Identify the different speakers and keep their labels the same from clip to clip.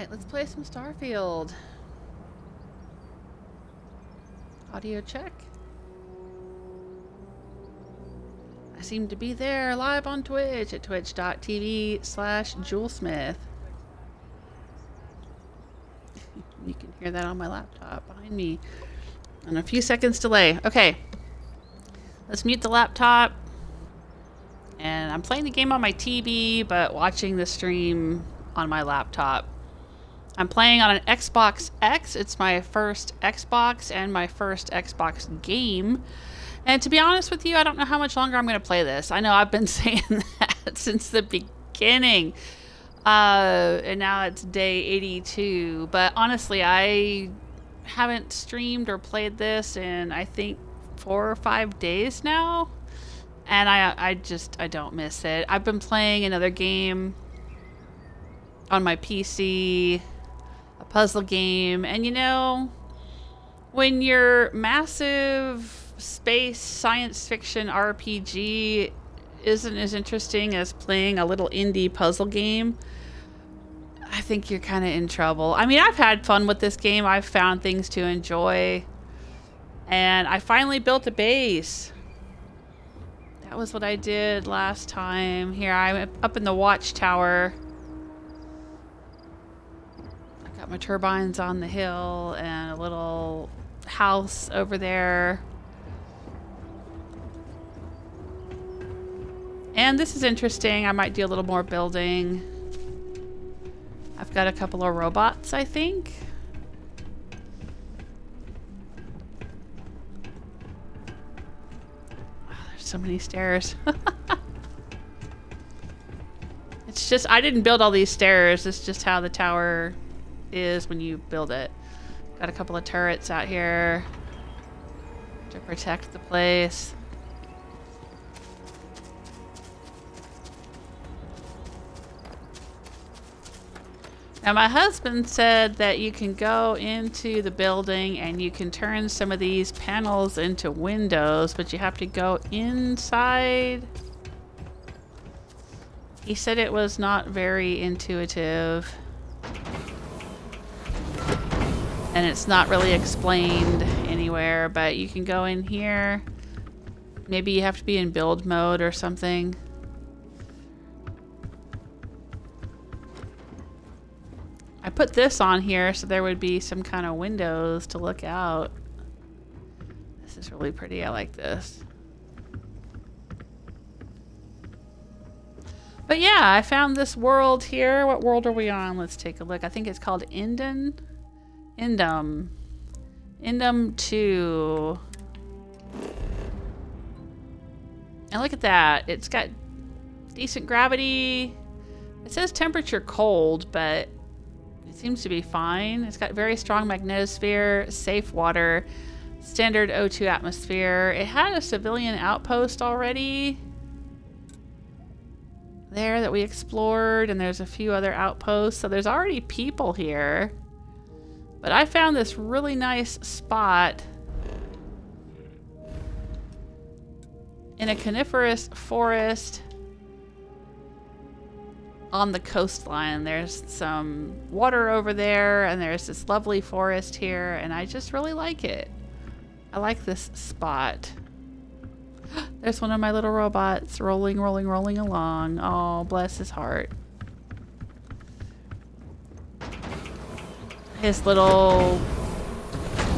Speaker 1: Alright, let's play some Starfield. Audio check. I seem to be there live on Twitch at twitch.tv/JewelSmith. You can hear that on my laptop behind me. On a few seconds delay. Okay. Let's mute the laptop. And I'm playing the game on my TV, but watching the stream on my laptop. I'm playing on an Xbox X. It's my first Xbox and my first Xbox game. And to be honest with you, I don't know how much longer I'm going to play this. I know I've been saying that since the beginning. And now it's day 82. But honestly, I haven't streamed or played this in, I think, 4 or 5 days now. And I don't miss it. I've been playing another game on my PC, a puzzle game. And you know, when your massive space science fiction RPG isn't as interesting as playing a little indie puzzle game, I think you're kind of in trouble. I mean, I've had fun with this game. I've found things to enjoy. And I finally built a base. That was what I did last time. Here, I'm up in the watchtower. I got my turbines on the hill and a little house over there. And this is interesting. I might do a little more building. I've got a couple of robots, I think. So many stairs. It's just, I didn't build all these stairs. It's just how the tower is when you build it. Got a couple of turrets out here to protect the place. Now my husband said that you can go into the building and you can turn some of these panels into windows, but you have to go inside. He said it was not very intuitive. And it's not really explained anywhere, but you can go in here. Maybe you have to be in build mode or something. I put this on here so there would be some kind of windows to look out. This is really pretty. I like this. But yeah, I found this world here. What world are we on? Let's take a look. I think it's called Indum 2. And look at that. It's got decent gravity. It says temperature cold, but it seems to be fine. It's got very strong magnetosphere, safe water, standard O2 atmosphere. It had a civilian outpost already there that we explored, and there's a few other outposts. So there's already people here. But I found this really nice spot in a coniferous forest on the coastline. There's some water over there, and there's this lovely forest here, and I just really like it. I like this spot. There's one of my little robots rolling along. Oh, bless his heart. His little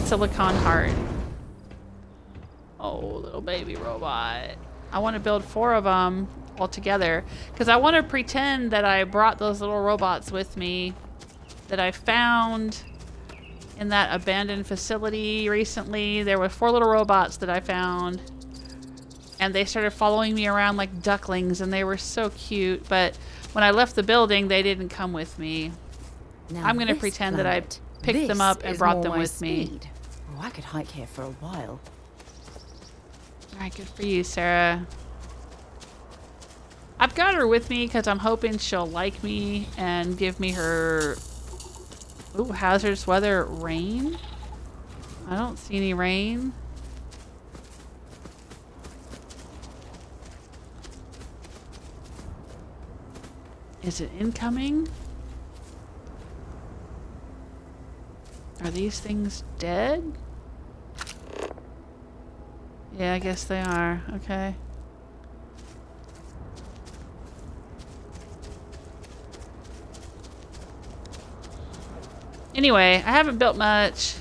Speaker 1: silicone heart. Oh, little baby robot. I want to build 4 of them all together because I want to pretend that I brought those little robots with me that I found in that abandoned facility recently. There were 4 little robots that I found, and they started following me around like ducklings, and they were so cute. But when I left the building, they didn't come with me.
Speaker 2: Now
Speaker 1: I'm going to pretend that I picked them up and brought them with me.
Speaker 2: Oh, I could hike here for a while.
Speaker 1: All right, good for you, Sarah. I've got her with me because I'm hoping she'll like me and give me her... Ooh, hazardous weather rain? I don't see any rain. Is it incoming? Are these things dead? Yeah, I guess they are. Okay. Anyway, I haven't built much.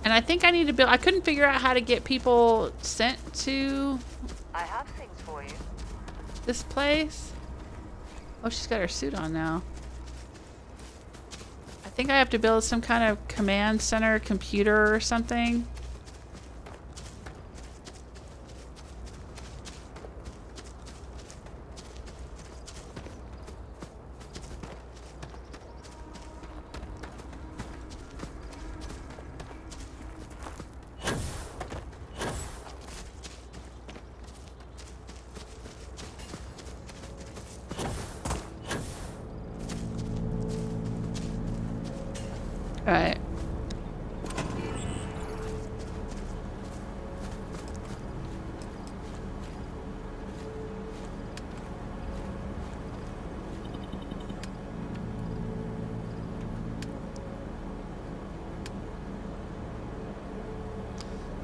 Speaker 1: And I think I need to build... I couldn't figure out how to get people sent to...
Speaker 3: I have things for you.
Speaker 1: this place. Oh, she's got her suit on now. I think I have to build some kind of command center computer or something. Alright.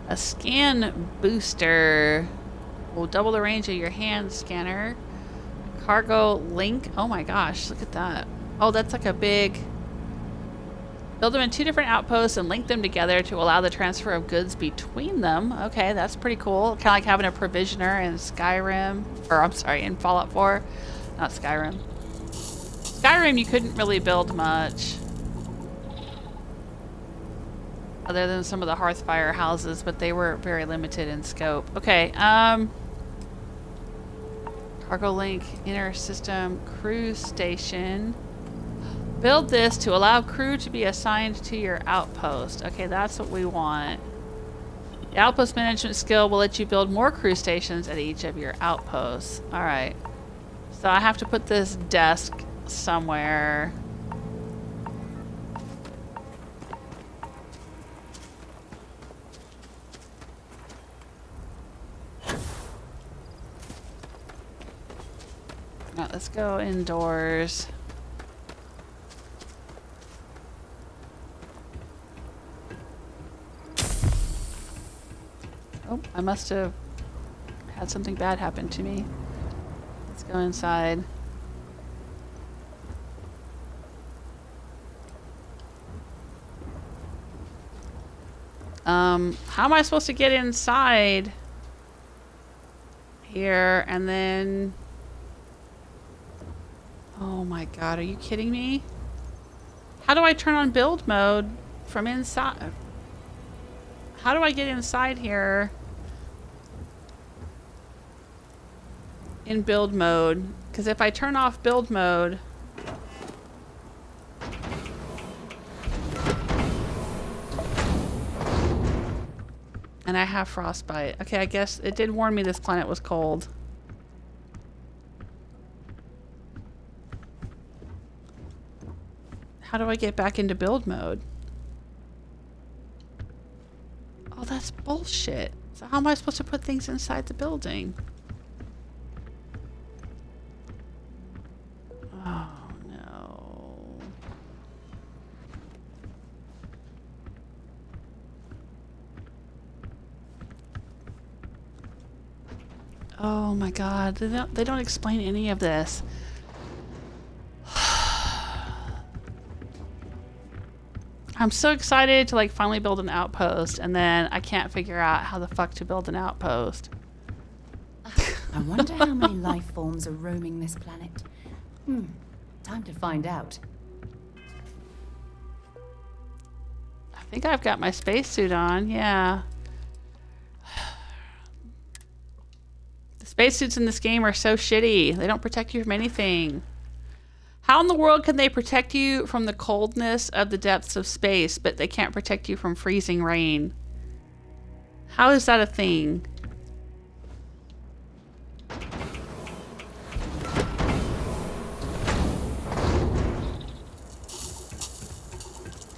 Speaker 1: A scan booster will double the range of your hand scanner. Cargo link. Oh my gosh, look at that. Oh, that's like a big... Build them in 2 different outposts and link them together to allow the transfer of goods between them. Okay, that's pretty cool. Kind of like having a provisioner in Skyrim. Or, I'm sorry, in Fallout 4. Not Skyrim. Skyrim, you couldn't really build much. Other than some of the Hearthfire houses, but they were very limited in scope. Okay, Cargo link, Nirah System, crew station. Build this to allow crew to be assigned to your outpost. Okay, that's what we want. The outpost management skill will let you build more crew stations at each of your outposts. Alright. So I have to put this desk somewhere. Alright, let's go indoors. Oh, I must have had something bad happen to me. Let's go inside. How am I supposed to get inside here and then... Oh my god, are you kidding me? How do I turn on build mode from inside? How do I get inside here in build mode? Because if I turn off build mode... And I have frostbite. Okay, I guess it did warn me this planet was cold. How do I get back into build mode? Oh, that's bullshit. So how am I supposed to put things inside the building? Oh, no. Oh my god, they don't explain any of this. I'm so excited to like finally build an outpost, and then I can't figure out how the fuck to build an outpost.
Speaker 2: I wonder how many life forms are roaming this planet. Time to find out.
Speaker 1: I think I've got my spacesuit on, yeah. The spacesuits in this game are so shitty. They don't protect you from anything. How in the world can they protect you from the coldness of the depths of space, but they can't protect you from freezing rain? How is that a thing?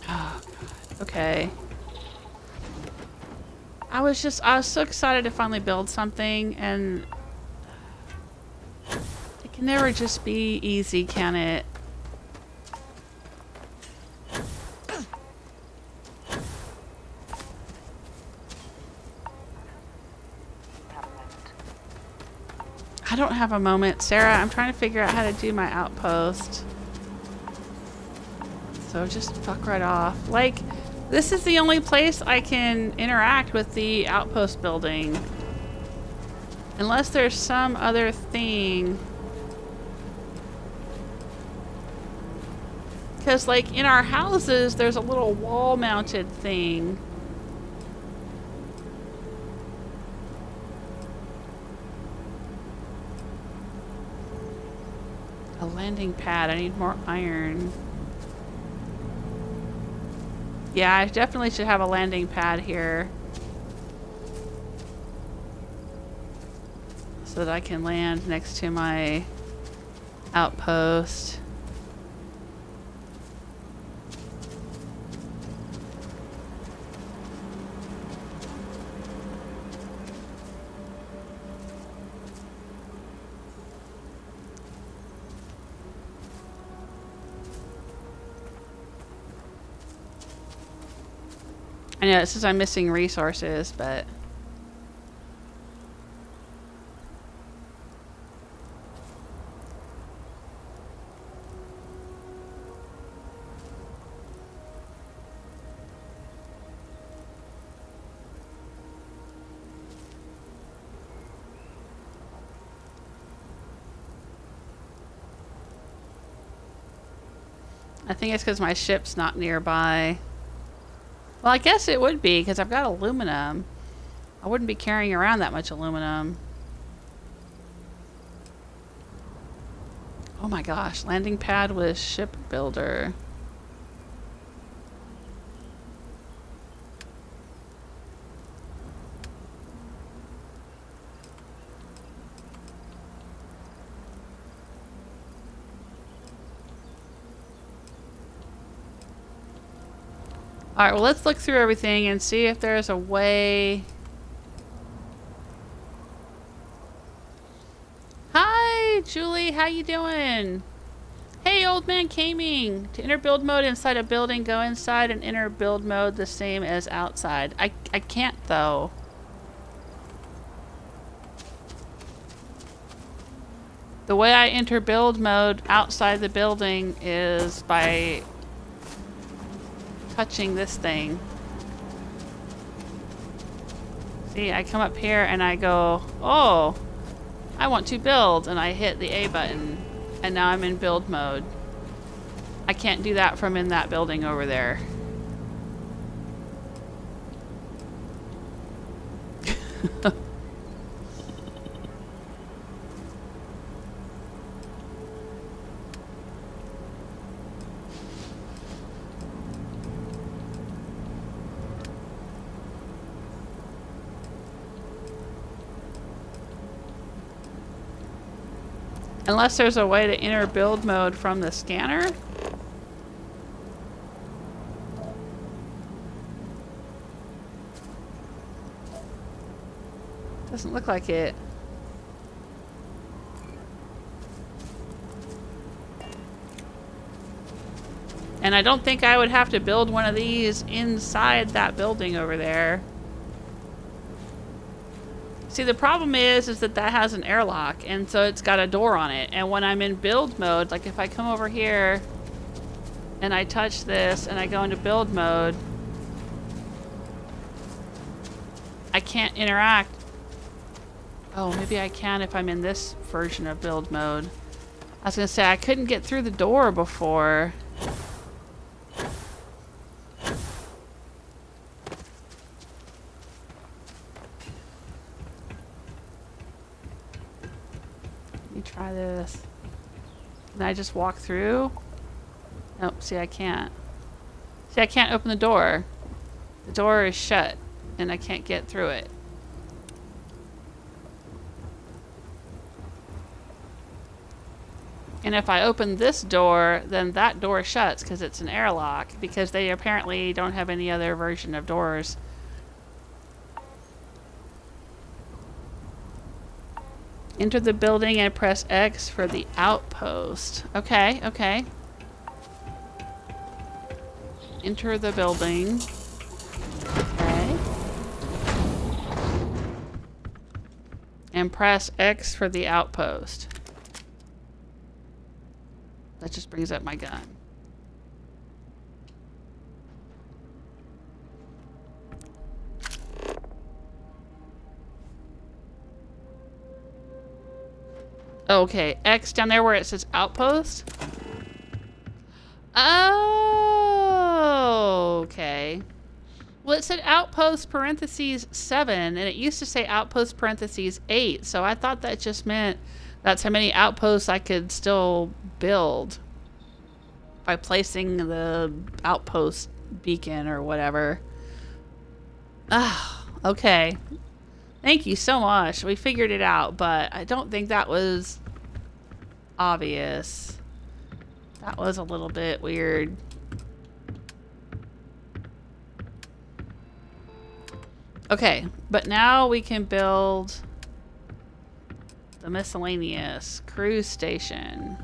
Speaker 1: Oh, God. Okay. I was so excited to finally build something, and it can never just be easy, can it? don't have a moment. Sarah, I'm trying to figure out how to do my outpost. So just fuck right off. Like, this is the only place I can interact with the outpost building. Unless there's some other thing. Because, like, in our houses, there's a little wall-mounted thing. A landing pad. I need more iron. Yeah, I definitely should have a landing pad here. So that I can land next to my outpost. I know it says I'm missing resources, but I think it's because my ship's not nearby. Well, I guess it would be, because I've got aluminum. I wouldn't be carrying around that much aluminum. Oh my gosh, landing pad with ship builder. Alright, well, let's look through everything and see if there's a way. Hi, Julie. How you doing? Hey, old man gaming. To enter build mode inside a building, go inside and enter build mode the same as outside. I can't, though. The way I enter build mode outside the building is by touching this thing. See, I come up here and I go, oh, I want to build, and I hit the A button, and now I'm in build mode. I can't do that from in that building over there. Unless there's a way to enter build mode from the scanner. Doesn't look like it. And I don't think I would have to build one of these inside that building over there. See, the problem is that that has an airlock, and so it's got a door on it. And when I'm in build mode, like if I come over here and I touch this and I go into build mode, I can't interact. Oh, maybe I can if I'm in this version of build mode. I was gonna say, I couldn't get through the door before. Try this. Can I just walk through? Nope, see, I can't. See, I can't open the door. The door is shut, and I can't get through it. And if I open this door, then that door shuts because it's an airlock, because they apparently don't have any other version of doors. Enter the building and press X for the outpost. Okay, okay. Enter the building. Okay. And press X for the outpost. That just brings up my gun. Okay, X down there where it says outpost. Oh, okay. Well, it said outpost parentheses 7, and it used to say outpost parentheses 8. So I thought that just meant that's how many outposts I could still build by placing the outpost beacon or whatever. Ah, okay. Thank you so much. We figured it out, but I don't think that was obvious. That was a little bit weird. Okay, but now we can build the miscellaneous cruise station.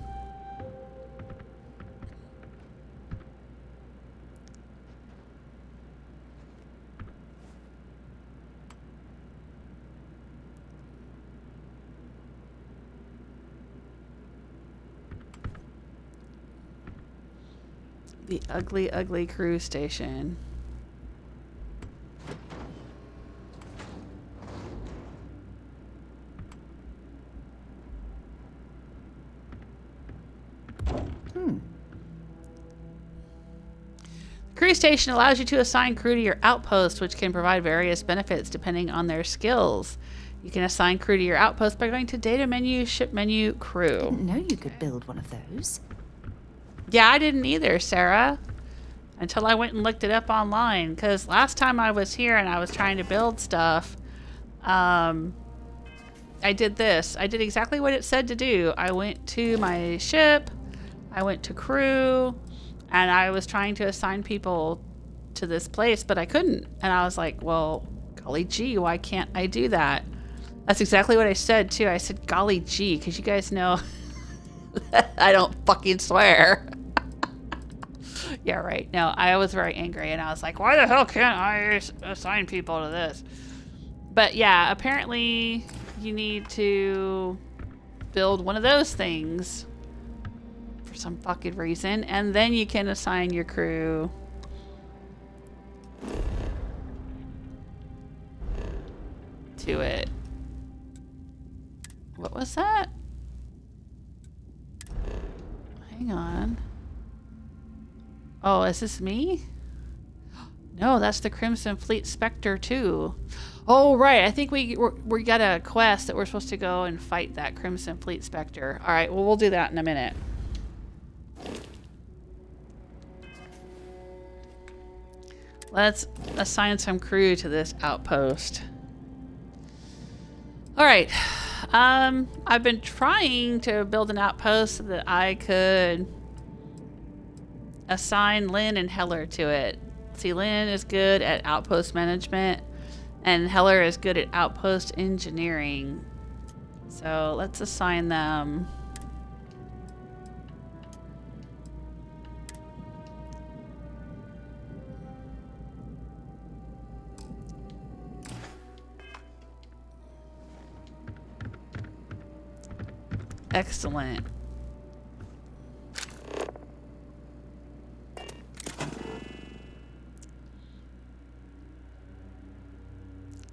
Speaker 1: The ugly, ugly cruise station. Cruise station allows you to assign crew to your outpost, which can provide various benefits depending on their skills. You can assign crew to your outpost by going to data menu, ship menu, crew.
Speaker 2: Didn't know you could build one of those.
Speaker 1: Yeah, I didn't either, Sarah. Until I went and looked it up online. Because last time I was here and I was trying to build stuff, I did this. I did exactly what it said to do. I went to my ship, I went to crew, and I was trying to assign people to this place, but I couldn't. And I was like, well, golly gee, why can't I do that? That's exactly what I said, too. I said, golly gee, because you guys know I don't fucking swear. Yeah, right. No, I was very angry, and I was like, why the hell can't I assign people to this? But yeah, apparently you need to build one of those things for some fucking reason, and then you can assign your crew to it. What was that? Hang on. Oh, is this me? No, that's the Crimson Fleet Specter too. Oh, right. I think we got a quest that we're supposed to go and fight that Crimson Fleet Specter. All right, well, we'll do that in a minute. Let's assign some crew to this outpost. All right. I've been trying to build an outpost so that I could assign Lynn and Heller to it. See, Lynn is good at outpost management, and Heller is good at outpost engineering. So let's assign them. Excellent.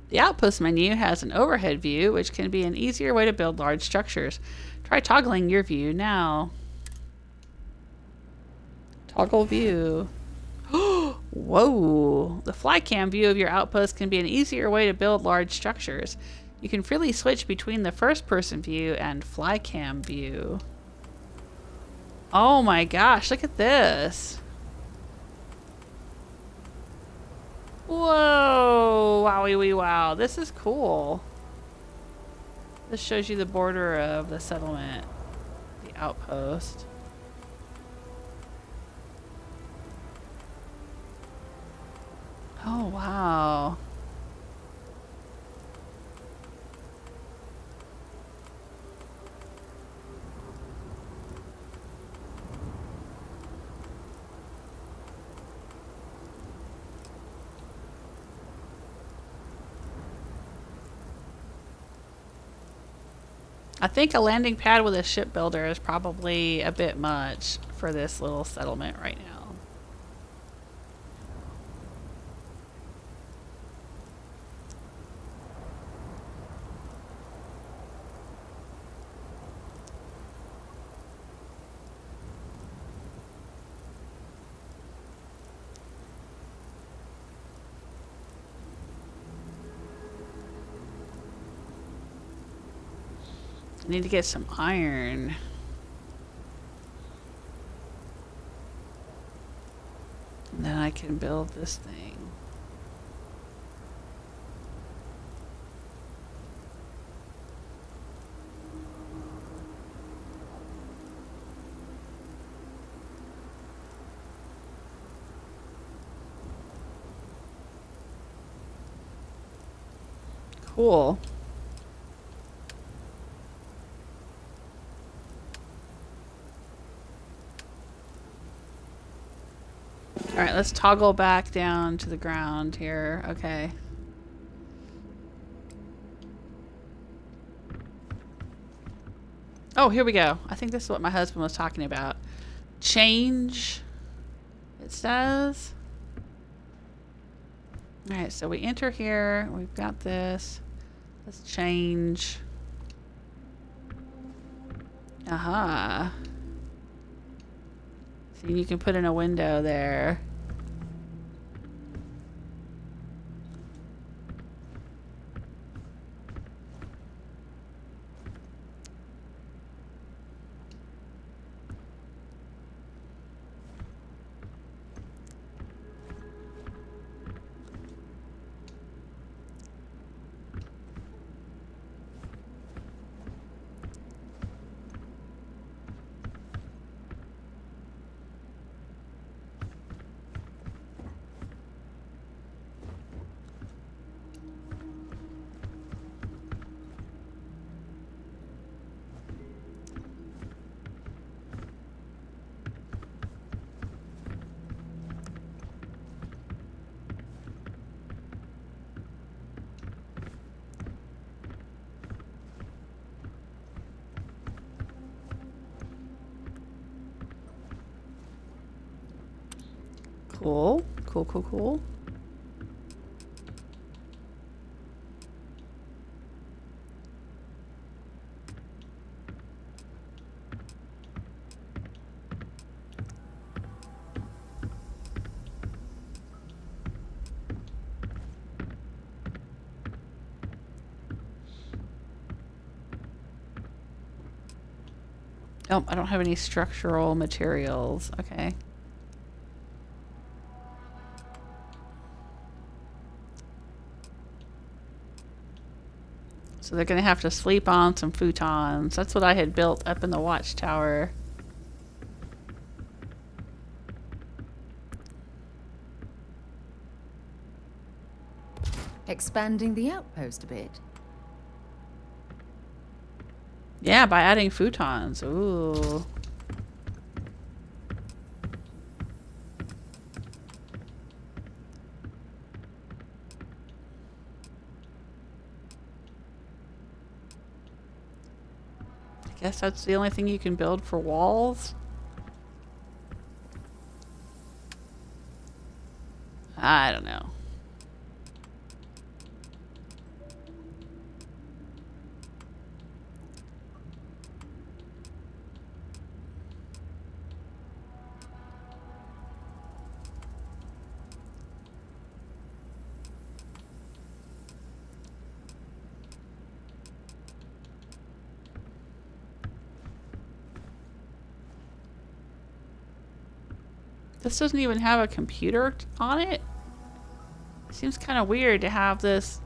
Speaker 1: The Outpost menu has an overhead view, which can be an easier way to build large structures. Try toggling your view now. Toggle view. Whoa! The flycam view of your outpost can be an easier way to build large structures. You can freely switch between the first-person view and flycam view. Oh my gosh, look at this. Whoa! Wowie wee wow. This is cool. This shows you the border of the settlement. The outpost. Oh, wow. I think a landing pad with a shipbuilder is probably a bit much for this little settlement right now. I need to get some iron. And then I can build this thing. Cool. Alright, let's toggle back down to the ground here. Okay. Oh, here we go. I think this is what my husband was talking about. Change, it says. Alright, so we enter here. We've got this. Let's change. Aha. See, you can put in a window there. Cool. Cool, cool, cool. Oh, I don't have any structural materials. Okay. So they're going to have to sleep on some futons. That's what I had built up in the watchtower.
Speaker 2: Expanding the outpost a bit.
Speaker 1: Yeah, by adding futons. Ooh. I guess that's the only thing you can build for walls. I don't know. This doesn't even have a computer on it. It seems kind of weird to have this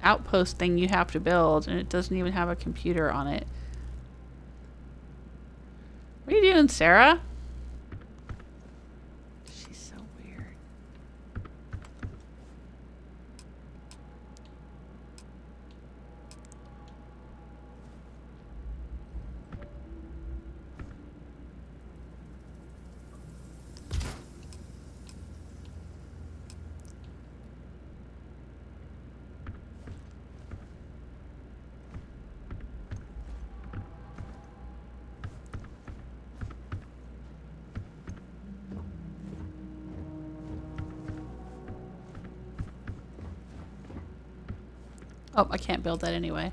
Speaker 1: outpost thing you have to build and it doesn't even have a computer on it. What are you doing, Sarah? She's so weird. Oh, I can't build that anyway.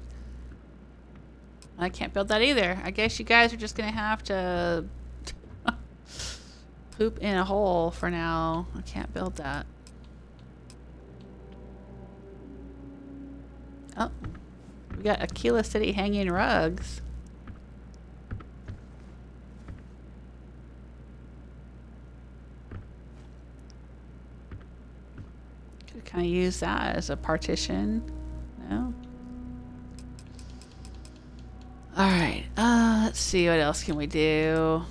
Speaker 1: I can't build that either. I guess you guys are just gonna have to poop in a hole for now. I can't build that. Oh, we got Aquila City hanging rugs. Could kind of use that as a partition. No? Alright, let's see, what else can we do?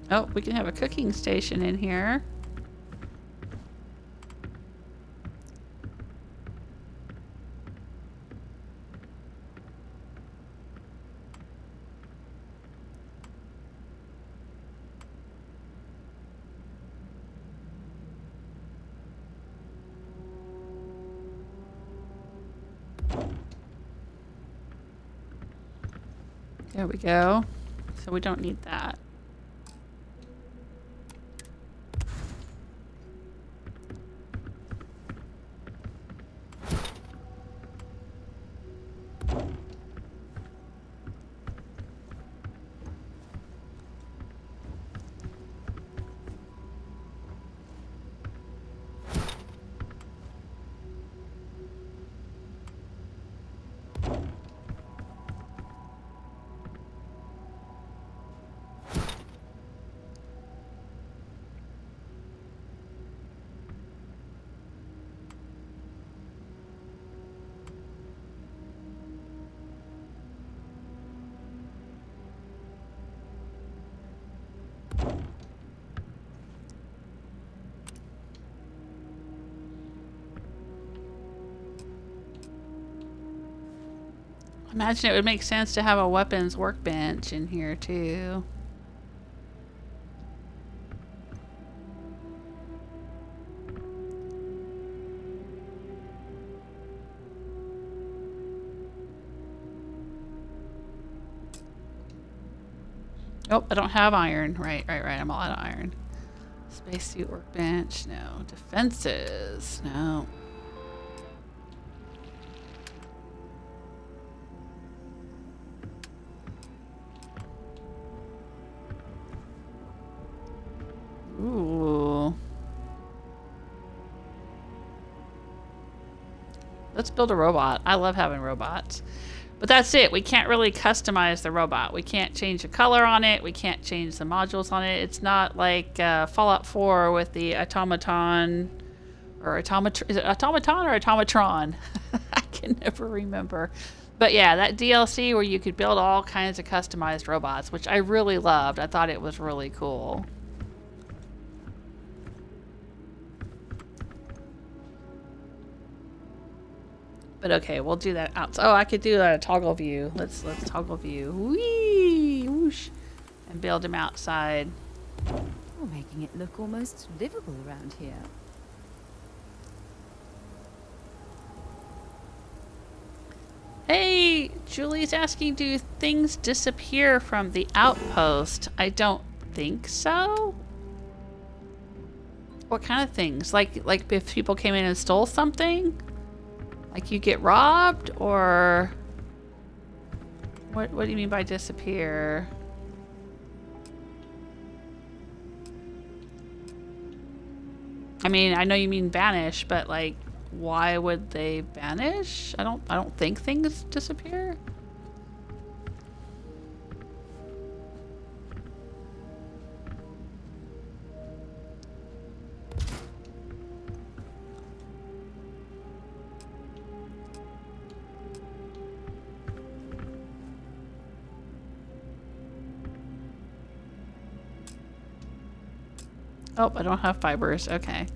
Speaker 1: Oh, we can have a cooking station in here. There we go. So we don't need that. Imagine it would make sense to have a weapons workbench in here too. Oh, I don't have iron. Right. I'm all out of iron. Spacesuit workbench. No. Defenses. No. Ooh. Let's build a robot. I love having robots. But that's it. We can't really customize the robot. We can't change the color on it. We can't change the modules on it. It's not like Fallout 4 with the automaton or is it automaton or automatron? I can never remember. But yeah, that DLC where you could build all kinds of customized robots, which I really loved. I thought it was really cool. But okay, we'll do that out. Oh, I could do a toggle view. Let's toggle view. Whee! Whoosh! And build him outside.
Speaker 2: You're making it look almost livable around here.
Speaker 1: Hey, Julie's asking, do things disappear from the outpost? I don't think so. What kind of things? Like if people came in and stole something? Like you get robbed, or what do you mean by disappear? I mean, I know you mean vanish, but like why would they vanish? I don't think things disappear. Oh, I don't have fibers. Okay.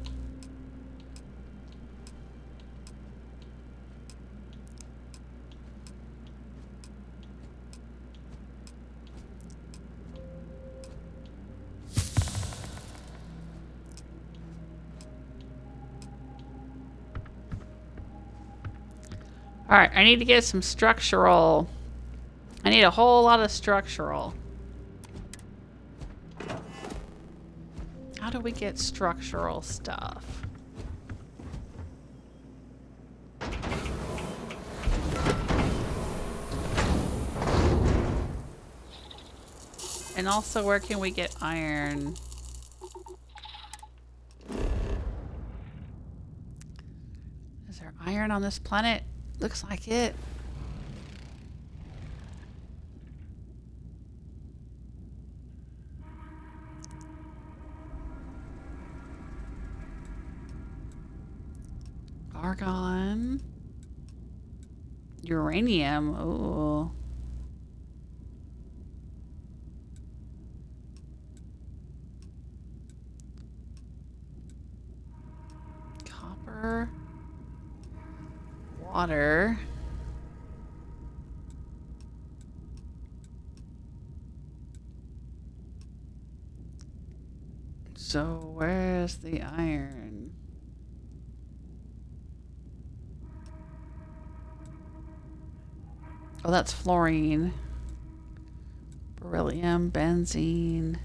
Speaker 1: All right, I need to get some structural. I need a whole lot of structural. How do we get structural stuff? And also, where can we get iron? Is there iron on this planet? Looks like it. Argon. Uranium. Ooh. Copper. Water. So where's the iron? Oh, that's fluorine. Beryllium, benzene.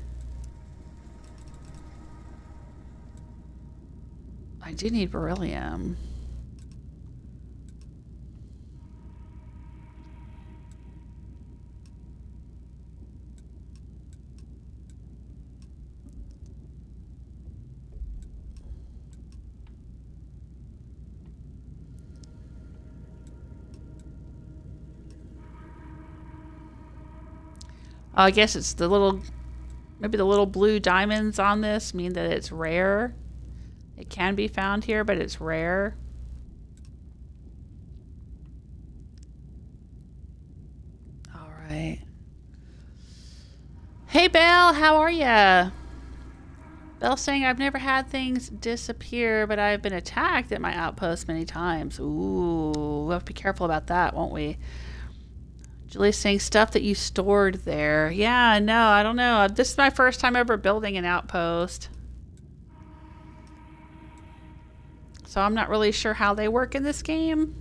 Speaker 1: I do need beryllium. I guess it's the little, maybe the little blue diamonds on this mean that it's rare. It can be found here, but it's rare. All right. Hey, Belle, how are ya? Belle's saying, I've never had things disappear, but I've been attacked at my outpost many times. Ooh, we'll have to be careful about that, won't we? Julie's saying stuff that you stored there. Yeah, no, I don't know. This is my first time ever building an outpost. So I'm not really sure how they work in this game.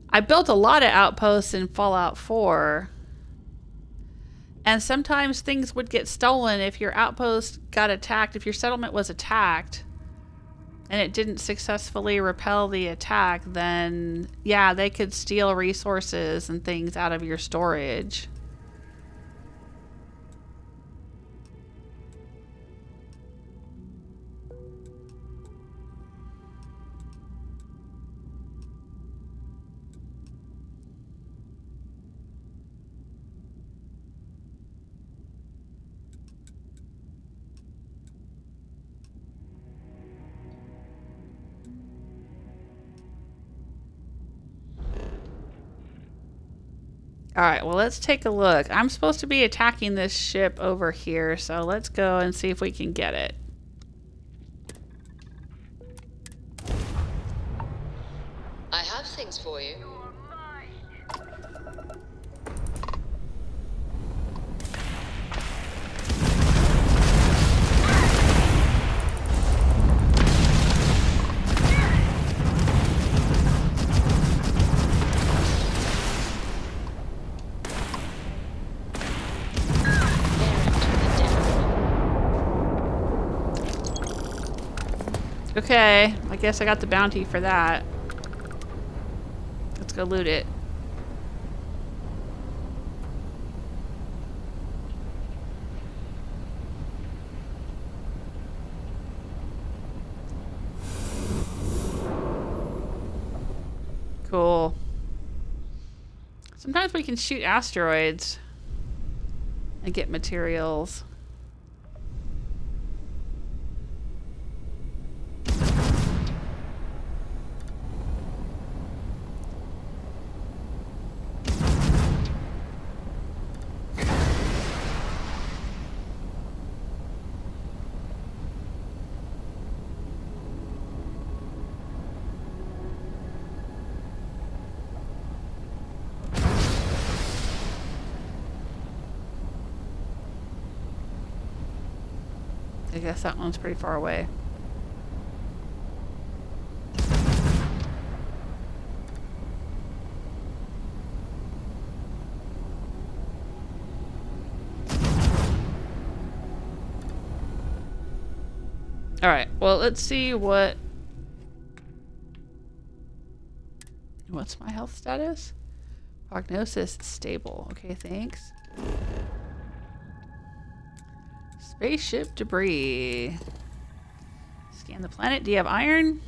Speaker 1: I built a lot of outposts in Fallout 4. And sometimes things would get stolen if your outpost got attacked, if your settlement was attacked and it didn't successfully repel the attack, then yeah, they could steal resources and things out of your storage. All right, well, let's take a look. I'm supposed to be attacking this ship over here, so let's go and see if we can get it.
Speaker 4: I have things for you.
Speaker 1: Okay, I guess I got the bounty for that. Let's go loot it. cool. Sometimes we can shoot asteroids and get materials. I guess that one's pretty far away. Alright, well, let's see what's my health status? Prognosis stable. Okay, thanks. Spaceship debris. Scan the planet. Do you have iron?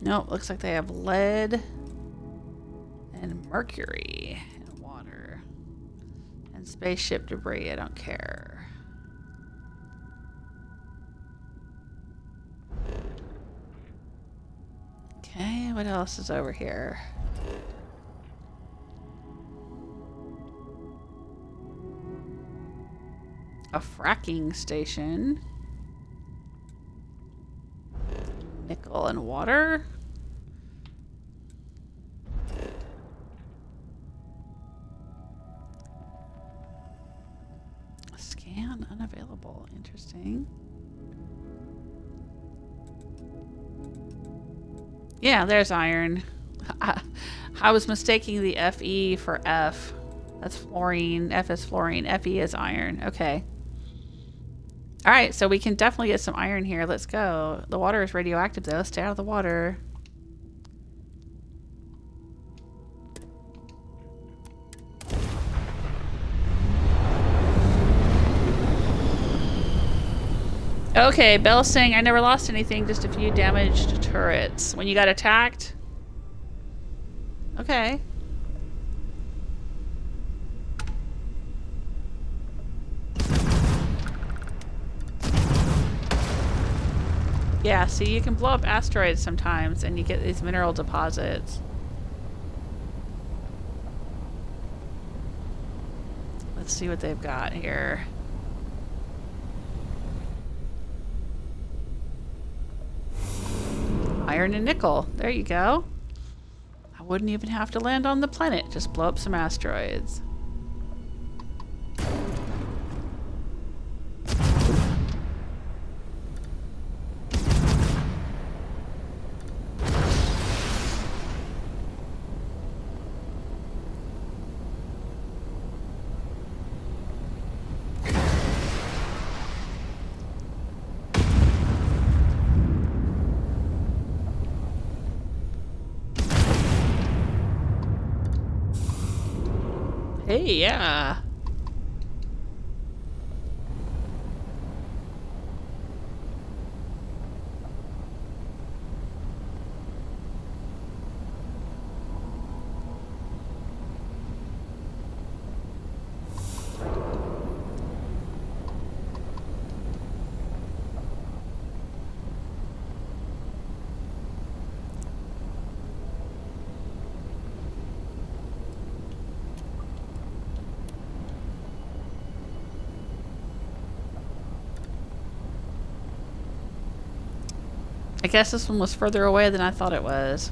Speaker 1: Nope, looks like they have lead and mercury and water. And spaceship debris, I don't care. Okay, what else is over here? A fracking station. Nickel and water. Scan unavailable. Interesting. Yeah, there's iron. I was mistaking the Fe for F. That's fluorine. F is fluorine. Fe is iron. Okay. All right, so we can definitely get some iron here. Let's go. The water is radioactive, though. Stay out of the water. Okay, Belle's saying, I never lost anything, just a few damaged turrets. When you got attacked? Okay. Yeah, see, you can blow up asteroids sometimes and you get these mineral deposits. Let's see what they've got here. Iron and nickel. There you go. I wouldn't even have to land on the planet. Just blow up some asteroids. Hey, yeah. I guess this one was further away than I thought it was.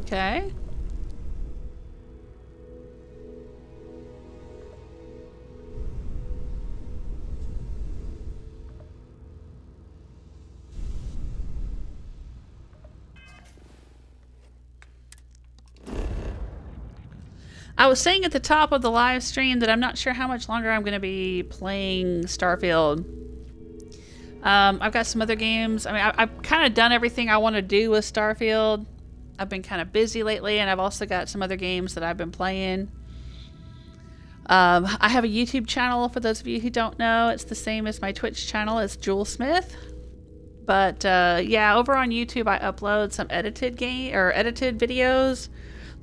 Speaker 1: Okay. I was saying at the top of the live stream that I'm not sure how much longer I'm going to be playing Starfield. I've got some other games. I mean, I've kind of done everything I want to do with Starfield. I've been kind of busy lately, and I've also got some other games that I've been playing. I have a YouTube channel, for those of you who don't know. It's the same as my Twitch channel. It's Jewel Smith. But yeah, over on YouTube, I upload some edited videos.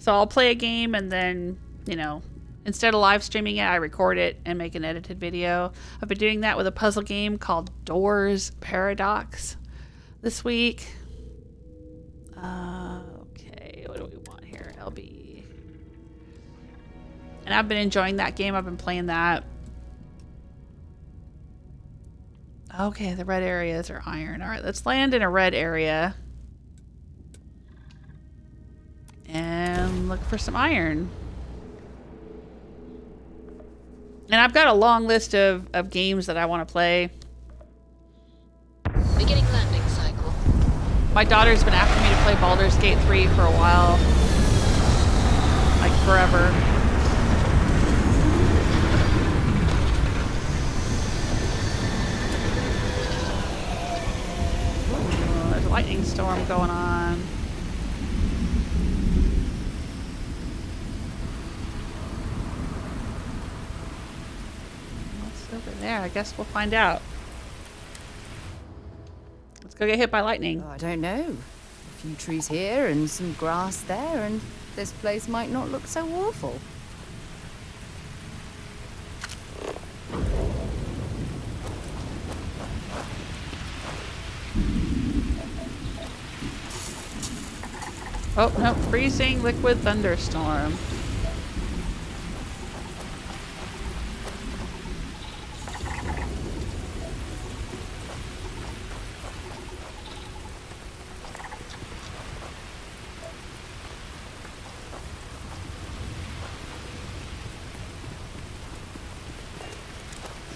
Speaker 1: So I'll play a game and then, you know, instead of live streaming it, I record it and make an edited video. I've been doing that with a puzzle game called Doors Paradox this week. Okay, what do we want here? LB. And I've been enjoying that game. I've been playing that. Okay, the red areas are iron. All right, let's land in a red area. And look for some iron. And I've got a long list of games that I want to play.
Speaker 4: Beginning landing cycle.
Speaker 1: My daughter's been after me to play Baldur's Gate 3 for a while. Like forever. Oh, there's a lightning storm going on. Over there, I guess we'll find out. Let's go get hit by lightning.
Speaker 2: Oh, I don't know. A few trees here and some grass there, and this place might not look so awful.
Speaker 1: Oh, no, freezing liquid thunderstorm.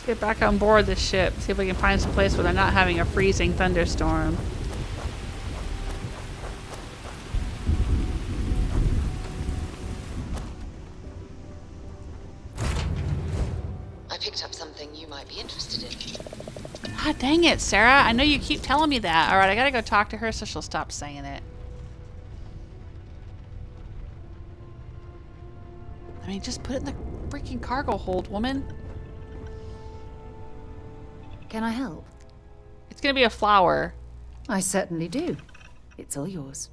Speaker 1: Get back on board the ship. See if we can find some place where they're not having a freezing thunderstorm.
Speaker 4: I picked up something you might be interested in.
Speaker 1: Ah, dang it, Sarah. I know you keep telling me that. Alright, I gotta go talk to her so she'll stop saying it. I mean, just put it in the freaking cargo hold, woman.
Speaker 2: Can I help?
Speaker 1: It's gonna be a flower.
Speaker 2: I certainly do. It's all yours.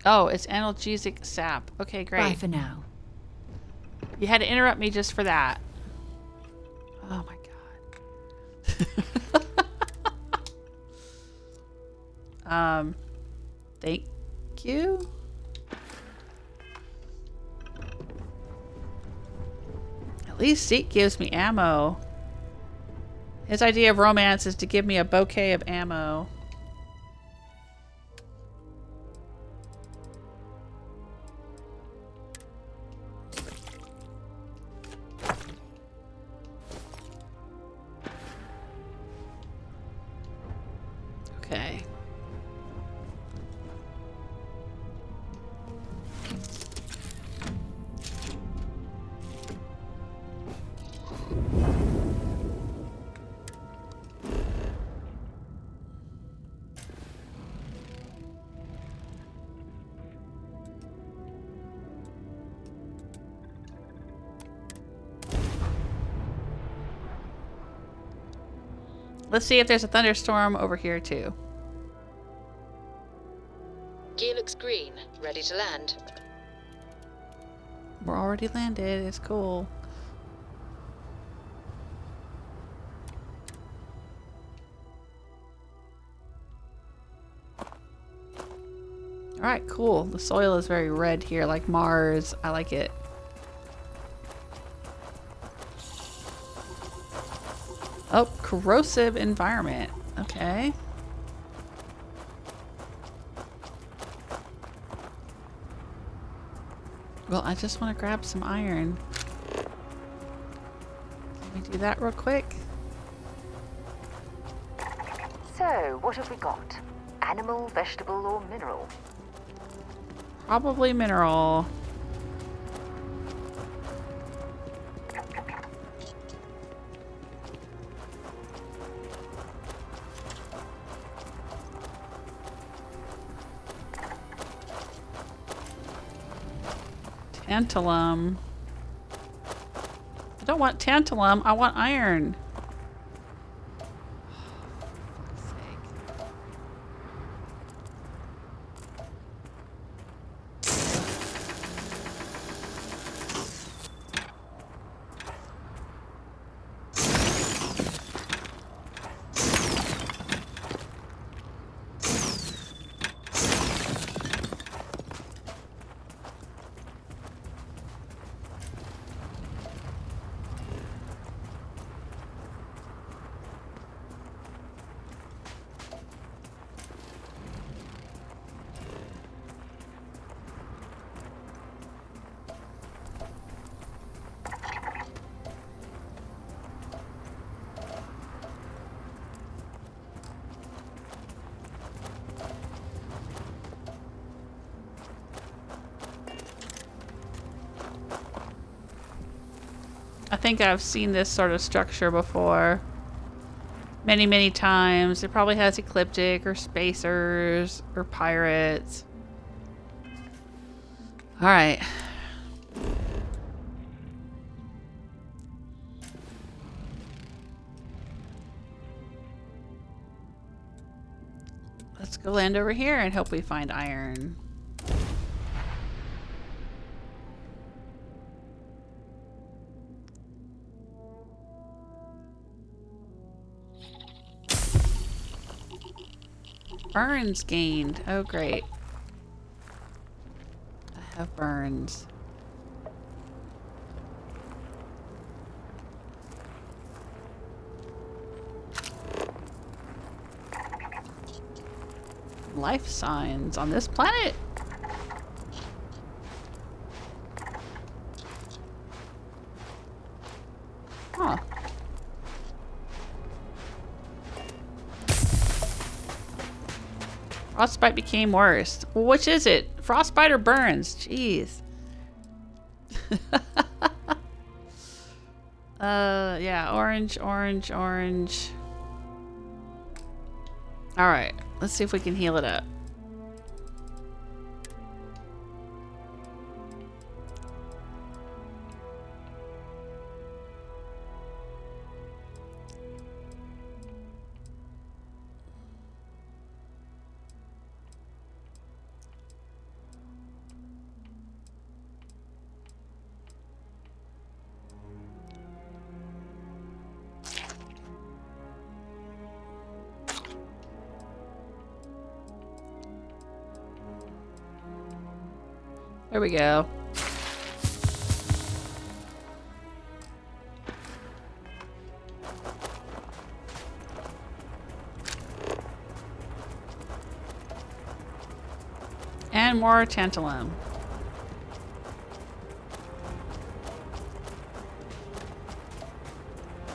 Speaker 1: Oh, it's analgesic sap. Okay, great.
Speaker 2: Bye for now.
Speaker 1: You had to interrupt me just for that. Oh my god. Thank you. At least Zeke gives me ammo. His idea of romance is to give me a bouquet of ammo. Okay. Let's see if there's a thunderstorm over here too.
Speaker 4: Gear looks green, ready to land.
Speaker 1: We're already landed. It's cool. Alright, cool. The soil is very red here, like Mars. I like it. Oh, corrosive environment. Okay. Well, I just want to grab some iron. Can we do that real quick?
Speaker 3: So, what have we got? Animal, vegetable, or mineral?
Speaker 1: Probably mineral. Tantalum. I don't want tantalum. I want iron. Fuck's sake. I think I've seen this sort of structure before. Many, many times. It probably has ecliptic or spacers or pirates. Alright. Let's go land over here and hope we find iron. Burns gained. Oh, great. I have burns. Life signs on this planet? Huh. Frostbite became worse. Well, which is it? Frostbite or burns? Jeez. Yeah, orange, orange, orange. Alright, let's see if we can heal it up. There we go. And more tantalum.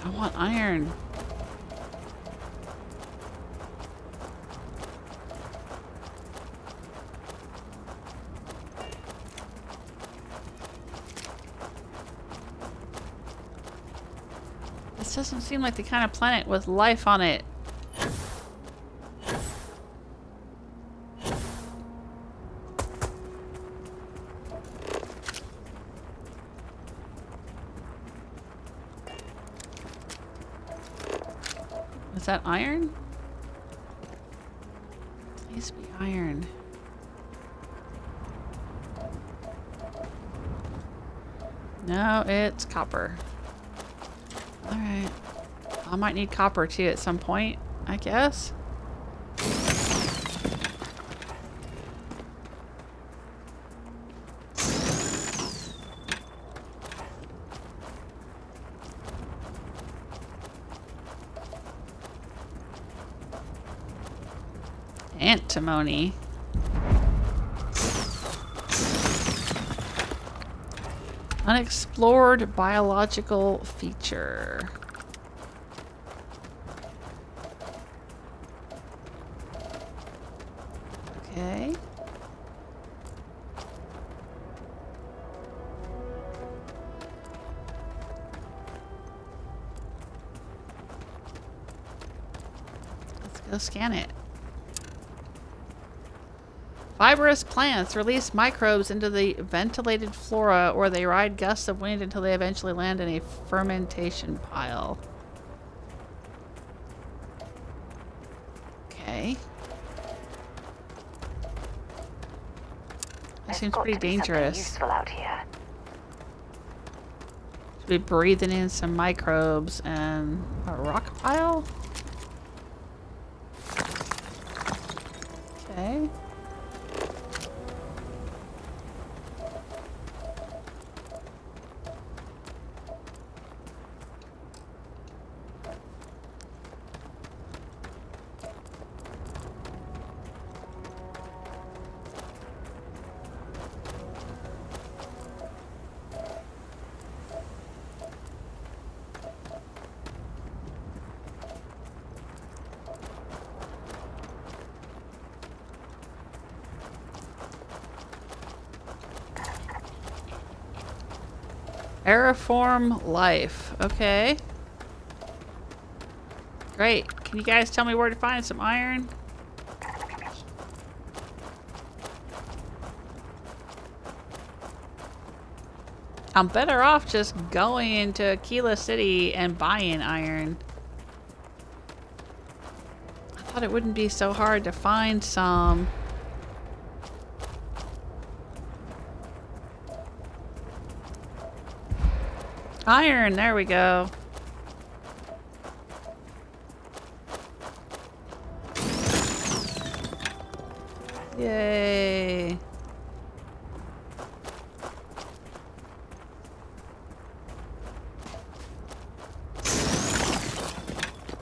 Speaker 1: I want iron. This doesn't seem like the kind of planet with life on it. Is that iron? Please be iron. No, it's copper. Alright. I might need copper too at some point, I guess. Antimony. Unexplored biological feature. Okay. Let's go scan it. Fibrous plants release microbes into the ventilated flora, or they ride gusts of wind until they eventually land in a fermentation pile. Okay. That seems pretty dangerous.
Speaker 3: Useful out here.
Speaker 1: Should be breathing in some microbes and a rock pile. Okay. Aeriform life. Okay. Great. Can you guys tell me where to find some iron? I'm better off just going into Aquila City and buying iron. I thought it wouldn't be so hard to find some. Iron, there we go. Yay.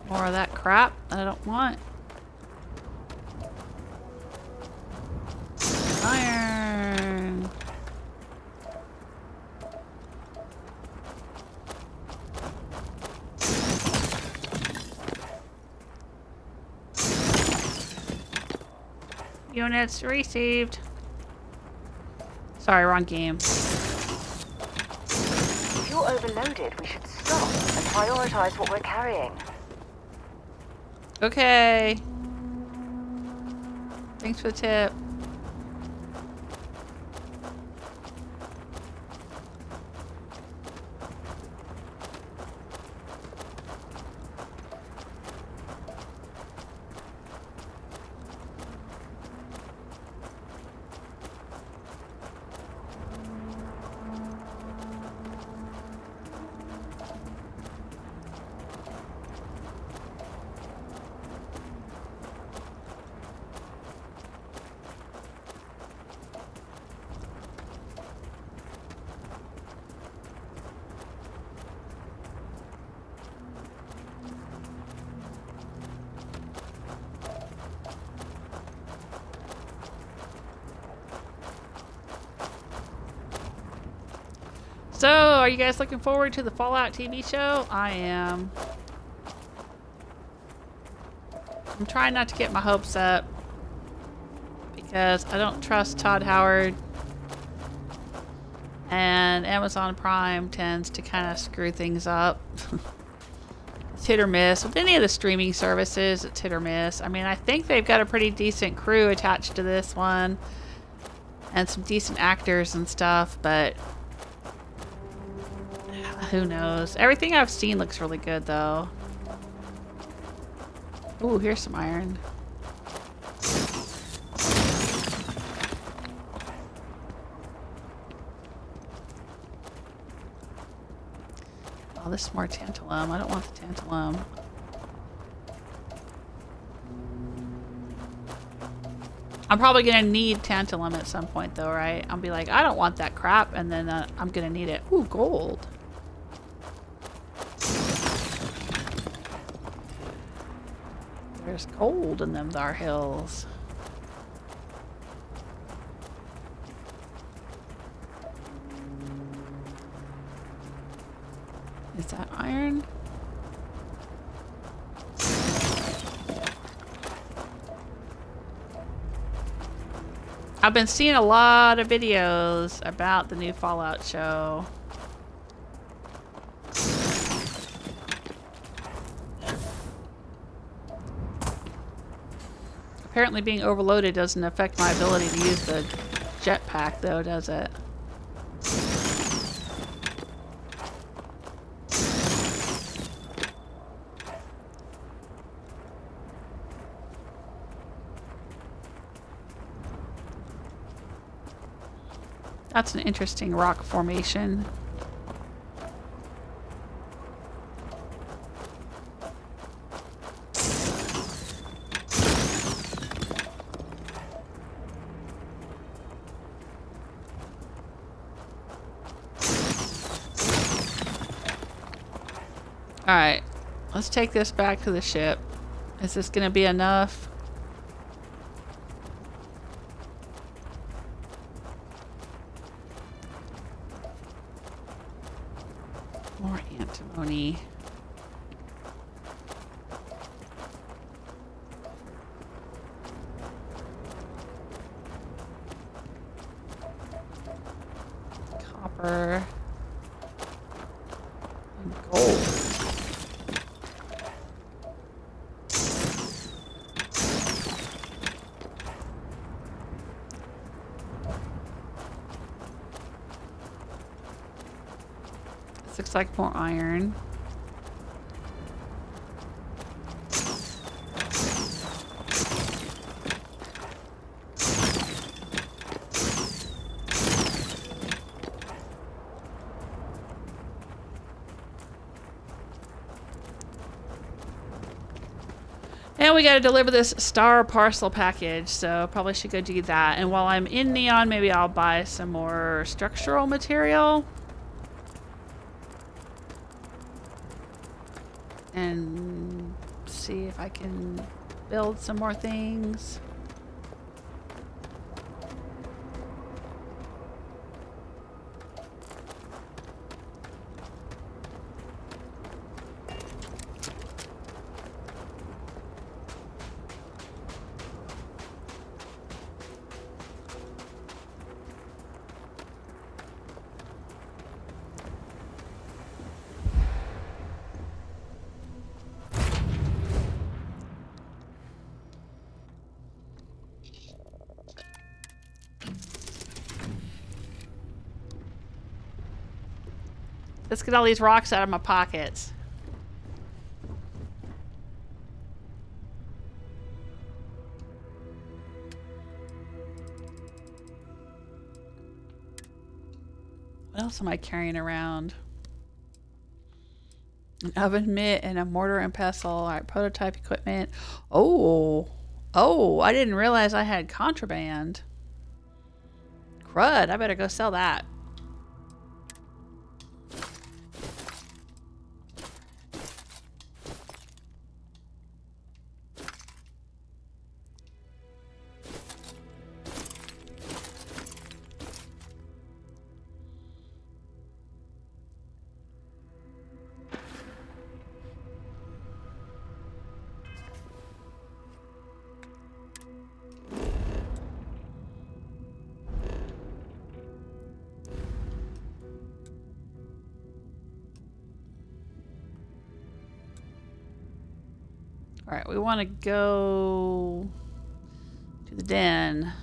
Speaker 1: More of that crap that I don't want. Iron. Units received. Sorry, wrong game.
Speaker 3: If you're overloaded, we should stop and prioritize what we're carrying.
Speaker 1: Okay. Thanks for the tip. So, are you guys looking forward to the Fallout TV show? I am. I'm trying not to get my hopes up because I don't trust Todd Howard, and Amazon Prime tends to kind of screw things up. It's hit or miss. With any of the streaming services, it's hit or miss. I mean, I think they've got a pretty decent crew attached to this one and some decent actors and stuff, but who knows? Everything I've seen looks really good, though. Ooh, here's some iron. Oh, this is more tantalum. I don't want the tantalum. I'm probably gonna need tantalum at some point, though, right? I'll be like, I don't want that crap, and then I'm gonna need it. Ooh, gold. There's gold in them thar hills. Is that iron? I've been seeing a lot of videos about the new Fallout show. Apparently being overloaded doesn't affect my ability to use the jetpack, though, does it? That's an interesting rock formation. Alright, let's take this back to the ship. Is this gonna be enough? More antimony. Copper. And gold. This looks like more iron. And we gotta deliver this star parcel package, so probably should go do that. And while I'm in Neon, maybe I'll buy some more structural material. And see if I can build some more things. Let's get all these rocks out of my pockets. What else am I carrying around? An oven mitt and a mortar and pestle. All right, prototype equipment. Oh, I didn't realize I had contraband. Crud, I better go sell that. All right, we want to go to the den.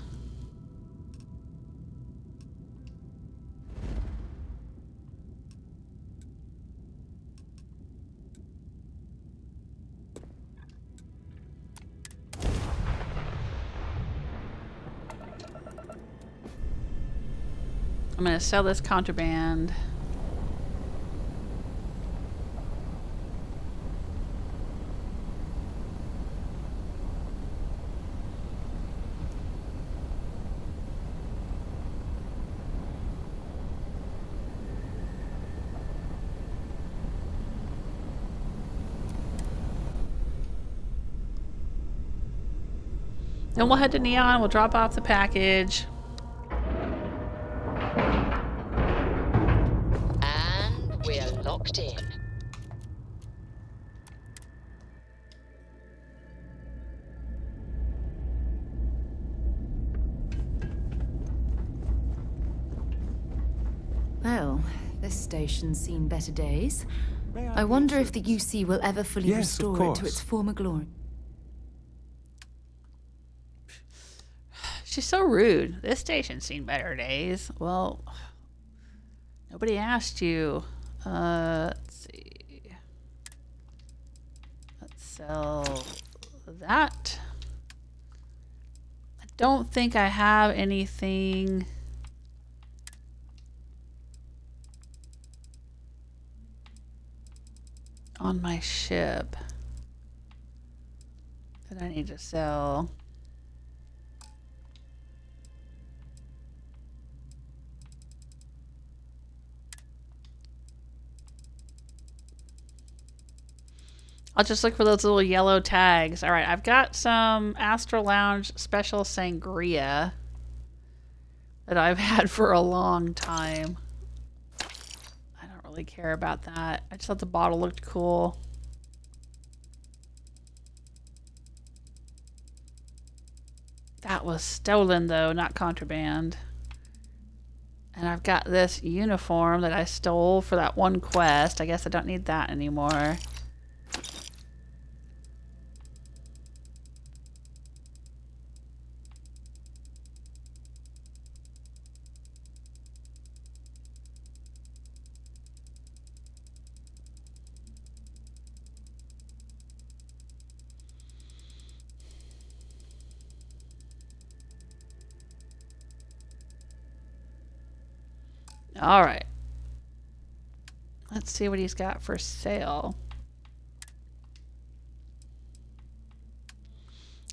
Speaker 1: I'm going to sell this contraband. Then we'll head to Neon, we'll drop off the package.
Speaker 4: And we're locked in.
Speaker 2: Well, this station's seen better days. I wonder if the UC will ever fully
Speaker 5: Yes, of
Speaker 2: restore it to
Speaker 5: course.
Speaker 2: its former glory.
Speaker 1: She's so rude. This station's seen better days. Well, nobody asked you. Let's see. Let's sell that. I don't think I have anything. On my ship that I need to sell. I'll just look for those little yellow tags. All right, I've got some Astro Lounge Special Sangria that I've had for a long time. I don't really care about that. I just thought the bottle looked cool. That was stolen though, not contraband. And I've got this uniform that I stole for that one quest. I guess I don't need that anymore. All right. Let's see what he's got for sale.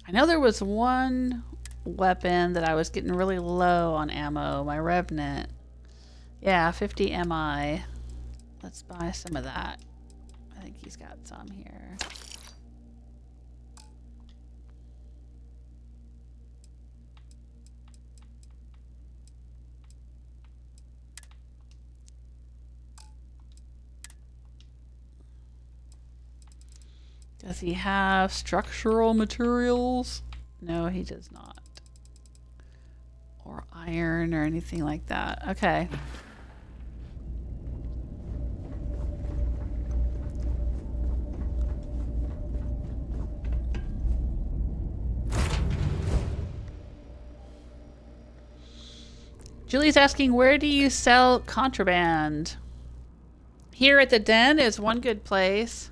Speaker 1: I know there was one weapon that I was getting really low on ammo, my Revenant. Yeah, 50 MI. Let's buy some of that. I think he's got some here. Does he have structural materials? No, he does not. Or iron or anything like that. Okay. Julie's asking, where do you sell contraband? Here at the Den is one good place.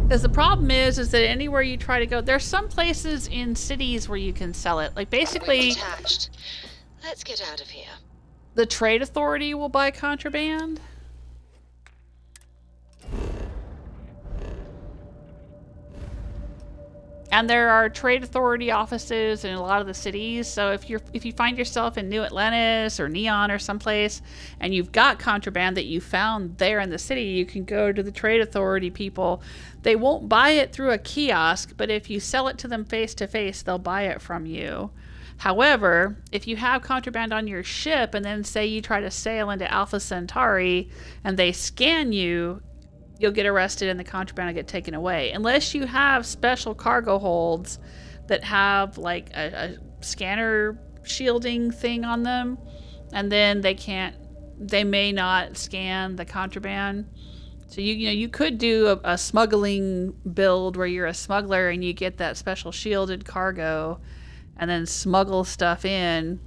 Speaker 1: Because the problem is that anywhere you try to go, there's some places in cities where you can sell it. Like basically,
Speaker 4: Attached. Let's get out of here.
Speaker 1: the trade authority will buy contraband. And there are trade authority offices in a lot of the cities. So if you find yourself in New Atlantis or Neon or someplace, and you've got contraband that you found there in the city, you can go to the trade authority people. They won't buy it through a kiosk, but if you sell it to them face to face, they'll buy it from you. However, if you have contraband on your ship and then say you try to sail into Alpha Centauri and they scan you, you'll get arrested and the contraband will get taken away. Unless you have special cargo holds that have like a scanner shielding thing on them, and then they may not scan the contraband. So you could do a smuggling build where you're a smuggler and you get that special shielded cargo and then smuggle stuff in.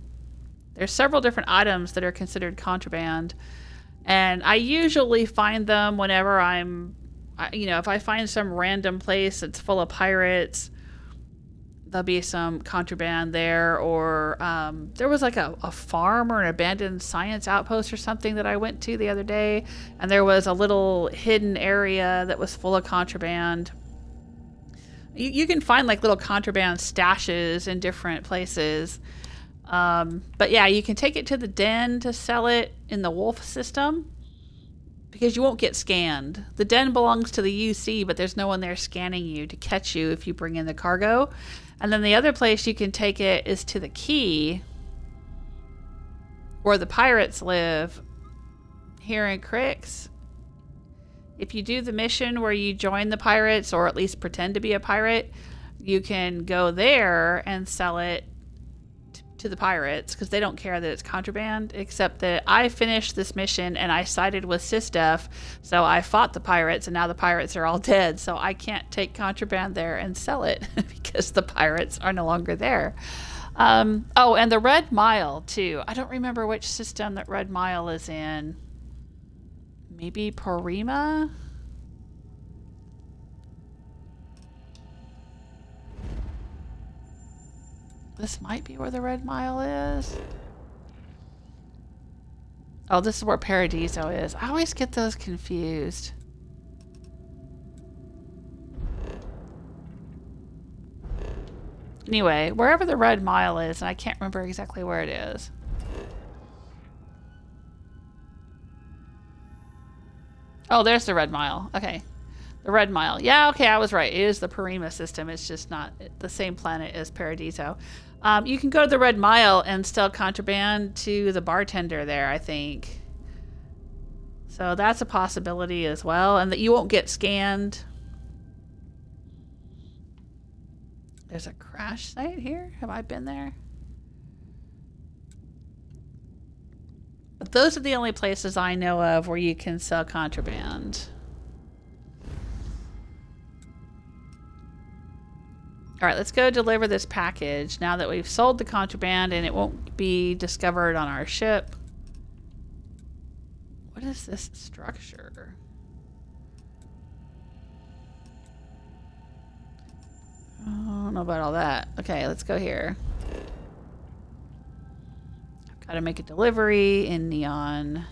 Speaker 1: There's several different items that are considered contraband. And I usually find them whenever if I find some random place that's full of pirates, there'll be some contraband there. Or there was like a farm or an abandoned science outpost or something that I went to the other day. And there was a little hidden area that was full of contraband. You can find like little contraband stashes in different places. But yeah, you can take it to the Den to sell it in the Wolf system because you won't get scanned. The Den belongs to the UC, but there's no one there scanning you to catch you if you bring in the cargo. And then the other place you can take it is to the Key, where the pirates live, here in Crix. If you do the mission where you join the pirates, or at least pretend to be a pirate, you can go there and sell it to the pirates because they don't care that it's contraband, except that I finished this mission and I sided with Sysdef, so I fought the pirates and now the pirates are all dead, so I can't take contraband there and sell it because the pirates are no longer there. Oh, and the Red Mile too. I don't remember which system that Red Mile is in. Maybe Porima? This might be where the Red Mile is. Oh, this is where Paradiso is. I always get those confused. Anyway, wherever the Red Mile is, and I can't remember exactly where it is. Oh, there's the Red Mile. Okay. The Red Mile. Yeah, okay, I was right. It is the Porima system. It's just not the same planet as Paradiso. You can go to the Red Mile and sell contraband to the bartender there, I think. So that's a possibility as well. And that you won't get scanned. There's a crash site here. Have I been there? But those are the only places I know of where you can sell contraband. All right, let's go deliver this package now that we've sold the contraband and it won't be discovered on our ship. What is this structure? I don't know about all that. Okay, let's go here. I've got to make a delivery in Neon.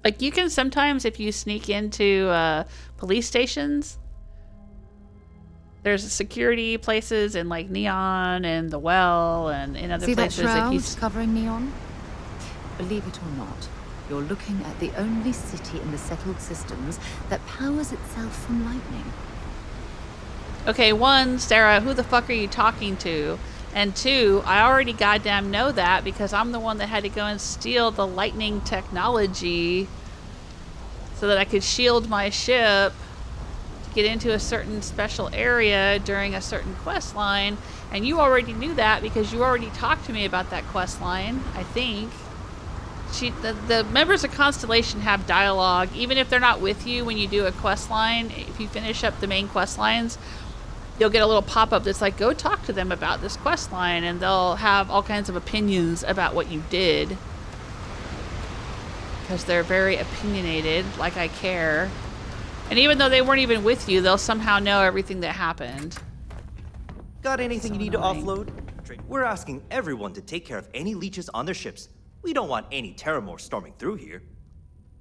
Speaker 1: Like, you can sometimes, if you sneak into police stations, there's security places in, like, Neon and the Well and in other places.
Speaker 2: See that
Speaker 1: if
Speaker 2: shroud covering Neon? Believe it or not, you're looking at the only city in the settled systems that powers itself from lightning.
Speaker 1: Okay, one, Sarah, who the fuck are you talking to? And two, I already goddamn know that because I'm the one that had to go and steal the lightning technology so that I could shield my ship to get into a certain special area during a certain quest line. And you already knew that because you already talked to me about that quest line, I think. The members of Constellation have dialogue, even if they're not with you when you do a quest line. If you finish up the main quest lines, you'll get a little pop-up that's like, go talk to them about this quest line, and they'll have all kinds of opinions about what you did. Because they're very opinionated, like I care. And even though they weren't even with you, they'll somehow know everything that happened.
Speaker 5: Got anything
Speaker 1: So
Speaker 5: you need
Speaker 1: annoying.
Speaker 5: to offload? We're asking everyone to take care of any leeches on their ships. We don't want any Terramore storming through here.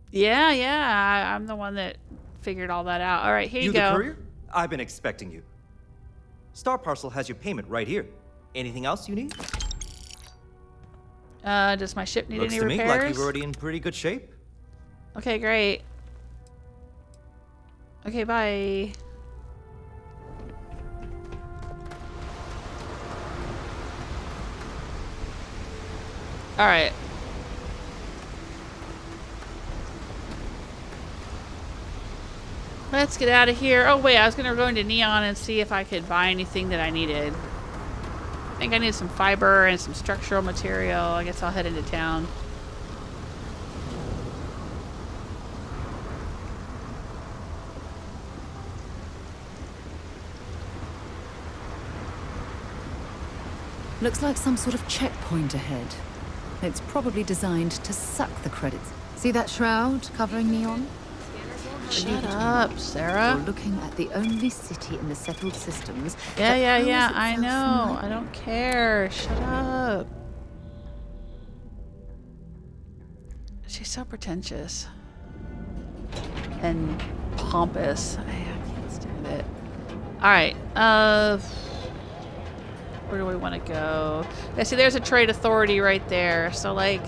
Speaker 1: Yeah, I'm the one that figured all that out. All right, here you
Speaker 5: the
Speaker 1: go.
Speaker 5: courier? I've been expecting you. Star Parcel has your payment right here. Anything else you need?
Speaker 1: Does my ship need
Speaker 5: Looks
Speaker 1: any
Speaker 5: to
Speaker 1: repairs?
Speaker 5: me like you're already in pretty good shape.
Speaker 1: Okay, great. Okay, bye. All right. Let's get out of here. Oh, wait, I was going to go into Neon and see if I could buy anything that I needed. I think I need some fiber and some structural material. I guess I'll head into town.
Speaker 2: Looks like some sort of checkpoint ahead. It's probably designed to suck the credits. See that shroud covering Neon?
Speaker 1: Shut up, Sarah.
Speaker 2: You're looking at the only city in the settled systems.
Speaker 1: Yeah, I know. I don't care. Shut up. She's so pretentious. And pompous. I can't stand it. Alright, where do we want to go? Yeah, see, there's a trade authority right there. So, like,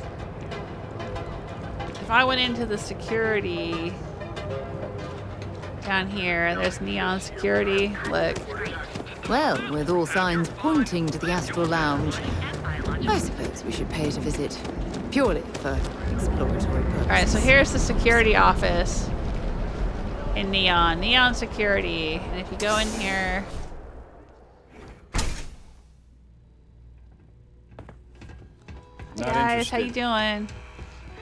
Speaker 1: if I went into the security down here, there's Neon Security. Look.
Speaker 2: Well, with all signs pointing to the Astral Lounge, I suppose we should pay it a visit. purely for exploratory purposes.
Speaker 1: All right, so here's the security office in Neon. Neon Security. And if you go in here... Hey guys, how you doing?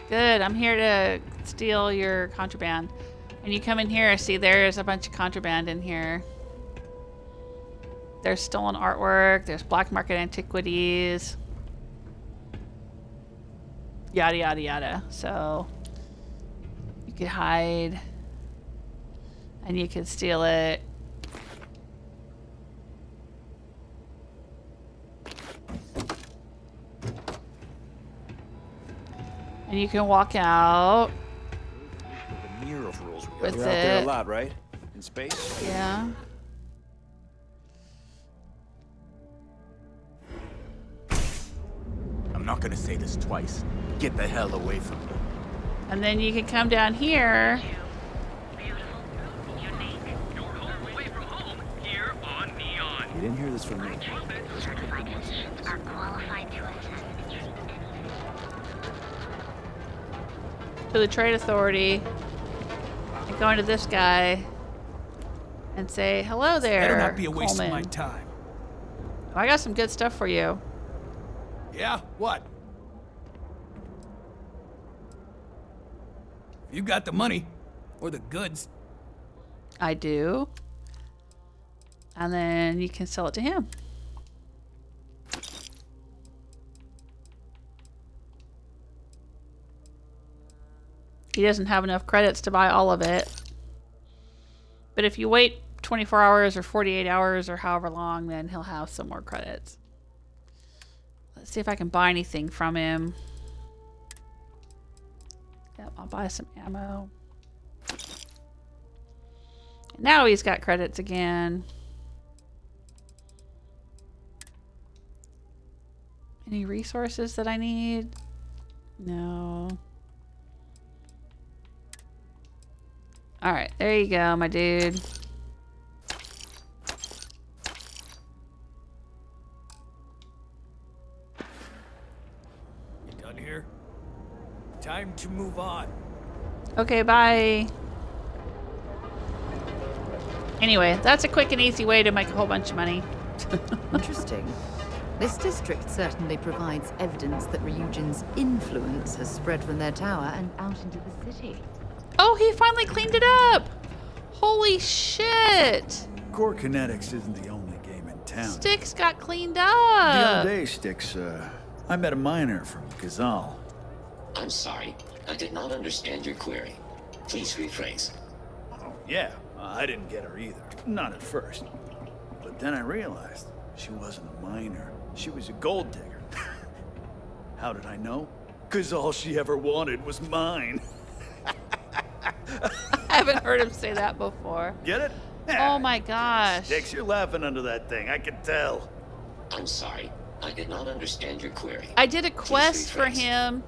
Speaker 1: Good, I'm here to steal your contraband. And you come in here, see there's a bunch of contraband in here. There's stolen artwork, there's black market antiquities. Yada, yada, yada. So, you could hide. And you could steal it. And you can walk out
Speaker 6: The mirror of rules we
Speaker 1: with
Speaker 6: You're out there a
Speaker 1: it.
Speaker 6: lot, right? In space?
Speaker 1: Yeah.
Speaker 7: I'm not gonna say this twice. Get the hell away from me.
Speaker 1: And then you can come down here.
Speaker 6: You didn't hear this from me.
Speaker 1: To the Trade Authority. And go into this guy. And say, hello there,
Speaker 8: Better not be a waste
Speaker 1: Coleman.
Speaker 8: of my time.
Speaker 1: I got some good stuff for you.
Speaker 8: Yeah? What? You got the money. Or the goods.
Speaker 1: I do. And then you can sell it to him. He doesn't have enough credits to buy all of it. But if you wait 24 hours or 48 hours or however long, then he'll have some more credits. Let's see if I can buy anything from him. Yep, I'll buy some ammo. Now he's got credits again. Any resources that I need? No. Alright, there you go, my dude.
Speaker 8: You done here? Time to move on.
Speaker 1: Okay, bye. Anyway, that's a quick and easy way to make a whole bunch of money.
Speaker 2: Interesting. This district certainly provides evidence that Ryujin's influence has spread from their tower and out into the city.
Speaker 1: Oh, he finally cleaned it up! Holy shit!
Speaker 9: Core Kinetics isn't the only game in town.
Speaker 1: Styx got cleaned
Speaker 9: The other
Speaker 1: up!
Speaker 9: day, Styx, I met a miner from Ka'zaal.
Speaker 10: I'm sorry. I did not understand your query. Please rephrase.
Speaker 9: Oh, yeah, I didn't get her either. Not at first. But then I realized she wasn't a miner. She was a gold digger. How did I know? 'Cause all she ever wanted was mine.
Speaker 1: I haven't heard him say that before.
Speaker 9: Get it?
Speaker 1: Oh my gosh.
Speaker 9: Styx, you're laughing under that thing. I can tell.
Speaker 10: I'm sorry. I did not understand your query.
Speaker 1: I did a quest
Speaker 10: Please
Speaker 1: for
Speaker 10: rephrase.
Speaker 1: him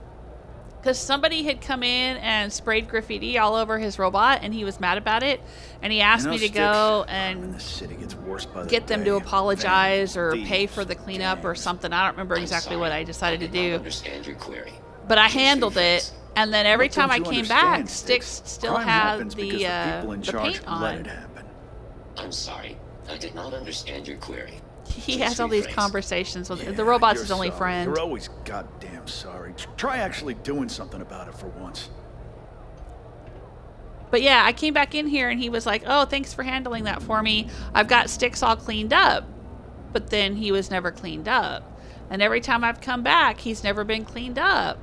Speaker 1: because somebody had come in and sprayed graffiti all over his robot and he was mad about it. And he asked
Speaker 9: You know,
Speaker 1: me to
Speaker 9: Styx,
Speaker 1: go
Speaker 9: when
Speaker 1: and
Speaker 9: the city gets worse by the
Speaker 1: get them
Speaker 9: day,
Speaker 1: to apologize or
Speaker 9: thieves,
Speaker 1: pay for the cleanup or
Speaker 9: gangs.
Speaker 1: something. I don't remember
Speaker 10: I'm
Speaker 1: exactly
Speaker 10: sorry.
Speaker 1: what I decided to
Speaker 10: I did not
Speaker 1: do.
Speaker 10: understand your query.
Speaker 1: But I
Speaker 10: Please
Speaker 1: handled it.
Speaker 10: rephrase.
Speaker 1: And then every
Speaker 9: What
Speaker 1: time I
Speaker 9: don't you
Speaker 1: came back,
Speaker 9: understand,
Speaker 1: Styx still
Speaker 9: Crime
Speaker 1: had
Speaker 9: happens because the people in
Speaker 1: the
Speaker 9: charge
Speaker 1: paint
Speaker 9: let it
Speaker 1: on.
Speaker 9: happen.
Speaker 10: I'm sorry. I did not understand your query.
Speaker 1: He
Speaker 10: Please
Speaker 1: has all these
Speaker 10: rephrase.
Speaker 1: conversations with
Speaker 9: Yeah,
Speaker 1: the robot's
Speaker 9: you're
Speaker 1: his only
Speaker 9: sorry.
Speaker 1: friend.
Speaker 9: You're always goddamn sorry. Try actually doing something about it for once.
Speaker 1: But yeah, I came back in here and he was like, "Oh, thanks for handling that for me. I've got Styx all cleaned up." But then he was never cleaned up. And every time I've come back, he's never been cleaned up.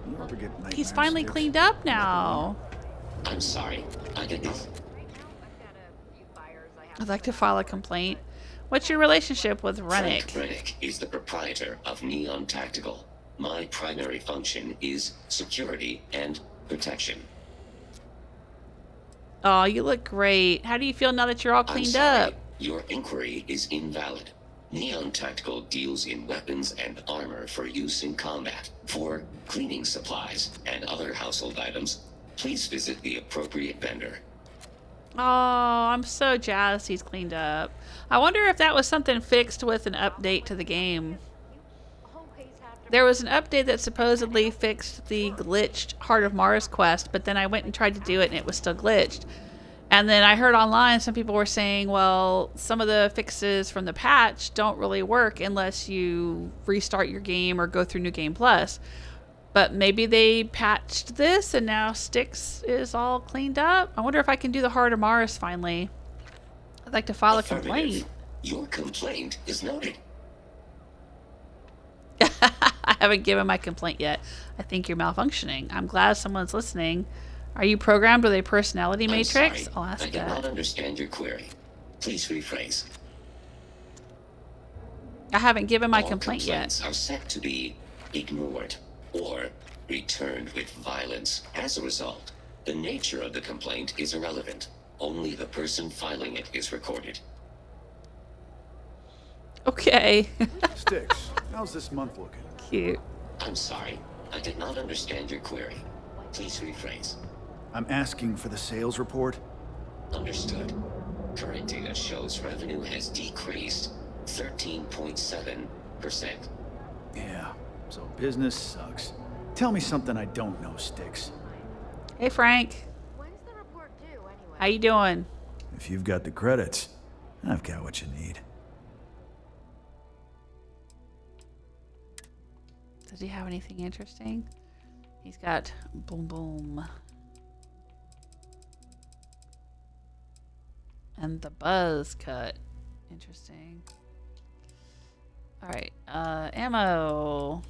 Speaker 9: You ever get nightmares,
Speaker 1: He's finally
Speaker 9: Styx?
Speaker 1: cleaned up now.
Speaker 10: I'm sorry. I did not.
Speaker 1: I'd like to file a complaint. What's your relationship with
Speaker 10: Frank
Speaker 1: Rennick?
Speaker 10: Rennick is the proprietor of Neon Tactical. My primary function is security and protection.
Speaker 1: Oh, you look great. How do you feel now that you're all
Speaker 10: I'm
Speaker 1: cleaned
Speaker 10: sorry.
Speaker 1: up?
Speaker 10: Your inquiry is invalid. Neon Tactical deals in weapons and armor for use in combat. For cleaning supplies and other household items, please visit the appropriate vendor.
Speaker 1: Oh, I'm so jazzed he's cleaned up. I wonder if that was something fixed with an update to the game. There was an update that supposedly fixed the glitched Heart of Mars quest, but then I went and tried to do it and it was still glitched. And then I heard online some people were saying, well, some of the fixes from the patch don't really work unless you restart your game or go through New Game Plus. But maybe they patched this and now Styx is all cleaned up. I wonder if I can do the Heart of Mars finally. I'd like to file a complaint.
Speaker 10: Your complaint is noted.
Speaker 1: I haven't given my complaint yet. I think you're malfunctioning. I'm glad someone's listening. Are you programmed with a personality matrix?
Speaker 10: Sorry,
Speaker 1: I'll ask
Speaker 10: I did not understand your query. Please rephrase.
Speaker 1: I haven't given my
Speaker 10: All
Speaker 1: complaint yet.
Speaker 10: complaints are set to be ignored or returned with violence. As a result, the nature of the complaint is irrelevant. Only the person filing it is recorded.
Speaker 1: Okay.
Speaker 9: Styx, how's this month looking?
Speaker 1: Cute.
Speaker 10: I'm sorry, I did not understand your query. Please rephrase.
Speaker 9: I'm asking for the sales report.
Speaker 10: Understood. Current data shows revenue has decreased 13.7%.
Speaker 9: Yeah, so business sucks. Tell me something I don't know, Styx.
Speaker 1: Hey, Frank.
Speaker 3: When's the report due, anyway?
Speaker 1: How you doing?
Speaker 9: If you've got the credits, I've got what you need.
Speaker 1: Does he have anything interesting? He's got boom boom. And the buzz cut. Interesting. Alright, ammo.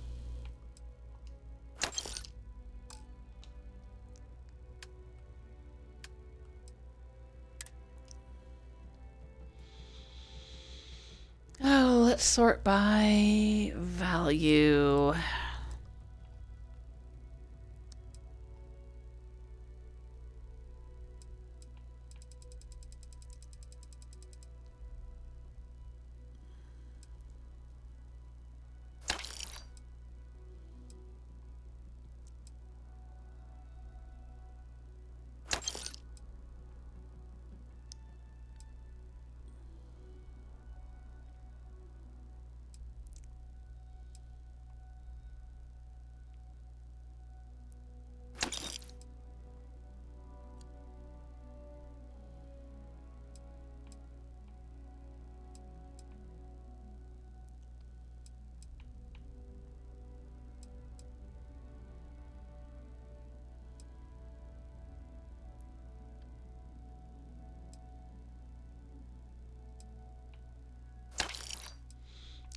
Speaker 1: Oh, let's sort by value.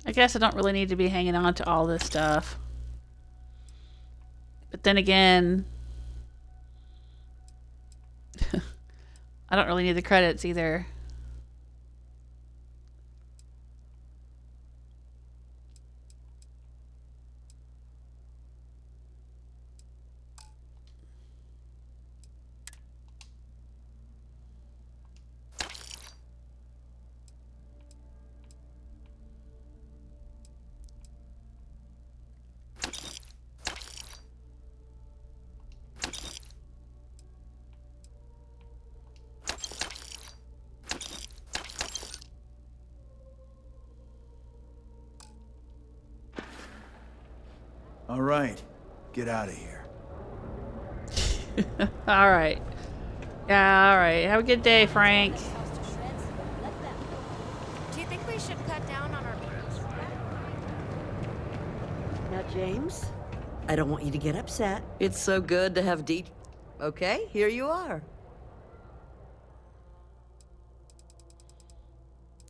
Speaker 1: I guess I don't really need to be hanging on to all this stuff. But then again, I don't really need the credits either.
Speaker 9: All right, get out of here.
Speaker 1: All right. Yeah, all right. Have a good day, Frank.
Speaker 3: Do you think we should cut down on our meetings?
Speaker 11: Now, James, I don't want you to get upset.
Speaker 12: It's so good to have Okay, here you are.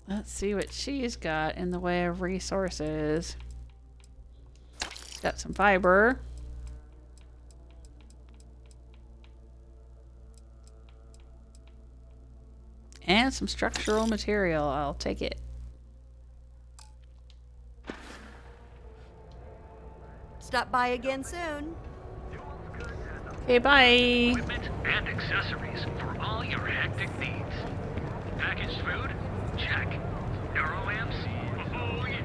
Speaker 1: Let's see what she's got in the way of resources. She's got some fiber. And some structural material. I'll take it.
Speaker 11: Stop by again soon.
Speaker 1: Okay, bye.
Speaker 13: Equipment and accessories for all your hectic needs. Packaged food? Check. Neuro amps? Oh, yeah.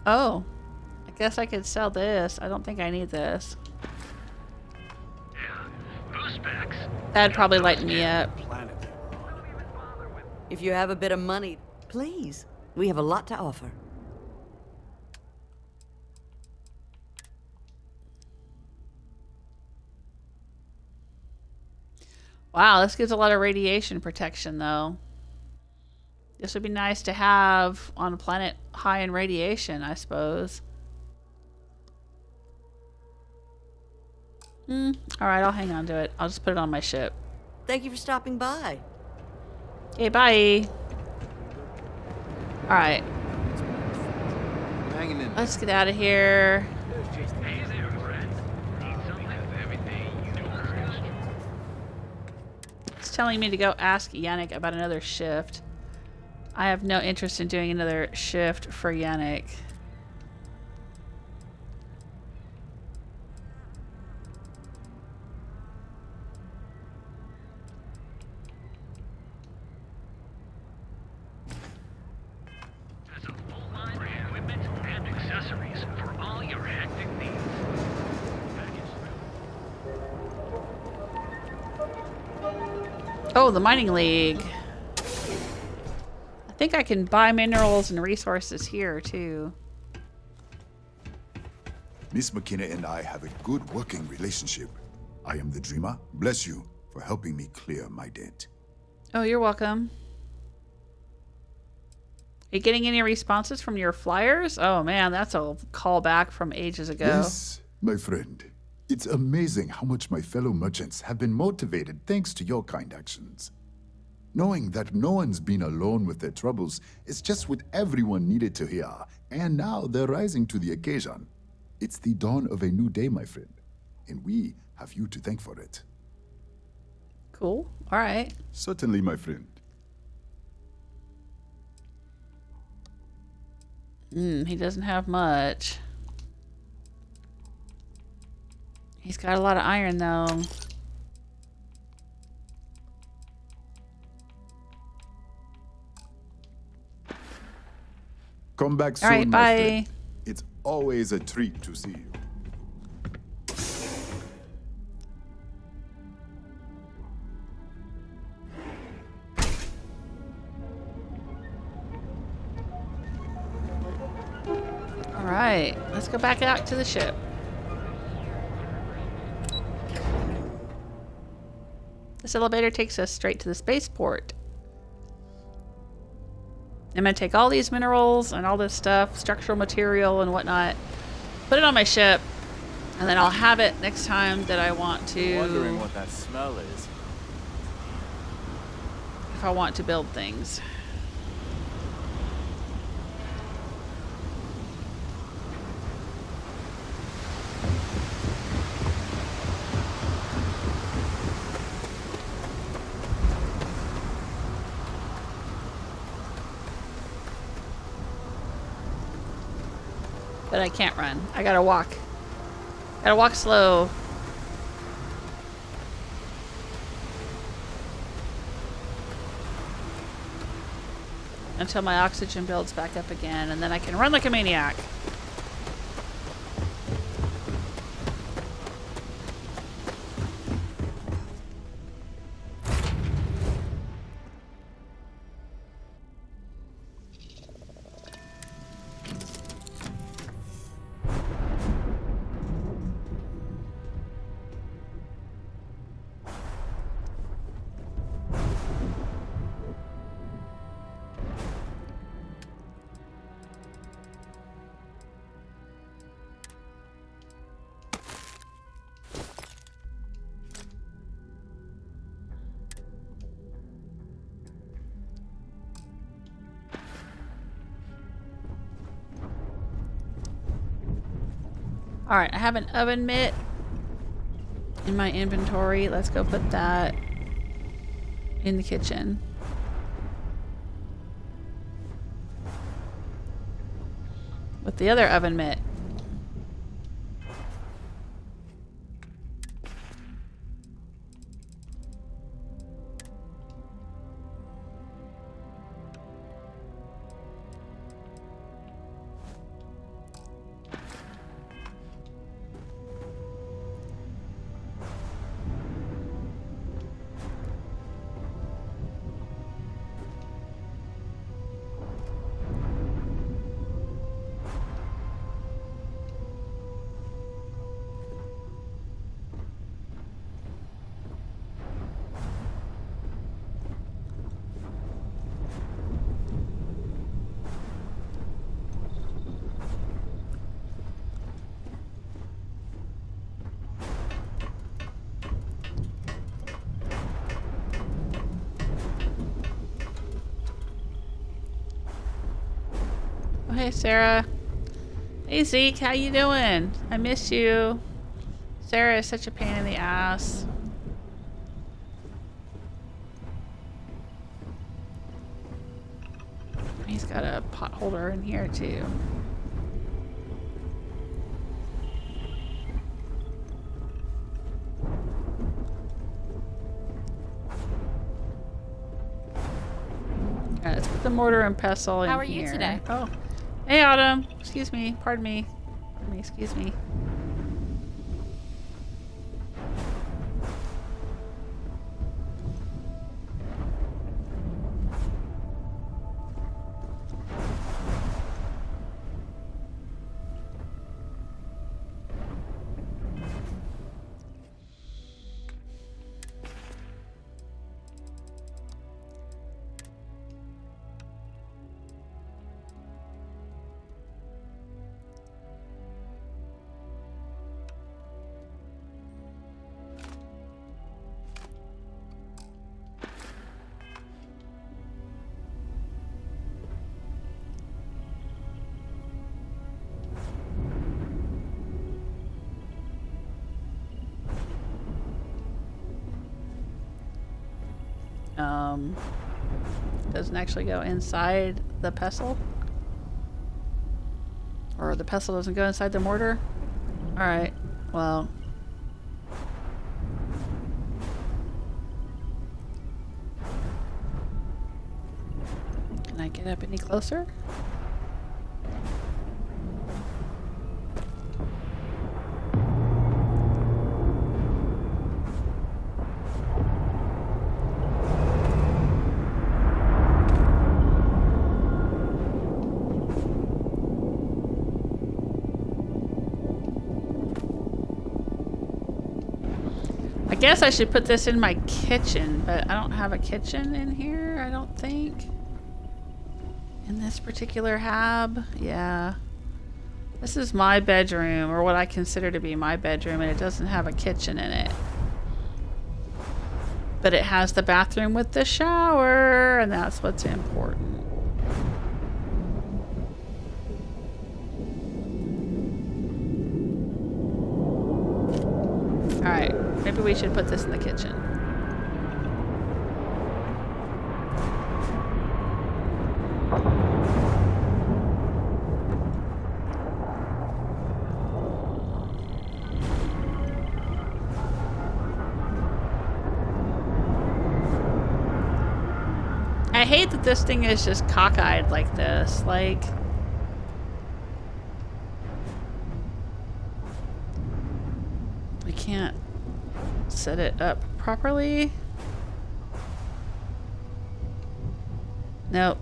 Speaker 1: Oh, I guess I could sell this. I don't think I need this.
Speaker 13: Yeah. Boost packs.
Speaker 1: That'd probably lighten me up.
Speaker 12: If you have a bit of money,
Speaker 11: Please, we have a lot to offer.
Speaker 1: Wow, this gives a lot of radiation protection, though. This would be nice to have on a planet high in radiation, I suppose. Alright, I'll hang on to it. I'll just put it on my ship.
Speaker 11: Thank you for stopping by.
Speaker 1: Okay, bye. Alright.
Speaker 7: Hanging in.
Speaker 1: Let's get out of here.
Speaker 13: Hey there, friend. Need something? Everything you know is true.
Speaker 1: It's telling me to go ask Yannick about another shift. I have no interest in doing another shift for Yannick.
Speaker 13: There's a full line of equipment and accessories for all your hectic needs.
Speaker 1: Oh, the Mining League. I think I can buy minerals and resources here, too.
Speaker 14: Miss McKenna and I have a good working relationship. I am the Dreamer. Bless you for helping me clear my debt.
Speaker 1: Oh, you're welcome. Are you getting any responses from your flyers? Oh man, that's a callback from ages ago.
Speaker 14: Yes, my friend. It's amazing how much my fellow merchants have been motivated thanks to your kind actions. Knowing that no one's been alone with their troubles is just what everyone needed to hear, and now they're rising to the occasion. It's the dawn of a new day, my friend, and we have you to thank for it.
Speaker 1: Cool. All right.
Speaker 14: Certainly, my friend.
Speaker 1: He doesn't have much. He's got a lot of iron, though.
Speaker 14: Come back soon,
Speaker 1: All right,
Speaker 14: my
Speaker 1: bye.
Speaker 14: friend. It's always a treat to see you.
Speaker 1: All right, let's go back out to the ship. This elevator takes us straight to the spaceport. I'm gonna take all these minerals and all this stuff, structural material and whatnot, put it on my ship, and then I'll have it next time that I want to.
Speaker 7: Wondering what that smell is.
Speaker 1: If I want to build things. But I can't run. I gotta walk. Gotta walk slow. Until my oxygen builds back up again, and then I can run like a maniac. Alright, I have an oven mitt in my inventory. Let's go put that in the kitchen. With the other oven mitt. hey, Sarah. Hey, Zeke, how you doing? I miss you. Sarah is such a pain in the ass. He's got a pot holder in here, too. Let's put the mortar and pestle in here.
Speaker 15: How are you today?
Speaker 1: Oh, hey, Autumn. Excuse me. Pardon me. Pardon me. Excuse me. Doesn't actually go inside the pestle? Or the pestle doesn't go inside the mortar? Alright, well. Can I get up any closer? I guess I should put this in my kitchen, but I don't have a kitchen in here, I don't think. In this particular hab, yeah. This is my bedroom, or what I consider to be my bedroom, and it doesn't have a kitchen in it. But it has the bathroom with the shower, and that's what's important. Alright, maybe we should put this in the kitchen. I hate that this thing is just cockeyed like this, like... I can't set it up properly. Nope.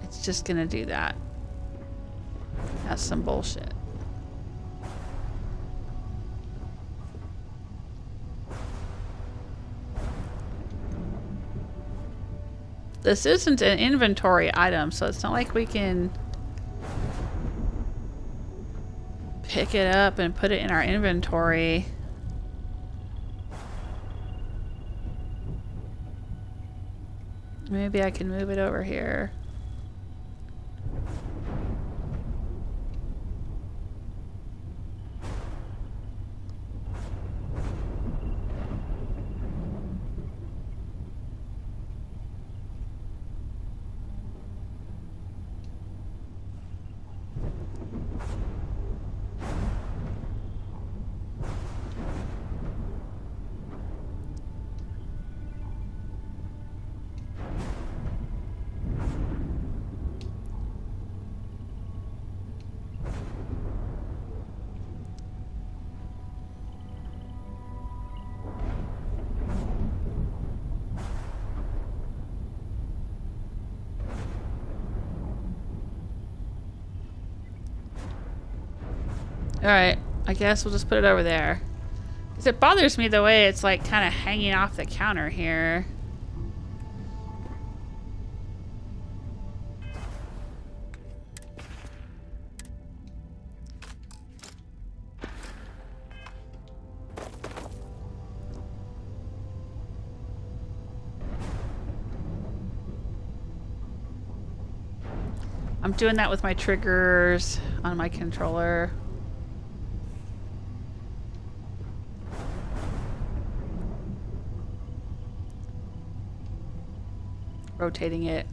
Speaker 1: It's just gonna do that. That's some bullshit. This isn't an inventory item, so it's not like we can pick it up and put it in our inventory. Maybe I can move it over here. Alright, I guess we'll just put it over there. Because it bothers me the way it's like kind of hanging off the counter here. I'm doing that with my triggers on my controller. Rotating it.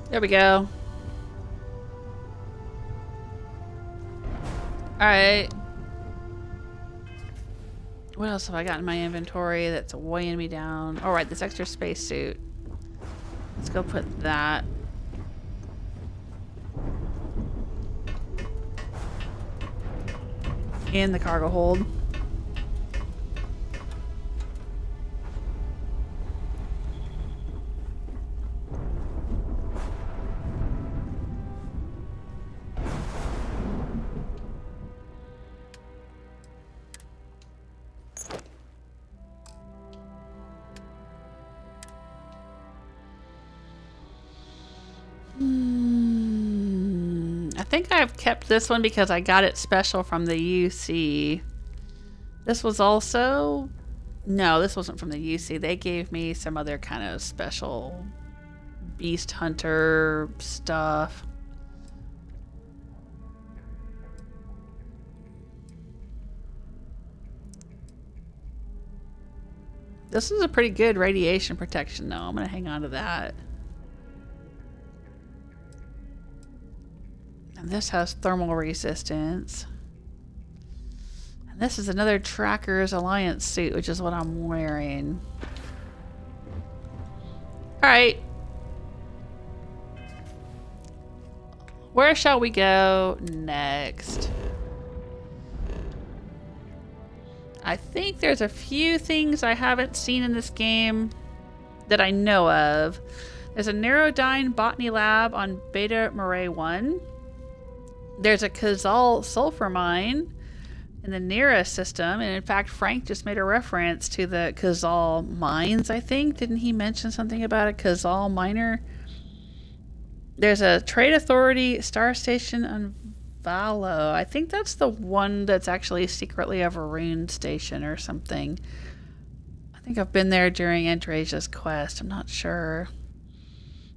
Speaker 1: There we go. Alright. What else have I got in my inventory that's weighing me down? Alright, this extra spacesuit. Let's go put that. In the cargo hold. I think I've kept this one because I got it special from the UC. This was also... No, this wasn't from the UC. They gave me some other kind of special beast hunter stuff. This is a pretty good radiation protection though. I'm going to hang on to that. And this has thermal resistance. And this is another Tracker's Alliance suit, which is what I'm wearing. Alright. Where shall we go next? I think there's a few things I haven't seen in this game that I know of. There's a Neurodyne Botany Lab on Beta Marae 1. There's a Ka'zaal Sulfur Mine in the Nirah System. And in fact, Frank just made a reference to the Ka'zaal mines, I think. Didn't he mention something about a Ka'zaal miner? There's a Trade Authority Star Station on Valo. I think that's the one that's actually secretly a Va'ruun station or something. I think I've been there during Entrasia's quest. I'm not sure.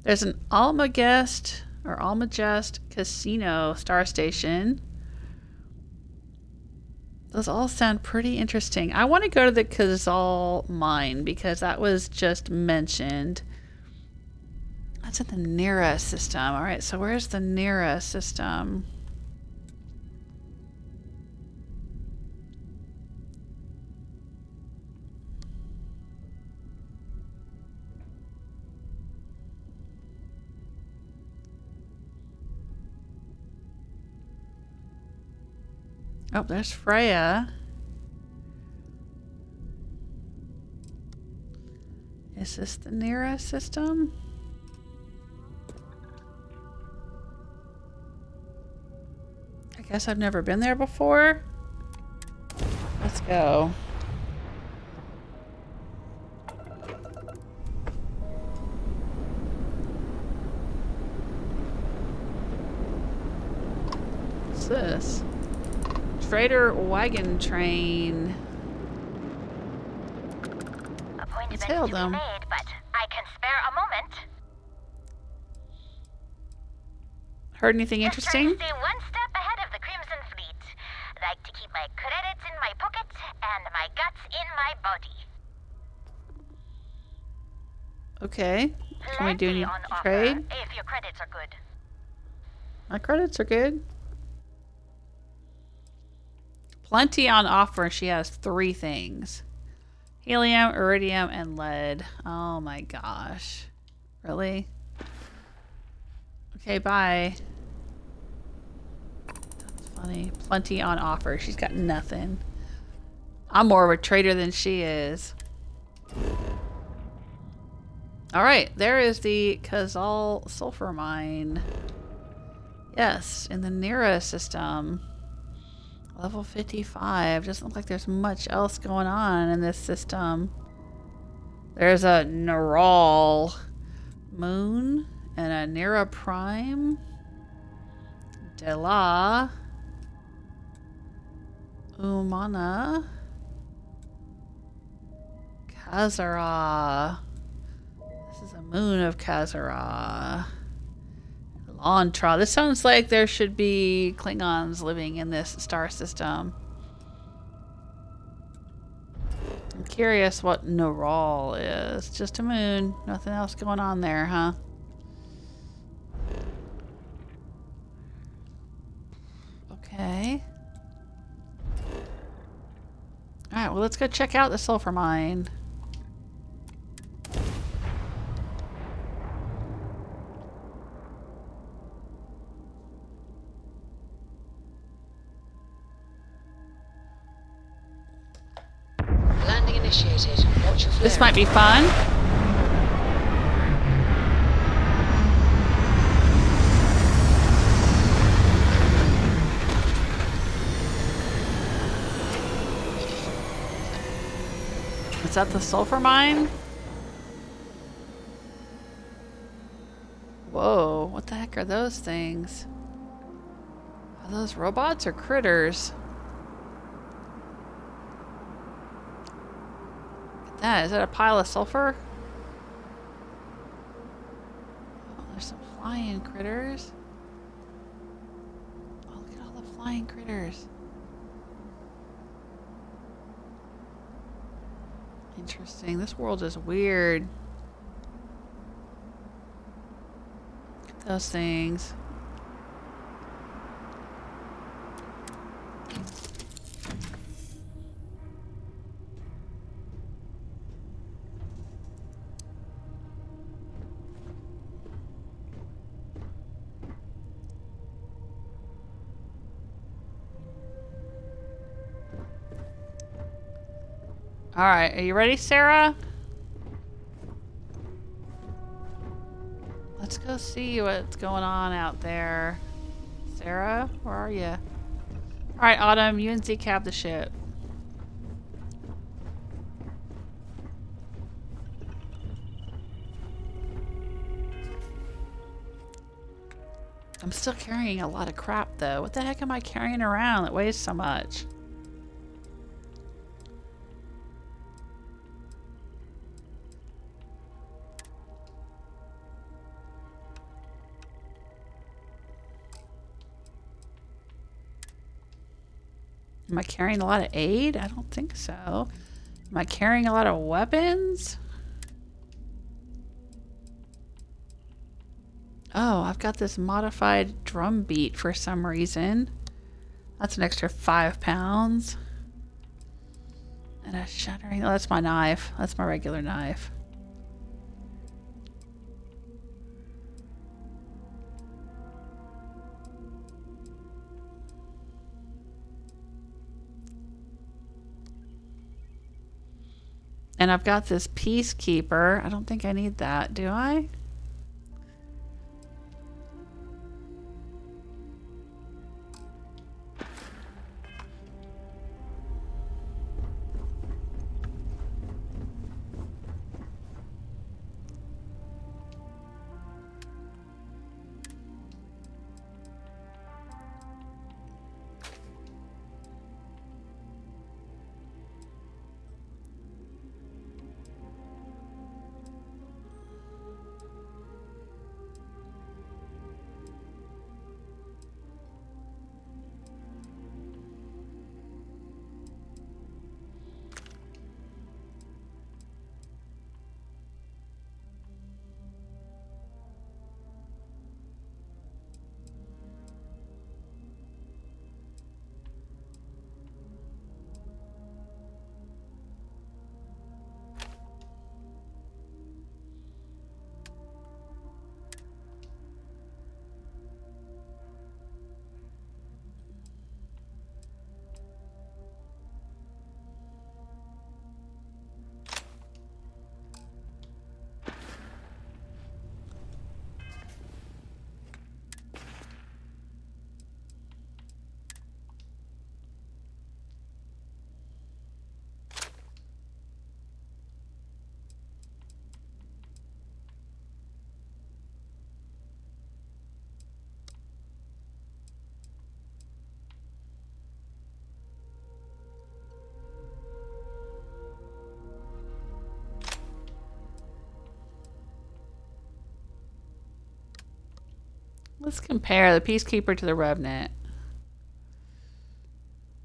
Speaker 1: There's an Almagest Casino Star Station. Those all sound pretty interesting. I want to go to the Ka'zaal mine because that was just mentioned. That's in the Nirah System. Alright, so where's the Nirah System? Oh, there's Freya. Is this the Nirah System? I guess I've never been there before. Let's go. What's this? Freighter wagon train. Let's hail them.
Speaker 15: Made, but I can spare a moment.
Speaker 1: Heard anything interesting?
Speaker 15: Stay one step ahead of the Crimson Fleet. Like to keep my credits in my pocket and my guts in my body.
Speaker 1: Okay. Can we do any trade?
Speaker 15: If your credits are good.
Speaker 1: My credits are good. Plenty on offer. She has 3 things. Helium, iridium, and lead. Oh my gosh. Really? Okay, bye. That's funny. Plenty on offer. She's got nothing. I'm more of a trader than she is. Alright, there is the Ka'zaal Sulfur Mine. Yes, in the Nirah System. Level 55. Doesn't look like there's much else going on in this system. There's a Nirah Moon and a Nirah Prime. Dela. Umana. Ka'zaal. This is a moon of Ka'zaal. Lantra. This sounds like there should be Klingons living in this star system. I'm curious what Nirah is. Just a moon. Nothing else going on there, huh? Okay. Alright, well let's go check out the sulfur mine.
Speaker 4: Landing initiated. Watch your flare.
Speaker 1: This might be fun. Is that the sulfur mine? Whoa, what the heck are those things? Are those robots or critters? Look at that, is that a pile of sulfur? Oh, there's some flying critters. Oh, look at all the flying critters. Interesting. This world is weird. Look at those things. All right, are you ready, Sarah? Let's go see what's going on out there. Sarah, where are you? All right, Autumn, you and Zeke have the ship. I'm still carrying a lot of crap, though. What the heck am I carrying around that weighs so much? Am I carrying a lot of aid? I don't think so. Am I carrying a lot of weapons? Oh, I've got this modified drum beat for some reason. That's an extra 5 pounds. And a shattering. Oh, that's my knife. That's my regular knife. And I've got this Peacekeeper. I don't think I need that, do I? Let's compare the Peacekeeper to the Revenant.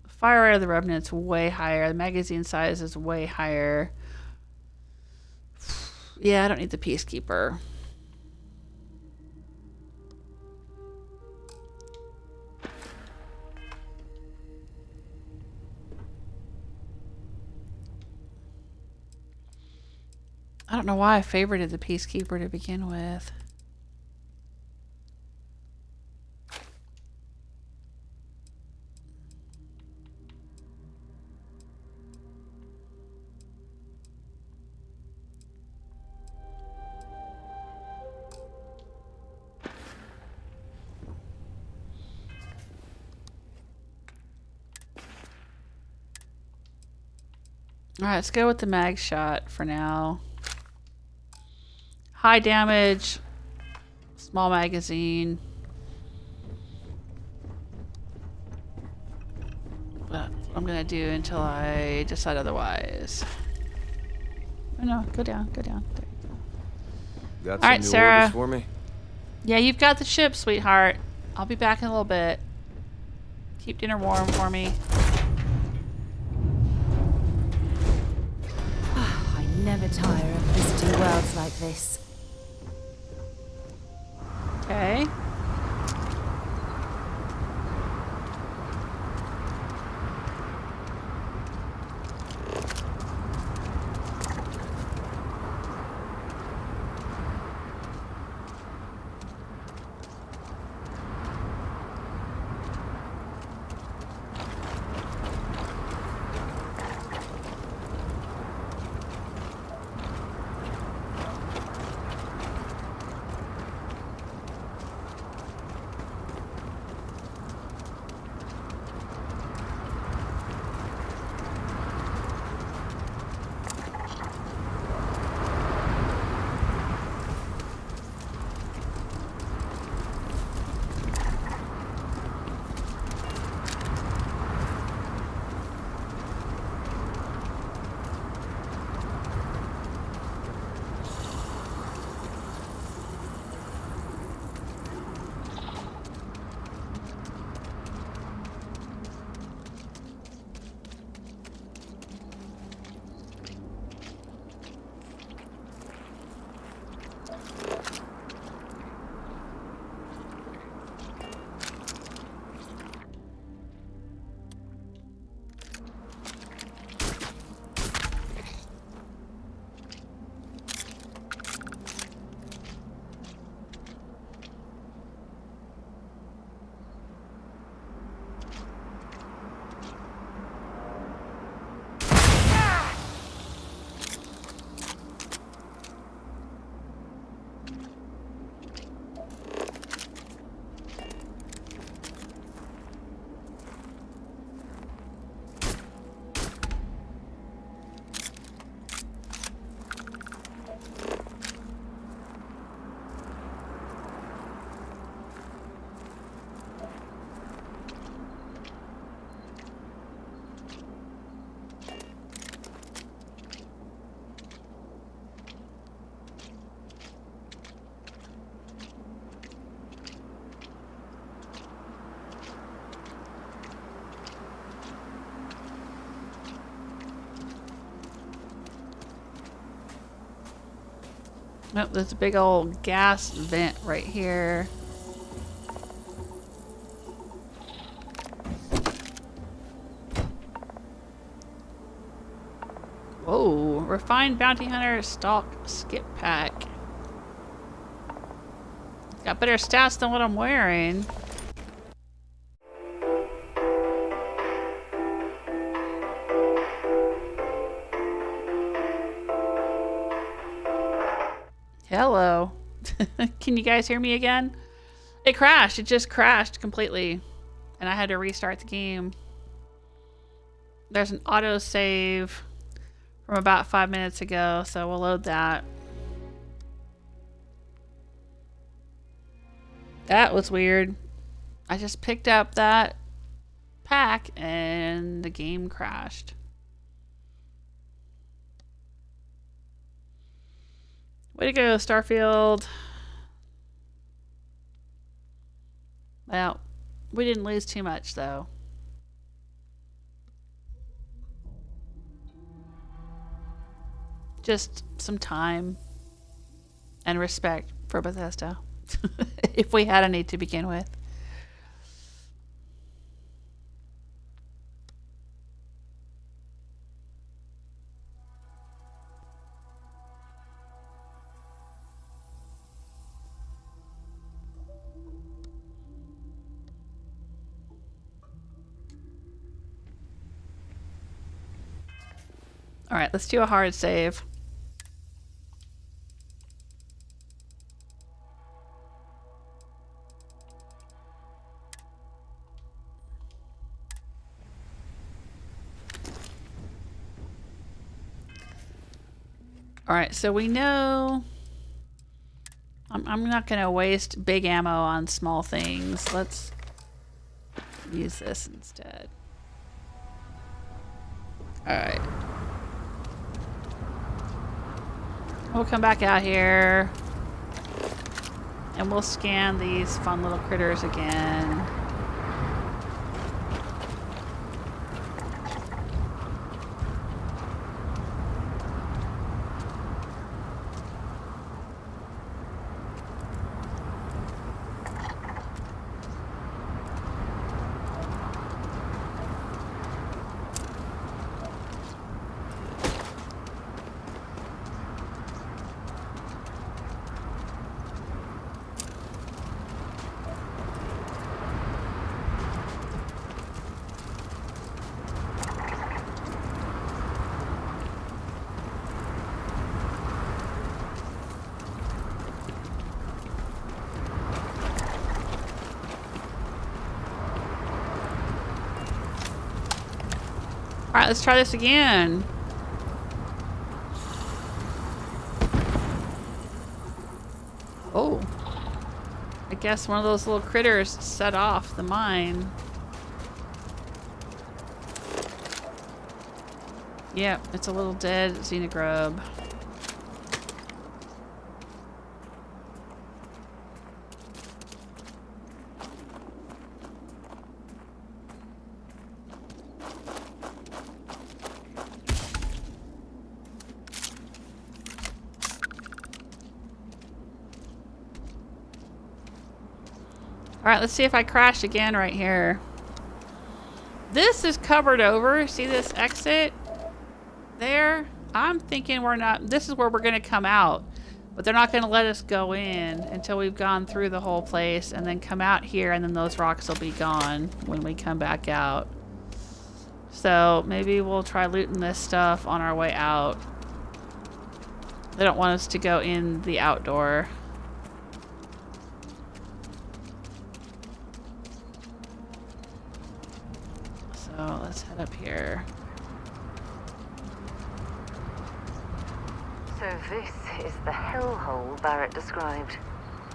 Speaker 1: The fire rate of the Revenant's way higher. The magazine size is way higher. Yeah, I don't need the Peacekeeper. I don't know why I favorited the Peacekeeper to begin with. Alright, let's go with the mag shot for now. High damage, small magazine. That's what I'm gonna do until I decide otherwise. Oh no, go down, go down. There you go.
Speaker 16: Got
Speaker 1: All right,
Speaker 16: some new
Speaker 1: Sarah.
Speaker 16: orders for me?
Speaker 1: Yeah, you've got the ship, sweetheart. I'll be back in a little bit. Keep dinner warm for me.
Speaker 2: I never tire of visiting worlds like this.
Speaker 1: Okay. Nope, there's a big old gas vent right here. Whoa, refined bounty hunter stock skip pack. Got better stats than what I'm wearing. Hello. Can you guys hear me again? It crashed. It just crashed completely. And I had to restart the game. There's an auto save from about 5 minutes ago, so we'll load that. That was weird. I just picked up that pack and the game crashed. Way to go, Starfield. Well, we didn't lose too much, though. Just some time and respect for Bethesda. If we had any to begin with. All right, let's do a hard save. All right, so we know I'm not going to waste big ammo on small things. Let's use this instead. All right. We'll come back out here and we'll scan these fun little critters again. Alright, let's try this again. Oh. I guess one of those little critters set off the mine. Yep, it's a little dead xenogrub. Alright, let's see if I crash again right here. This is covered over. See this exit? There? I'm thinking we're not... This is where we're going to come out. But they're not going to let us go in until we've gone through the whole place and then come out here and then those rocks will be gone when we come back out. So maybe we'll try looting this stuff on our way out. They don't want us to go in the outdoor. So let's head up here.
Speaker 3: So this is the hellhole Barrett described.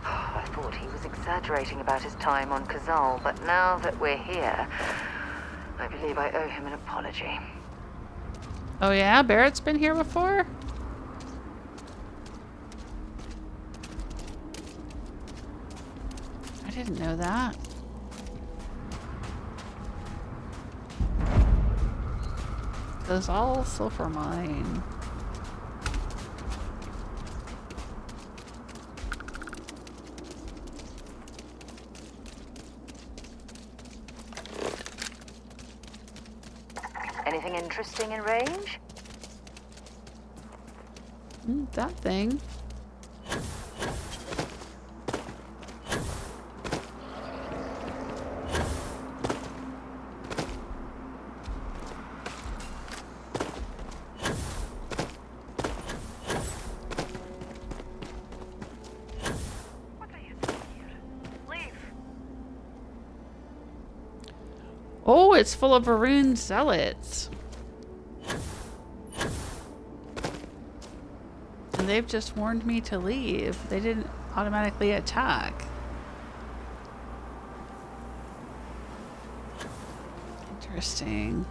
Speaker 3: I thought he was exaggerating about his time on Ka'zaal, but now that we're here, I believe I owe him an apology.
Speaker 1: Oh yeah? Barrett's been here before? I didn't know that. Ka'zaal Sulfur Mine.
Speaker 3: Anything interesting in range?
Speaker 1: That thing. Oh, it's full of Va'ruun Zealots. And they've just warned me to leave. They didn't automatically attack. Interesting.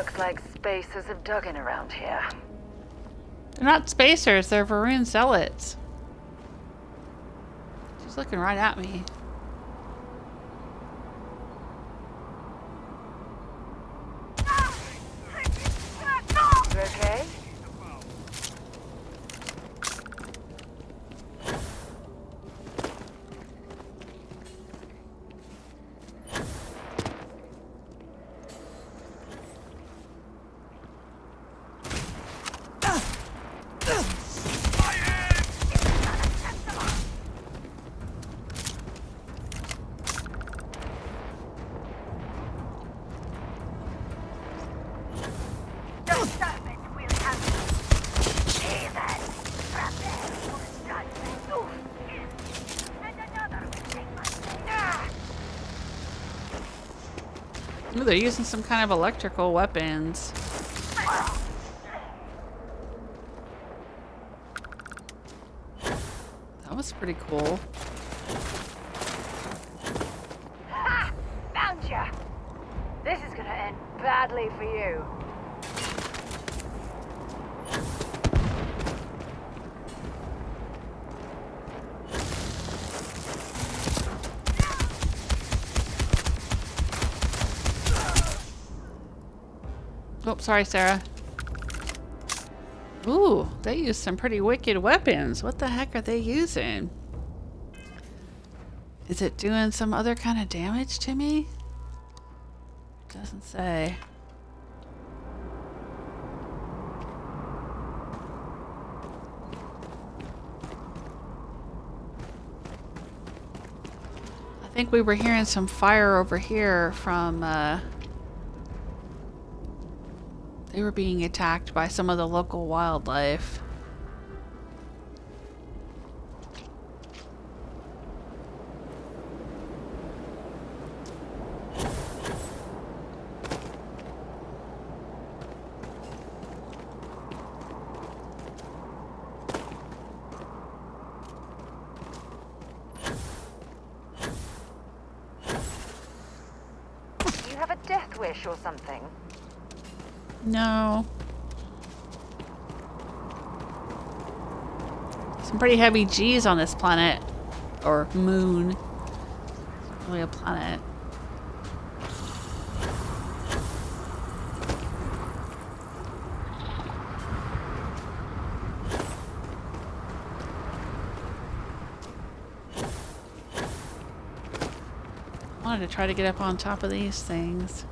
Speaker 3: Looks like spacers have dug in around here.
Speaker 1: They're not spacers, they're Va'ruun Zealots. She's looking right at me.
Speaker 3: You okay?
Speaker 1: Ooh, they're using some kind of electrical weapons. That was pretty cool.
Speaker 3: Ha! Found ya! This is gonna end badly for you.
Speaker 1: Oh, sorry, Sarah. Ooh, they use some pretty wicked weapons. What the heck are they using? Is it doing some other kind of damage to me? Doesn't say. I think we were hearing some fire over here from, they were being attacked by some of the local wildlife.
Speaker 3: You have a death wish or something?
Speaker 1: No. Some pretty heavy G's on this planet. Or moon. It's not really a planet. I wanted to try to get up on top of these things.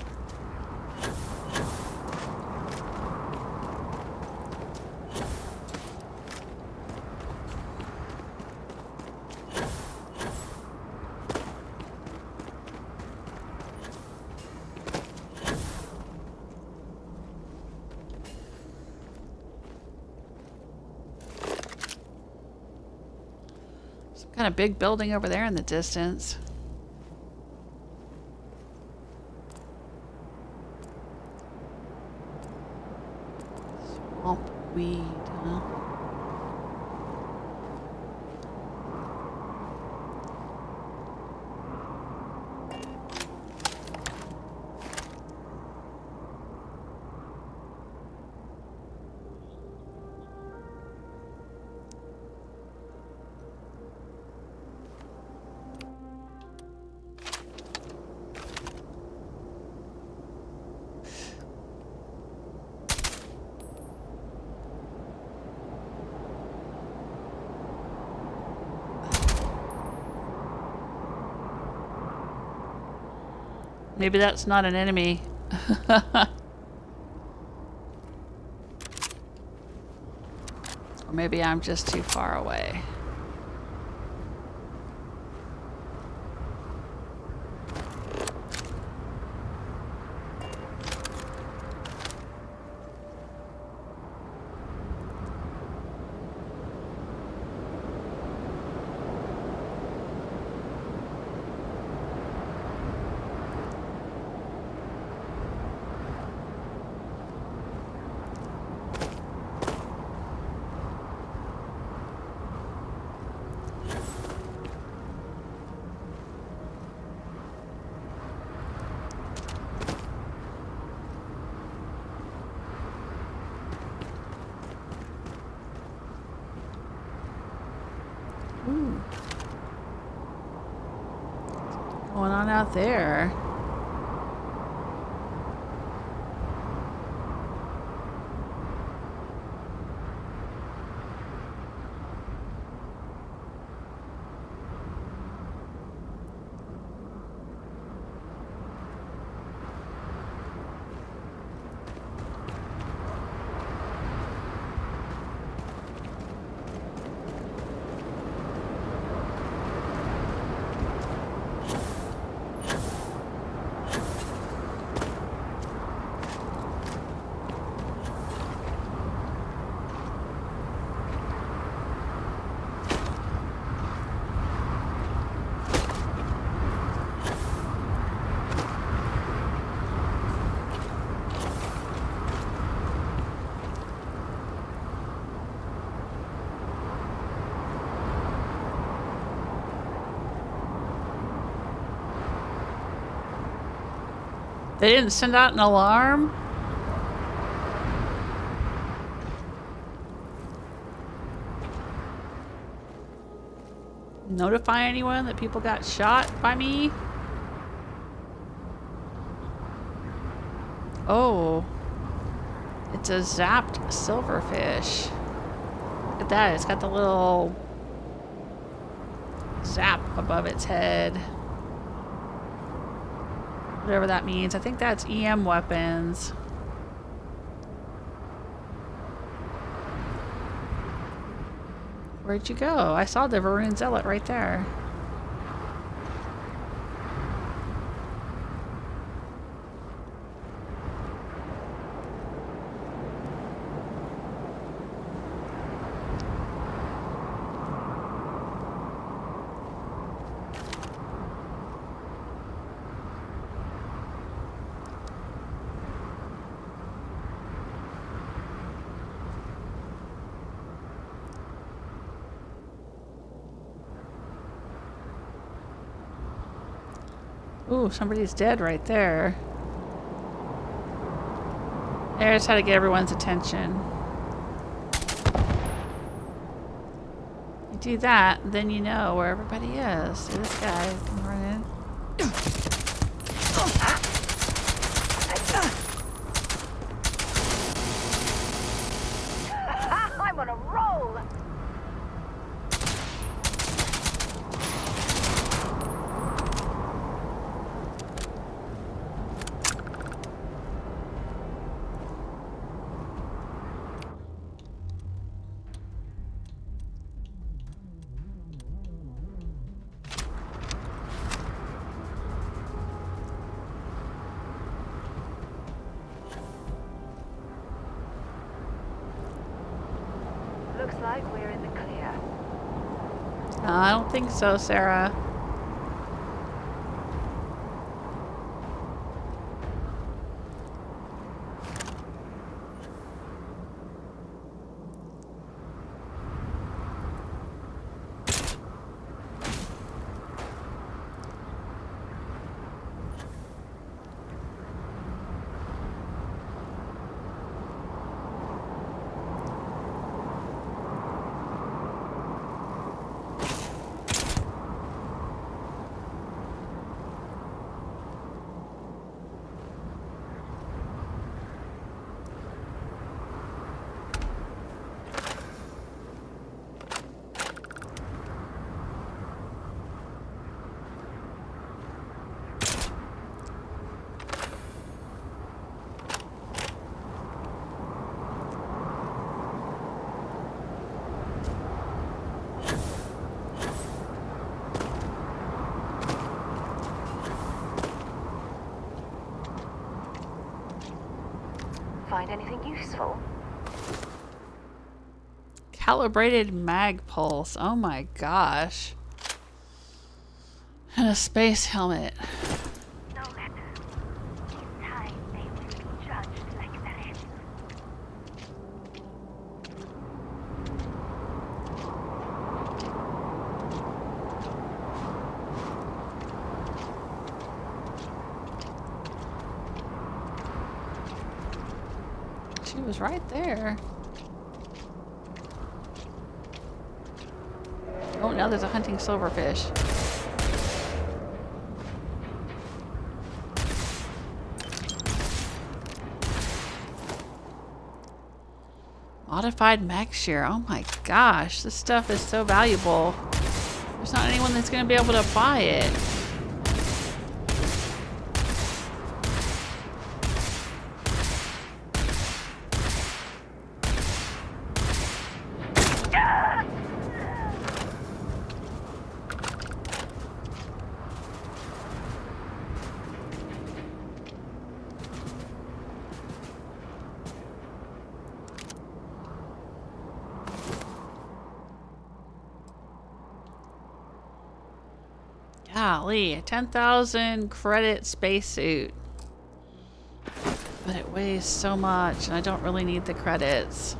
Speaker 1: Kind of big building over there in the distance. Swamp weed, huh? Maybe that's not an enemy. Or maybe I'm just too far away. out there? They didn't send out an alarm? Notify anyone that people got shot by me? Oh. It's a zapped silverfish. Look at that. It's got the little zap above its head. Whatever that means. I think that's EM weapons. Where'd you go? I saw the Va'ruun Zealot right there. Ooh, somebody's dead right there. There's how to get everyone's attention. You do that, then you know where everybody is. So this guy can run in.
Speaker 15: I'm on a roll! Looks like we're in the clear.
Speaker 1: I don't think so, Sarah.
Speaker 3: Find anything useful?
Speaker 1: Calibrated mag pulse. Oh my gosh. And a space helmet.
Speaker 15: No matter. In time, they will be judged like the rest.
Speaker 1: She was right there. Oh, now there's a hunting silverfish. Modified mech shear. Oh my gosh, this stuff is so valuable. There's not anyone that's going to be able to buy it. Golly, a 10,000 credit spacesuit. But it weighs so much, and I don't really need the credits.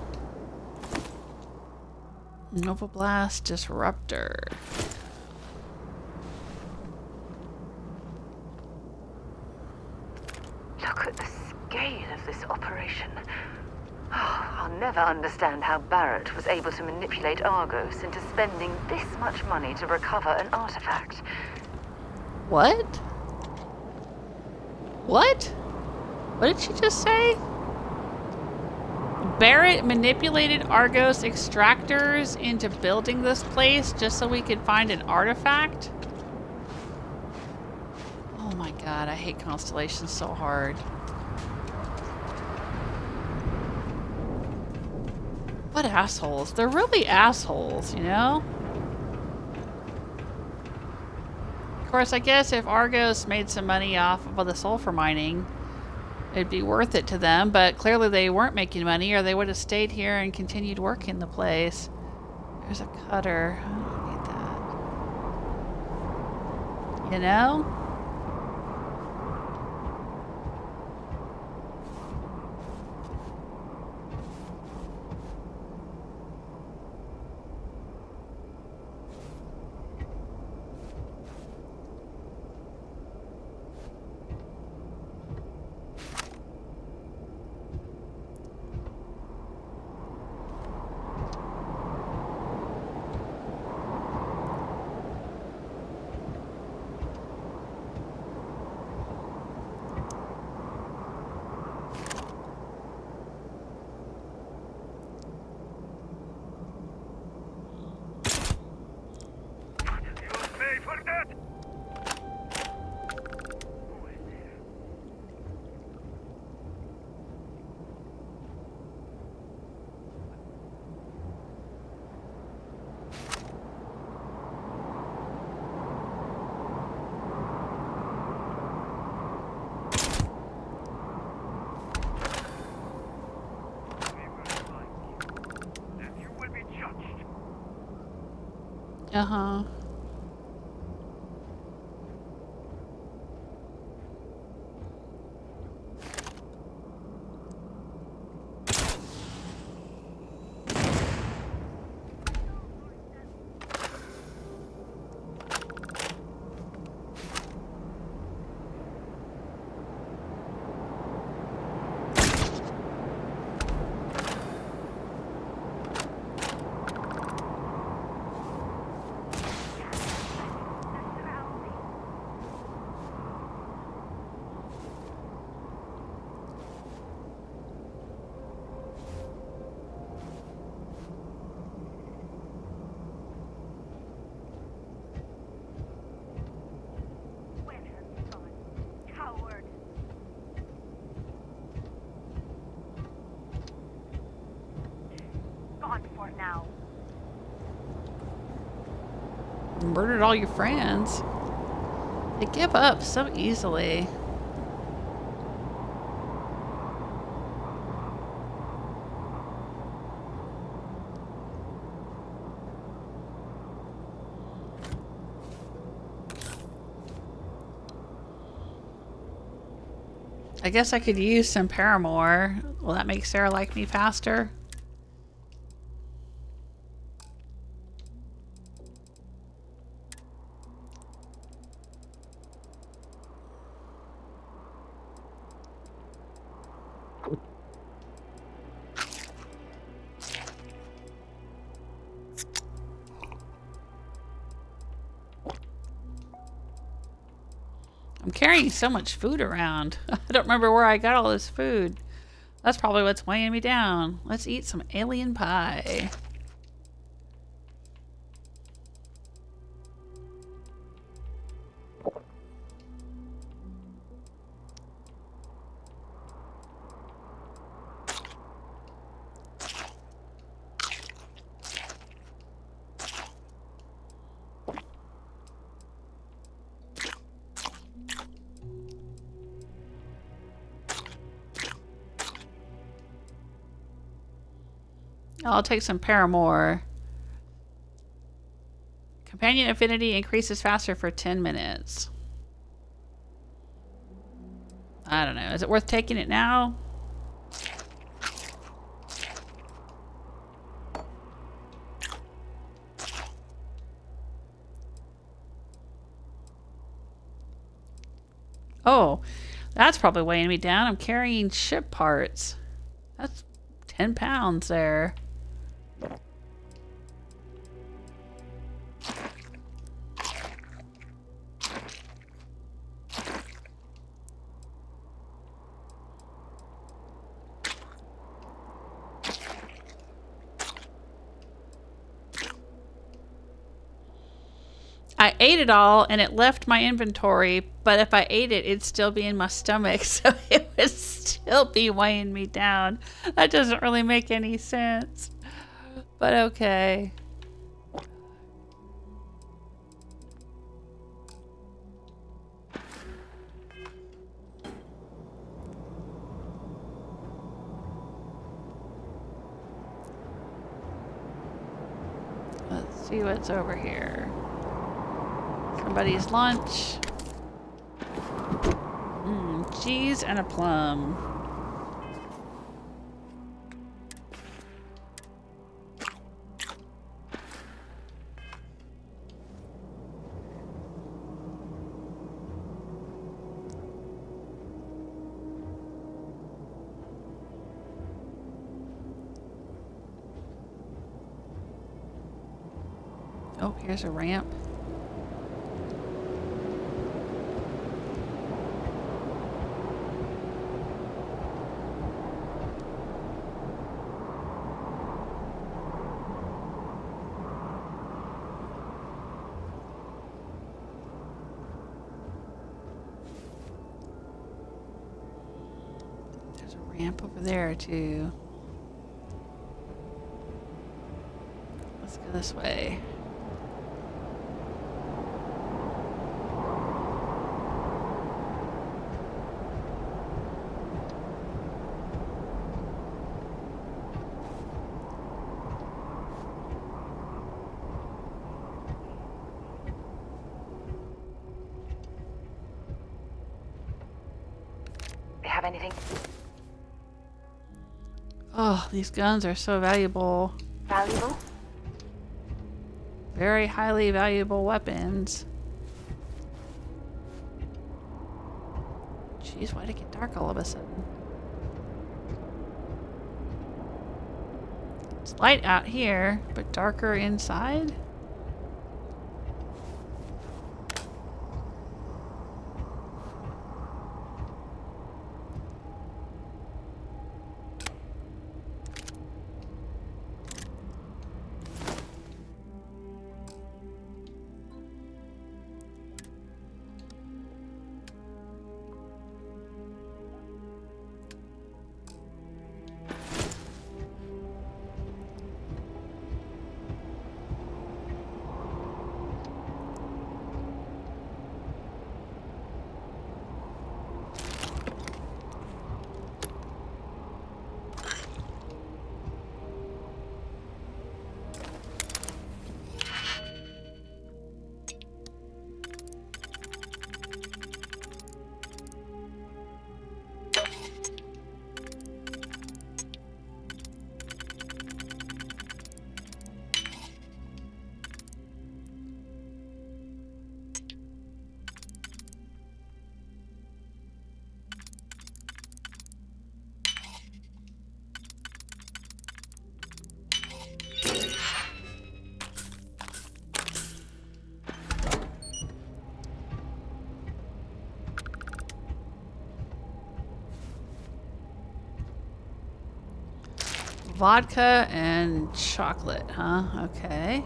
Speaker 1: Nova Blast Disruptor.
Speaker 3: Look at the scale of this operation. Oh, I'll never understand how Barrett was able to manipulate Argos into spending this much money to recover an artifact.
Speaker 1: What? What? What did she just say? Barrett manipulated Argos extractors into building this place just so we could find an artifact? Oh my god, I hate Constellation so hard. What assholes? They're really assholes, you know? Of course, I guess if Argos made some money off of the sulfur mining, it'd be worth it to them, but clearly they weren't making money or they would have stayed here and continued working the place. There's a cutter. I don't need that. You know? Uh-huh. Murdered all your friends. They give up so easily. I guess I could use some Paramore. Will that make Sarah like me faster? I'm carrying so much food around. I don't remember where I got all this food. That's probably what's weighing me down. Let's eat some alien pie. I'll take some Paramore. Companion affinity increases faster for 10 minutes. I don't know. Is it worth taking it now? Oh, that's probably weighing me down. I'm carrying ship parts. That's 10 pounds there. I ate it all and it left my inventory, but if I ate it, it'd still be in my stomach, so it would still be weighing me down. That doesn't really make any sense, but okay. Let's see what's over here. Somebody's lunch. Cheese and a plum. Oh, here's a ramp. There's a ramp over there too. Let's go this way.
Speaker 3: Have anything?
Speaker 1: Oh, these guns are so valuable.
Speaker 3: Valuable?
Speaker 1: Very highly valuable weapons. Jeez, why'd it get dark all of a sudden? It's light out here, but darker inside? vodka and chocolate, huh? Okay.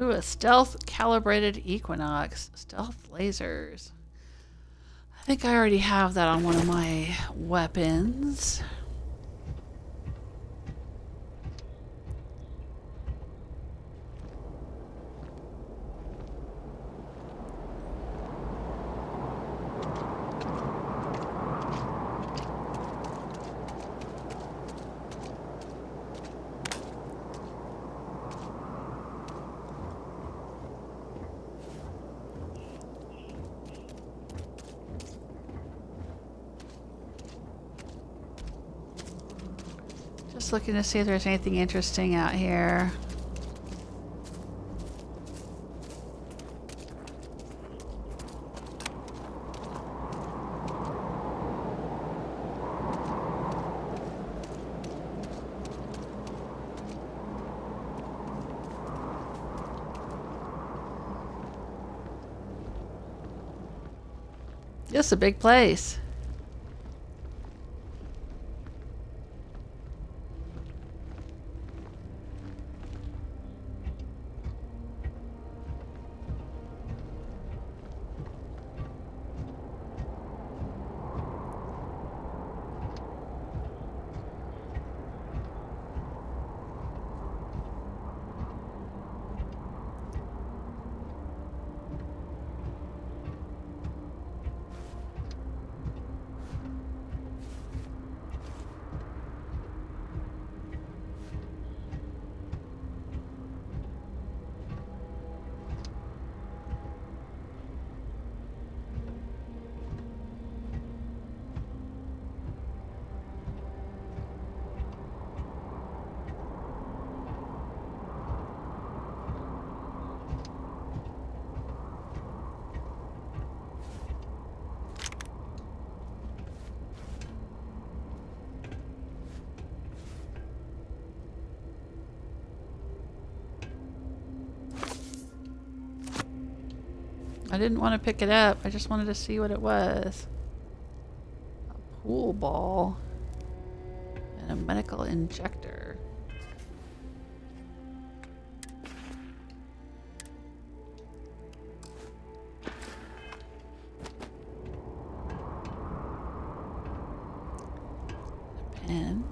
Speaker 1: Ooh, a stealth calibrated Equinox. Stealth lasers. I think I already have that on one of my weapons. Just looking to see if there's anything interesting out here. This is a big place. I didn't want to pick it up. I just wanted to see what it was. A pool ball and a medical injector. in.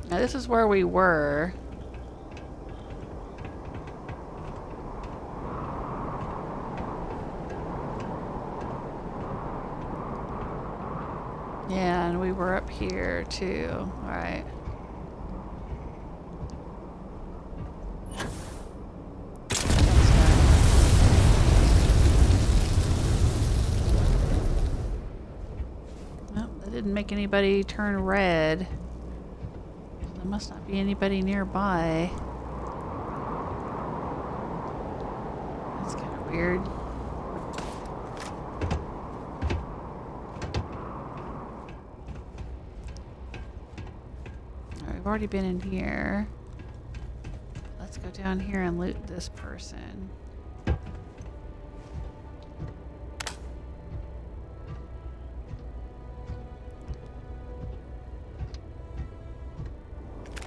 Speaker 1: Now this is where we were. Yeah, and we were up here too. All right. Well, that didn't make anybody turn red. There must not be anybody nearby. That's kind of weird. We've already been in here. Let's go down here and loot this person.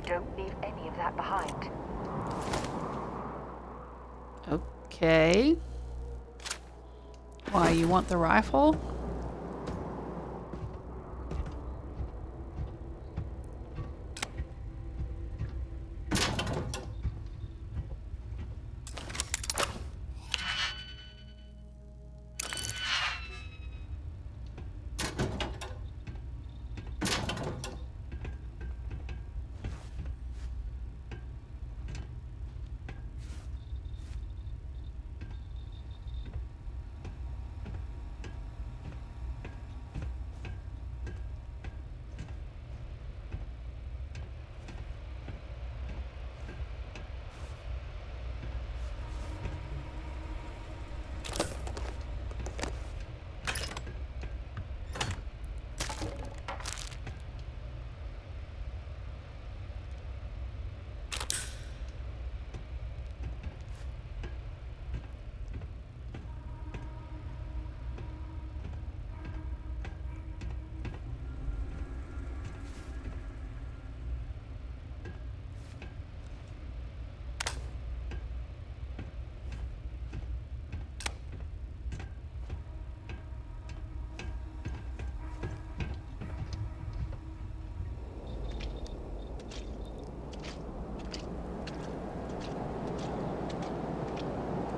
Speaker 3: Don't leave any of that behind.
Speaker 1: Okay. Why, you want the rifle?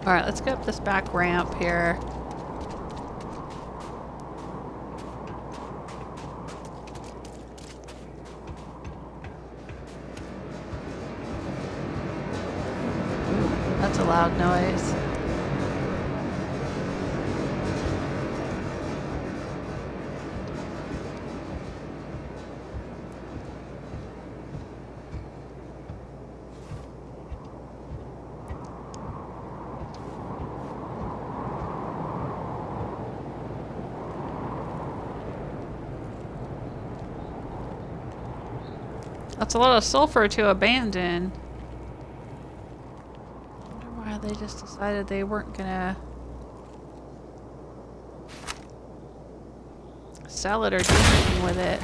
Speaker 1: Alright, let's go up this back ramp here. Ooh, that's a loud noise. That's a lot of sulfur to abandon. I wonder why they just decided they weren't gonna sell it or do anything with it.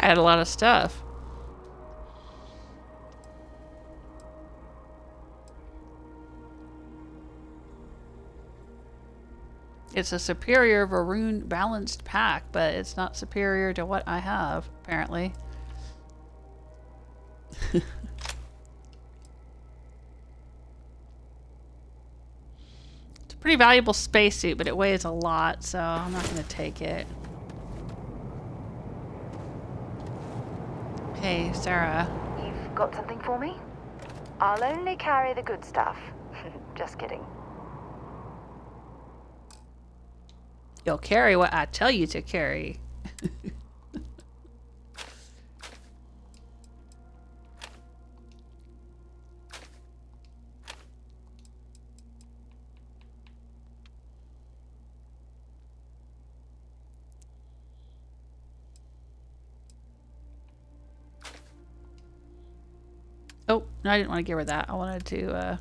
Speaker 1: I had a lot of stuff. It's a superior Va'ruun balanced pack, but it's not superior to what I have, apparently. It's a pretty valuable spacesuit, but it weighs a lot, so I'm not going to take it. Hey, Sarah.
Speaker 3: You've got something for me? I'll only carry the good stuff. Just kidding.
Speaker 1: You'll carry what I tell you to carry. Oh, no, I didn't want to give her that. I wanted to,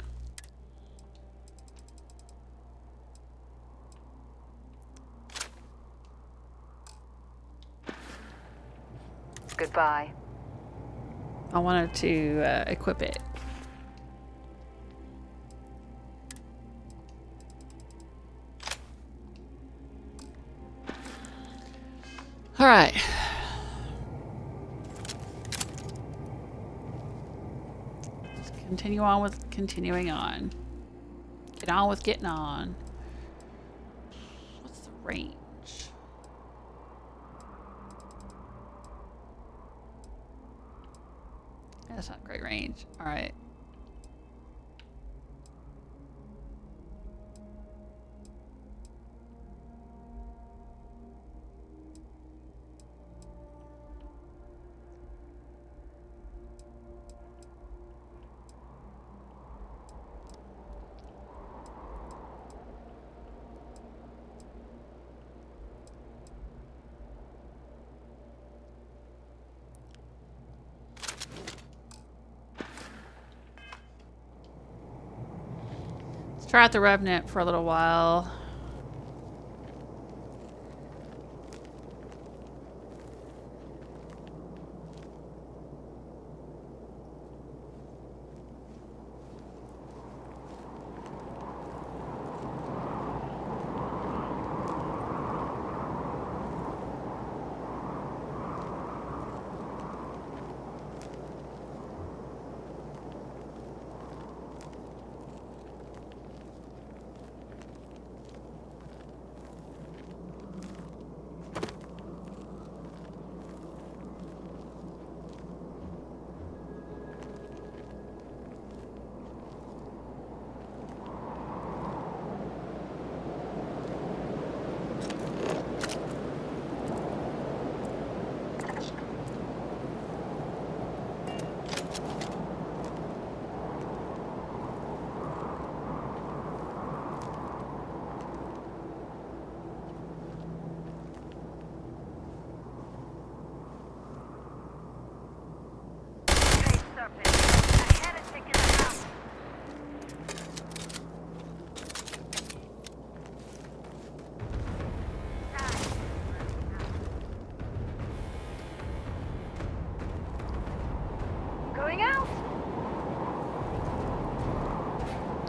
Speaker 3: Goodbye.
Speaker 1: I wanted to equip it. All right. Let's continue on with continuing on. Get on with getting on. What's the range? That's not great range. All right. Try out the Revenant for a little while.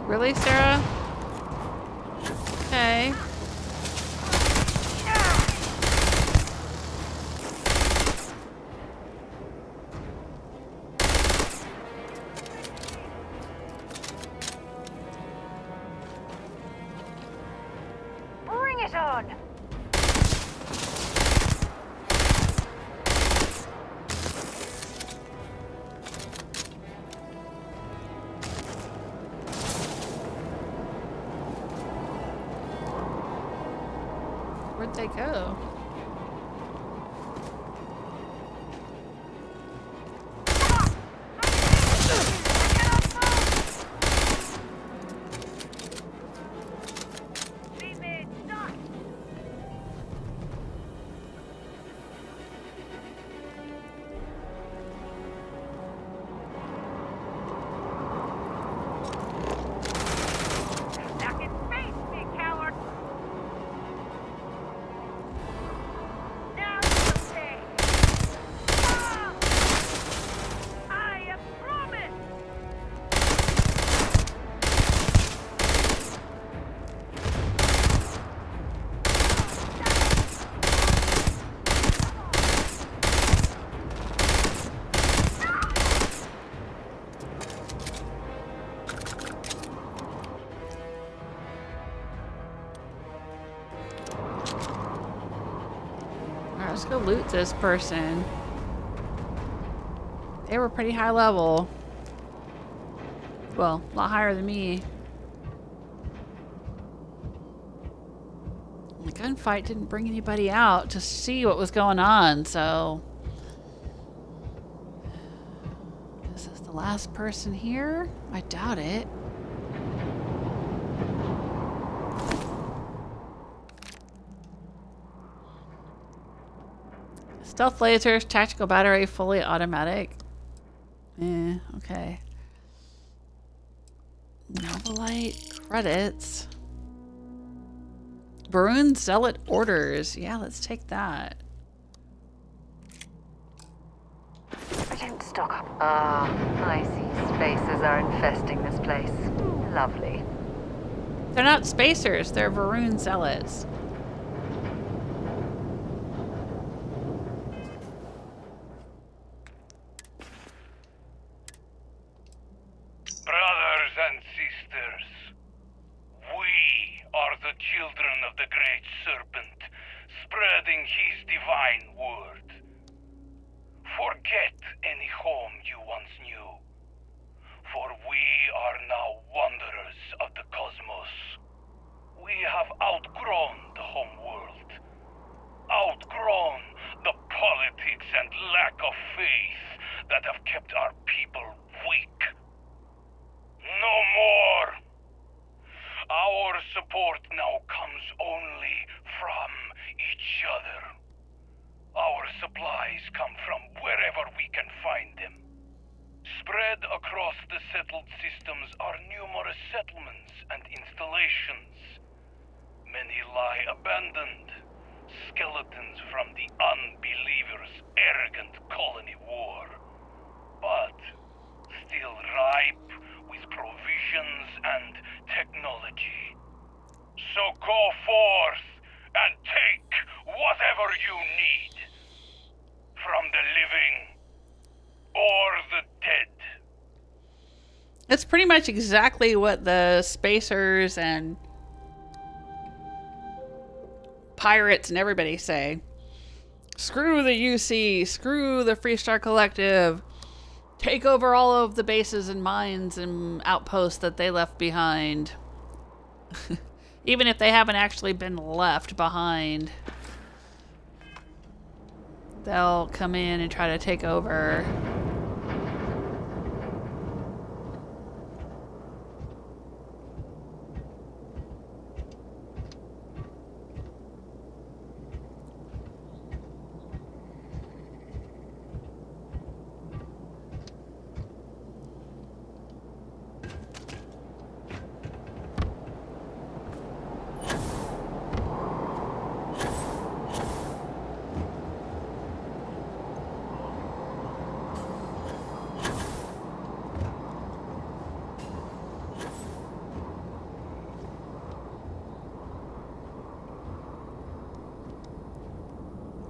Speaker 1: Really, Sarah? Okay.
Speaker 3: Bring it on!
Speaker 1: Where'd they go? Let's go loot this person. They were pretty high level. Well, a lot higher than me. The gunfight didn't bring anybody out to see what was going on, so... Is this the last person here? I doubt it. Stealth lasers, tactical battery, fully automatic. Okay. Novelite credits. Va'ruun Zealot orders. Yeah, let's take that.
Speaker 3: I didn't stock up. Ah, I see. Spacers are infesting this place. Lovely.
Speaker 1: They're not spacers, they're Va'ruun Zealots.
Speaker 16: Brothers and sisters, we are the children of the Great Serpent, spreading his divine word. Forget any home you once knew, for we are now wanderers of the cosmos. We have outgrown the home world, outgrown the politics and lack of faith that have kept our people weak. No more! Our support now comes only from each other. Our supplies come from wherever we can find them. Spread across the settled systems are numerous settlements and installations. Many lie abandoned, skeletons from the unbelievers' arrogant colony war. But still ripe with provisions and technology. So go forth and take whatever you need. From the living or the dead.
Speaker 1: It's pretty much exactly what the spacers and pirates and everybody say. Screw the UC, screw the Freestar Collective. Take over all of the bases and mines and outposts that they left behind. Even if they haven't actually been left behind. They'll come in and try to take over.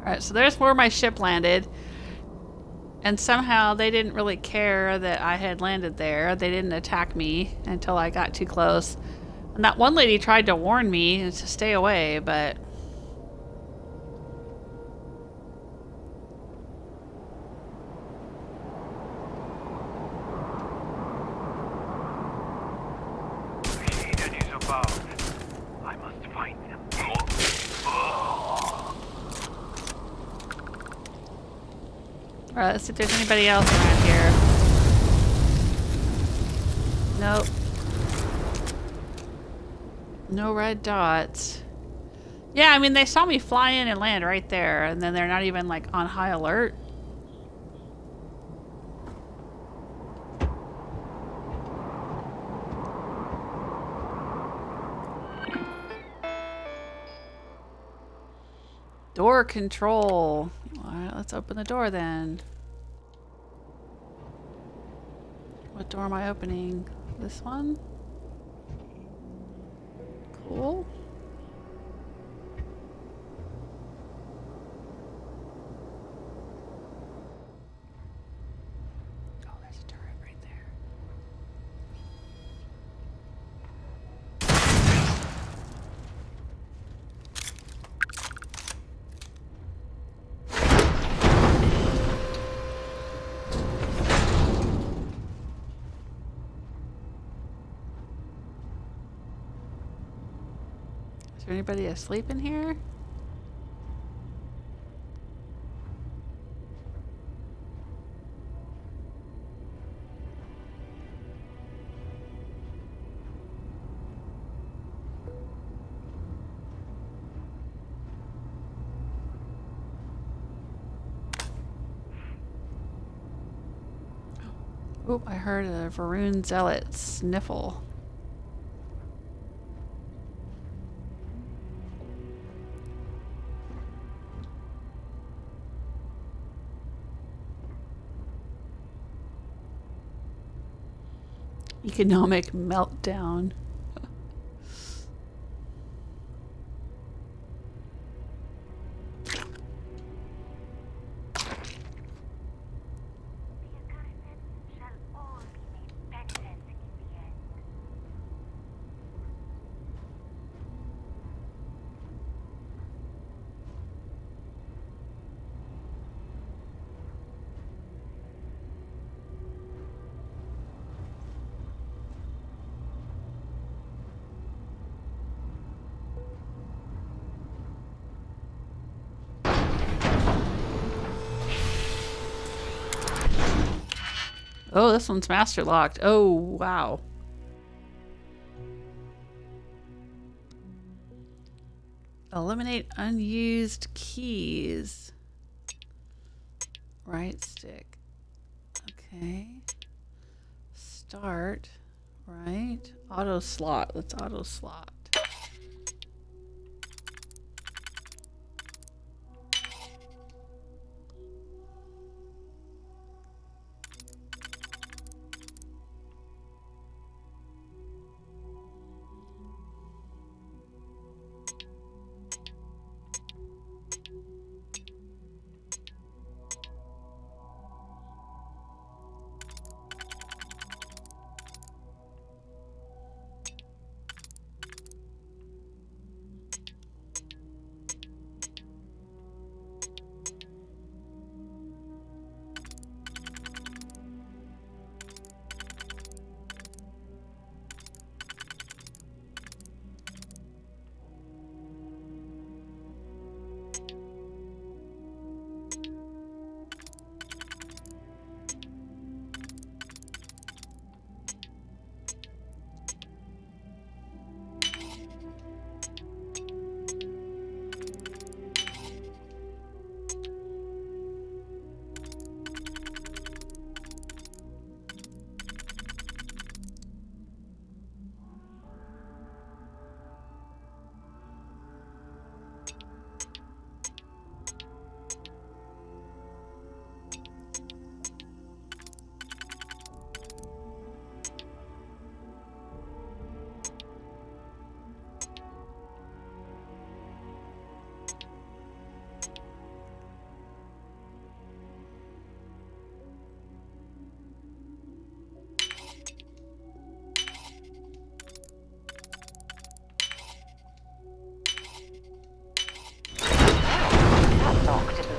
Speaker 1: Alright, so there's where my ship landed. And somehow they didn't really care that I had landed there. They didn't attack me until I got too close. And that one lady tried to warn me to stay away, but...
Speaker 16: It is about. I must find them.
Speaker 1: Alright, let's see if there's anybody else around here. Nope. No red dots. Yeah, I mean, they saw me fly in and land right there, and then they're not even, like, on high alert. Door control. Alright, let's open the door then. What door am I opening? This one? Cool. Oh, there's a turret right there. there anybody asleep in here? Oh, I heard a Va'ruun Zealot sniffle. Economic meltdown. Oh, this one's master locked. Oh, wow. Eliminate unused keys. Right stick. Okay. Start. Right. Auto slot. Let's auto slot.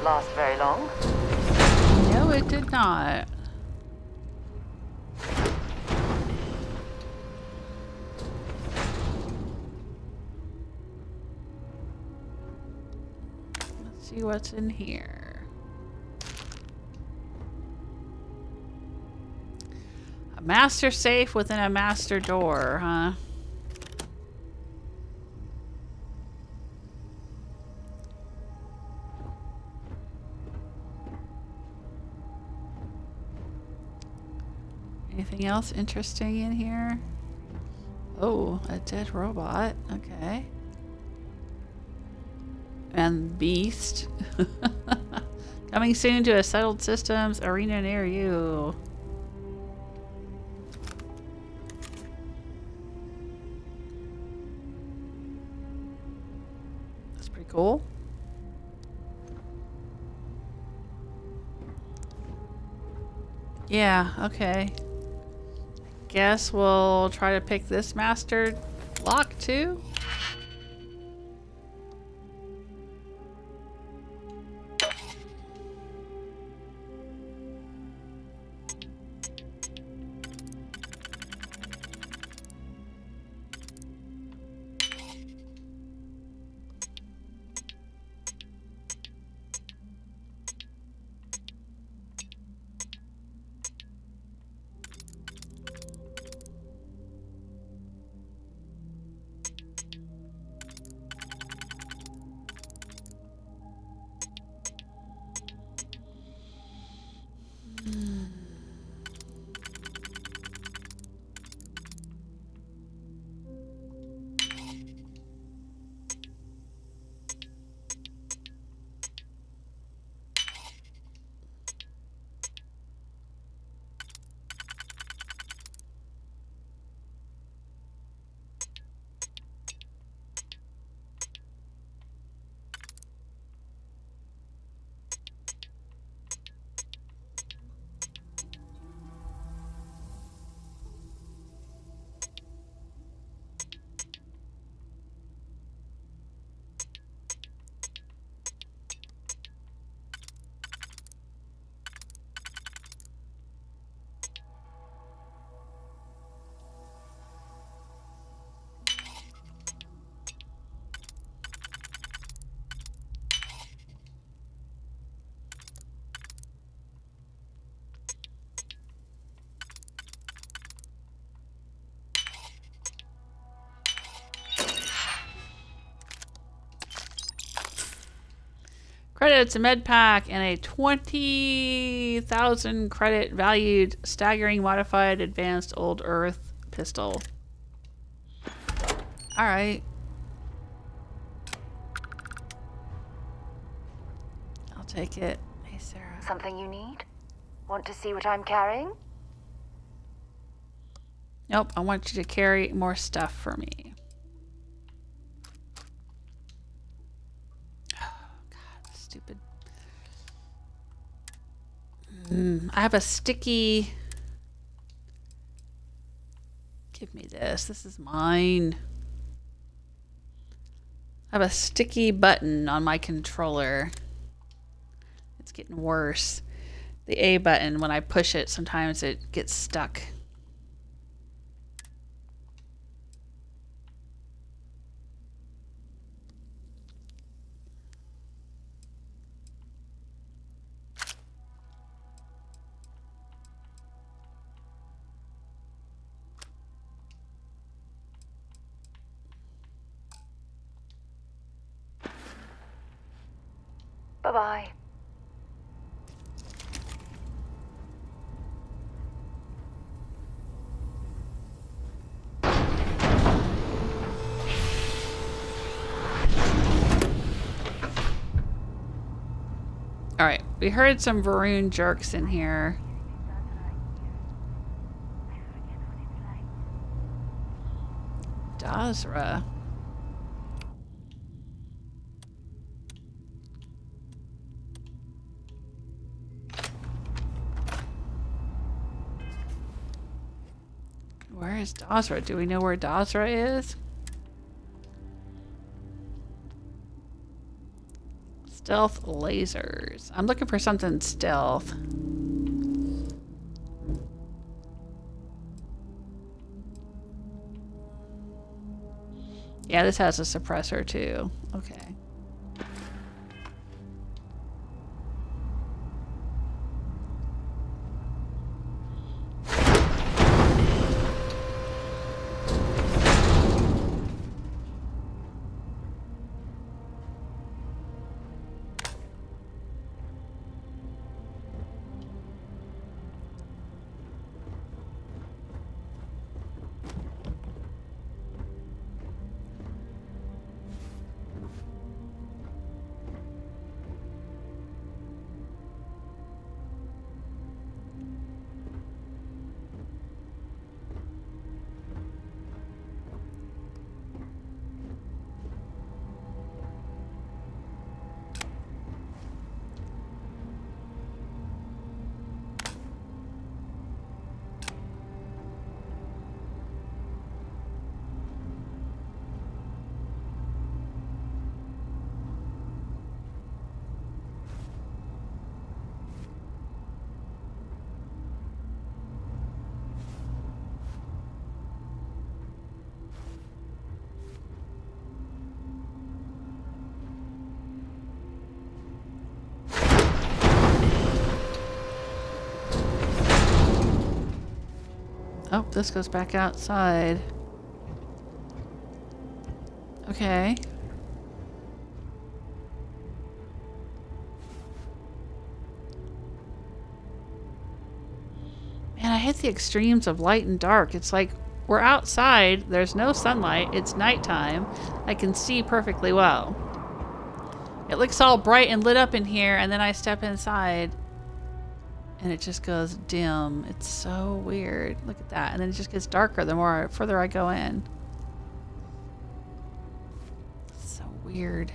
Speaker 3: Last very long.
Speaker 1: No, it did not. Let's see what's in here. A master safe within a master door, huh? Anything else interesting in here? Oh, a dead robot. Okay. And beast. Coming soon to a settled systems arena near you. That's pretty cool. Yeah, okay. Guess we'll try to pick this master lock too. Credits, a med pack, and a 20,000 credit valued staggering modified advanced old earth pistol. Alright. I'll take it. Hey, Sarah.
Speaker 3: Something you need? Want to see what I'm carrying?
Speaker 1: Nope, I want you to carry more stuff for me. Stupid. I have a sticky. Give me this. This is mine. I have a sticky button on my controller. It's getting worse. The A button, when I push it, sometimes it gets stuck.
Speaker 3: Bye-bye.
Speaker 1: Alright, we heard some Va'ruun jerks in here. Dazra. Where is Dazra? Do we know where Dazra is? Stealth lasers. I'm looking for something stealth. Yeah, this has a suppressor too. Okay. Oh, this goes back outside. Okay. Man, I hate the extremes of light and dark. It's like we're outside, there's no sunlight, it's nighttime. I can see perfectly well. It looks all bright and lit up in here, and then I step inside and it just goes dim. It's so weird. Look at that. And then it just gets darker the further I go in. It's so weird.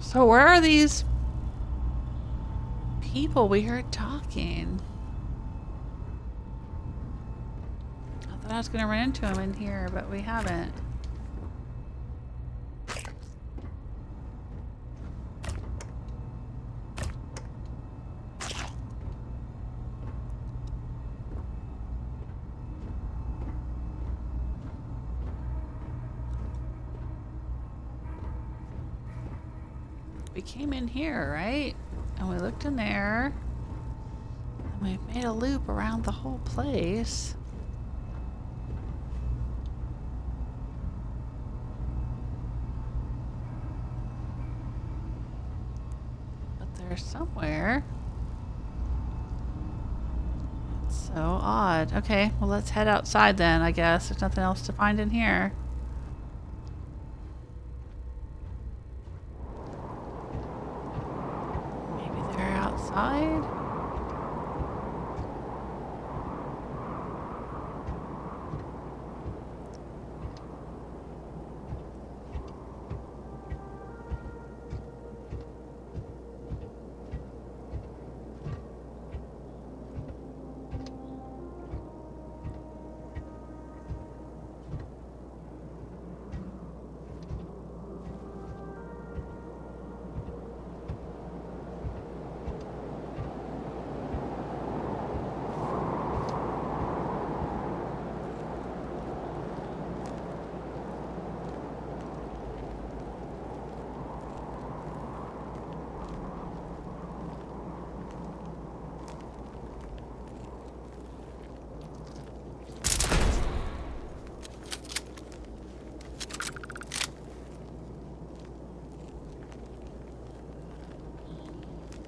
Speaker 1: So where are these people we heard talking? I thought I was gonna run into them in here, but we haven't. We came in here, right? And we looked in there. And we made a loop around the whole place. But they're somewhere. It's so odd. Okay, well let's head outside then, I guess. There's nothing else to find in here. Outside?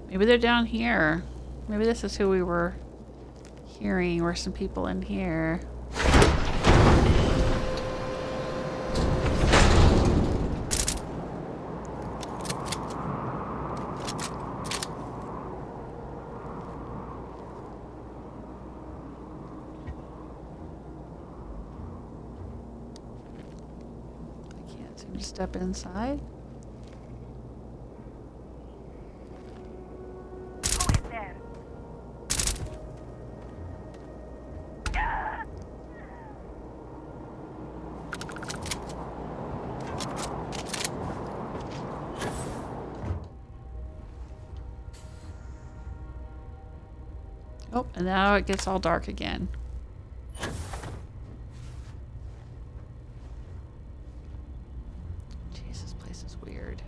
Speaker 1: Maybe they're down here. Maybe this is who we were hearing. Were some people in here. I can't seem to step inside. Oh, and now it gets all dark again. Jeez, this place is weird.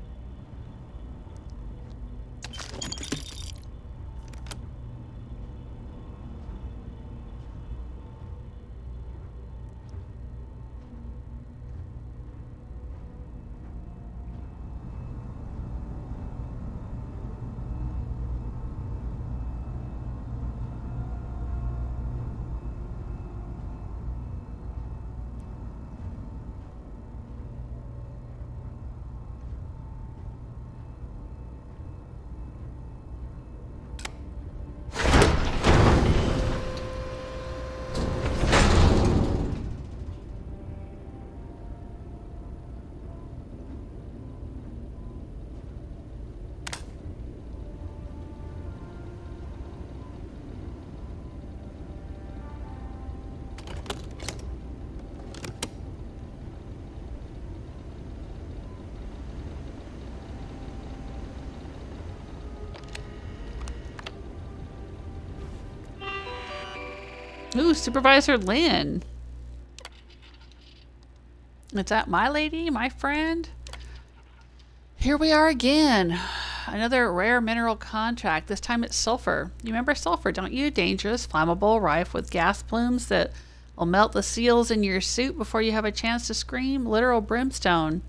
Speaker 1: Ooh, Supervisor Lynn. Is that my lady, my friend? Here we are again. Another rare mineral contract. This time it's sulfur. You remember sulfur, don't you? Dangerous, flammable, rife with gas plumes that will melt the seals in your suit before you have a chance to scream. Literal brimstone.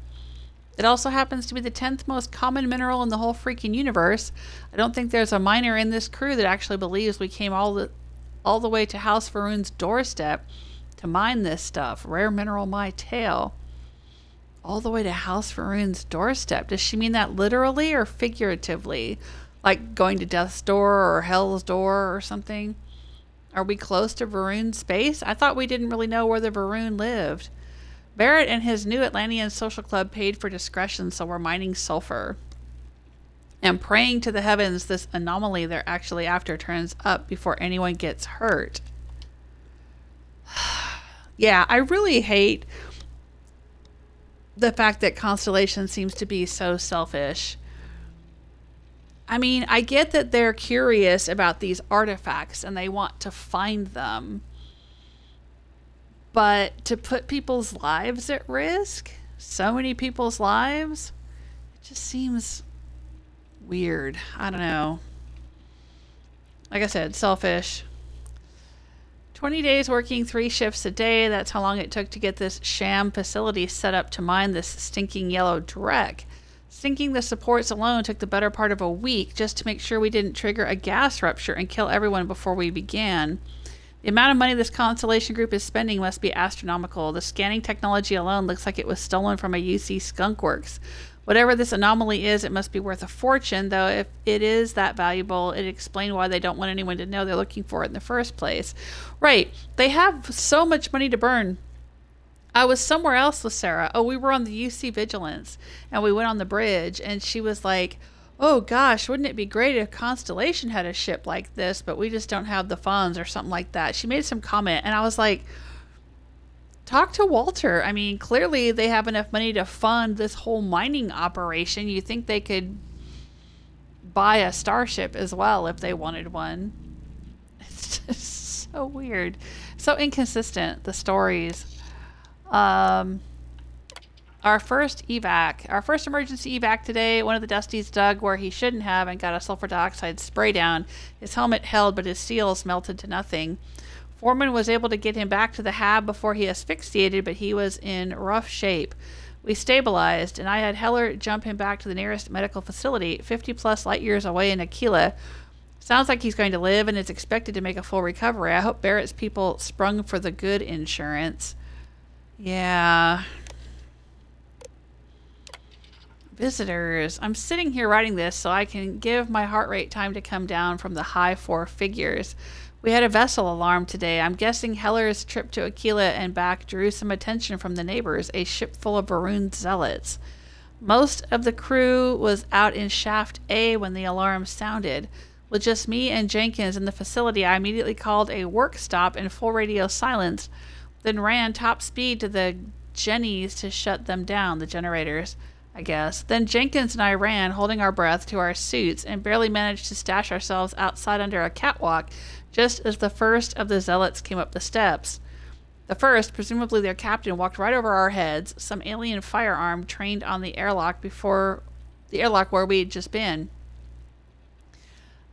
Speaker 1: It also happens to be the 10th most common mineral in the whole freaking universe. I don't think there's a miner in this crew that actually believes we came all the way to House Va'ruun's doorstep to mine this stuff. Rare mineral, my tail. All the way to House Va'ruun's doorstep. Does she mean that literally or figuratively? Like going to Death's door or Hell's door or something? Are we close to Va'ruun space? I thought we didn't really know where the Va'ruun lived. Barrett and his new Atlantean social club paid for discretion, so we're mining sulfur. and praying to the heavens this anomaly they're actually after turns up before anyone gets hurt. Yeah, I really hate the fact that Constellation seems to be so selfish. I mean, I get that they're curious about these artifacts and they want to find them. But to put people's lives at risk, so many people's lives, it just seems weird. I don't know. Like I said, selfish. 20 days working 3 shifts a day. That's how long it took to get this sham facility set up to mine this stinking yellow dreck. Sinking the supports alone took the better part of a week just to make sure we didn't trigger a gas rupture and kill everyone before we began. The amount of money this Constellation group is spending must be astronomical. The scanning technology alone looks like it was stolen from a UC skunkworks. Whatever this anomaly is, it must be worth a fortune, though if it is that valuable, it'd explain why they don't want anyone to know they're looking for it in the first place. Right. They have so much money to burn. I was somewhere else with Sarah. Oh, we were on the UC Vigilance, and we went on the bridge, and she was like, oh gosh, wouldn't it be great if Constellation had a ship like this, but we just don't have the funds or something like that. She made some comment, and I was like, talk to Walter. I mean, clearly they have enough money to fund this whole mining operation. You think they could buy a starship as well if they wanted one. It's just so weird. So inconsistent, the stories. Our first emergency evac today, one of the Dusties dug where he shouldn't have and got a sulfur dioxide spray down. His helmet held, but his seals melted to nothing. Foreman was able to get him back to the hab before he asphyxiated, but he was in rough shape. We stabilized, and I had Heller jump him back to the nearest medical facility, 50 plus light years away in Aquila. Sounds like he's going to live and is expected to make a full recovery. I hope Barrett's people sprung for the good insurance. Yeah. Visitors. I'm sitting here writing this so I can give my heart rate time to come down from the high 4 figures. We had a vessel alarm today. I'm guessing Heller's trip to Aquila and back drew some attention from the neighbors, a ship full of Va'ruun Zealots. Most of the crew was out in Shaft A when the alarm sounded. With just me and Jenkins in the facility, I immediately called a work stop in full radio silence, then ran top speed to the Jennies to shut them down, the generators, I guess. Then Jenkins and I ran, holding our breath, to our suits and barely managed to stash ourselves outside under a catwalk just as the first of the Zealots came up the steps. The first, presumably their captain, walked right over our heads, some alien firearm trained on the airlock where we had just been.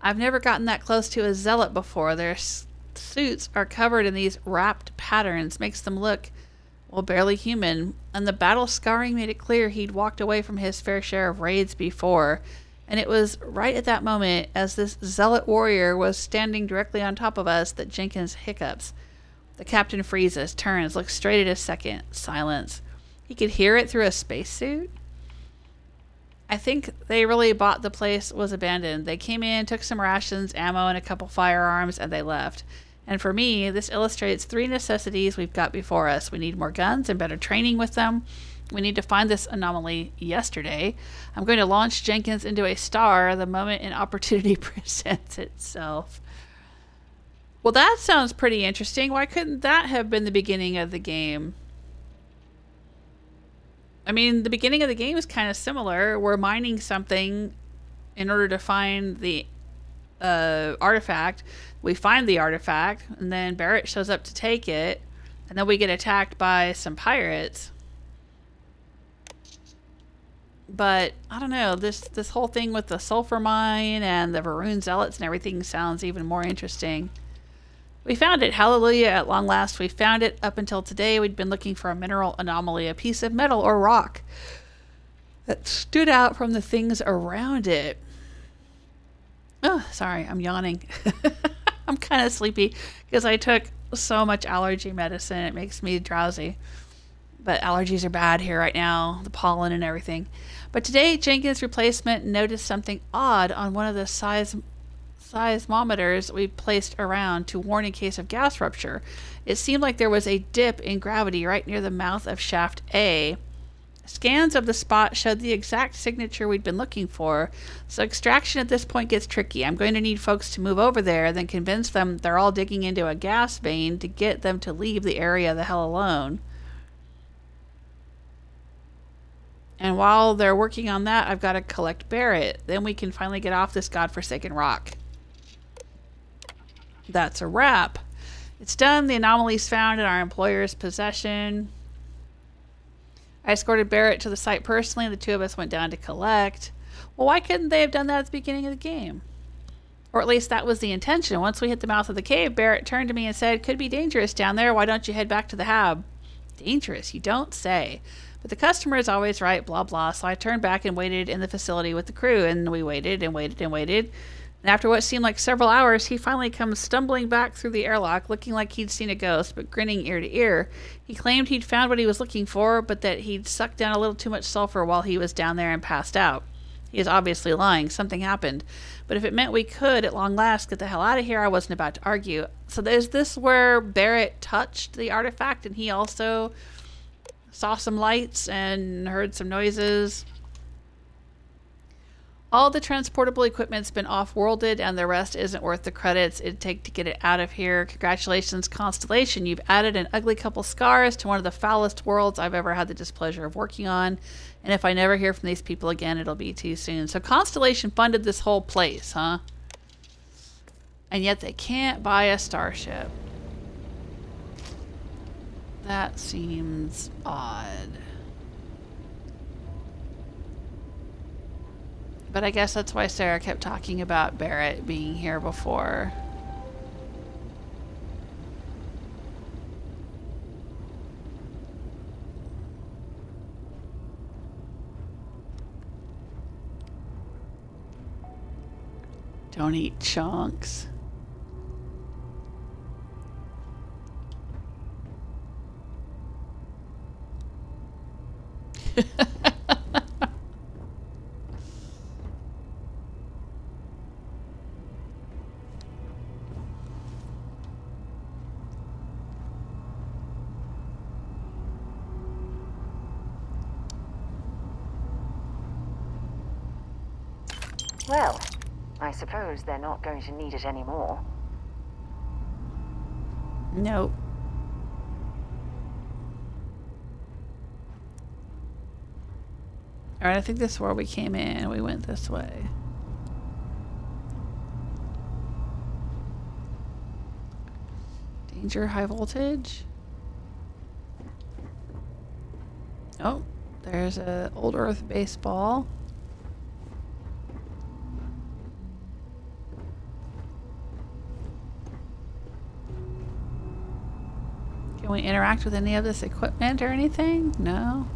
Speaker 1: I've never gotten that close to a Zealot before. Their suits are covered in these wrapped patterns, makes them look, well, barely human, and the battle scarring made it clear he'd walked away from his fair share of raids before. And it was right at that moment, as this Zealot warrior was standing directly on top of us, that Jenkins hiccups. The captain freezes, turns, looks straight at his second. Silence. He could hear it through a spacesuit? I think they really bought the place was abandoned. They came in, took some rations, ammo, and a couple firearms, and they left. And for me, this illustrates 3 necessities we've got before us. We need more guns and better training with them. We need to find this anomaly yesterday. I'm going to launch Jenkins into a star the moment an opportunity presents itself. Well, that sounds pretty interesting. Why couldn't that have been the beginning of the game? I mean, the beginning of the game is kind of similar. We're mining something in order to find the artifact. We find the artifact, and then Barrett shows up to take it, and then we get attacked by some pirates. But I don't know, this whole thing with the sulfur mine and the Va'ruun Zealots and everything sounds even more interesting. We found it. Hallelujah, at long last we found it. Up until today, we'd been looking for a mineral anomaly, a piece of metal or rock that stood out from the things around it. Oh, sorry, I'm yawning. I'm kind of sleepy because I took so much allergy medicine. It makes me drowsy. But allergies are bad here right now, the pollen and everything. But today, Jenkins' replacement noticed something odd on one of the seismometers we placed around to warn in case of gas rupture. It seemed like there was a dip in gravity right near the mouth of Shaft A. Scans of the spot showed the exact signature we'd been looking for, so extraction at this point gets tricky. I'm going to need folks to move over there, then convince them they're all digging into a gas vein to get them to leave the area the hell alone. And while they're working on that, I've got to collect Barrett. Then we can finally get off this godforsaken rock. That's a wrap. It's done. The anomaly's found in our employer's possession. I escorted Barrett to the site personally, and the two of us went down to collect. Well, why couldn't they have done that at the beginning of the game? Or at least that was the intention. Once we hit the mouth of the cave, Barrett turned to me and said, "Could be dangerous down there. Why don't you head back to the hab?" Dangerous, you don't say. But the customer is always right, blah, blah. So I turned back and waited in the facility with the crew, and we waited and waited and waited. And after what seemed like several hours, he finally comes stumbling back through the airlock, looking like he'd seen a ghost, but grinning ear to ear. He claimed he'd found what he was looking for, but that he'd sucked down a little too much sulfur while he was down there and passed out. He is obviously lying. Something happened. But if it meant we could, at long last, get the hell out of here, I wasn't about to argue. So is this where Barrett touched the artifact, and he also saw some lights and heard some noises? All the transportable equipment's been off-worlded, and the rest isn't worth the credits it'd take to get it out of here. Congratulations, Constellation. You've added an ugly couple scars to one of the foulest worlds I've ever had the displeasure of working on. And if I never hear from these people again, it'll be too soon. So Constellation funded this whole place, huh? And yet they can't buy a starship. That seems odd. But I guess that's why Sarah kept talking about Barrett being here before. Don't eat chunks.
Speaker 3: Well, I suppose they're not going to need it anymore.
Speaker 1: Nope. Alright, I think this is where we came in. We went this way. Danger, high voltage. Oh, there's a old Earth baseball. Can we interact with any of this equipment or anything? No.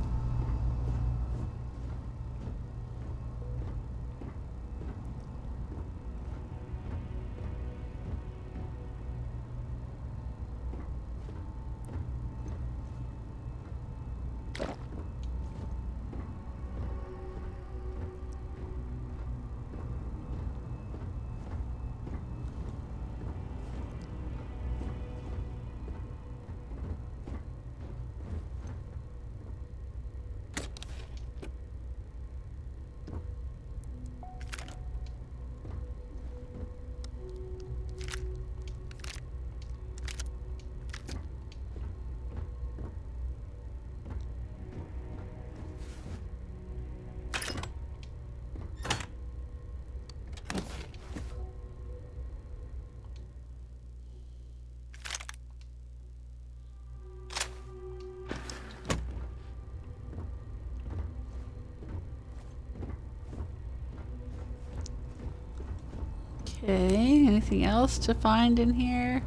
Speaker 1: Okay, anything else to find in here?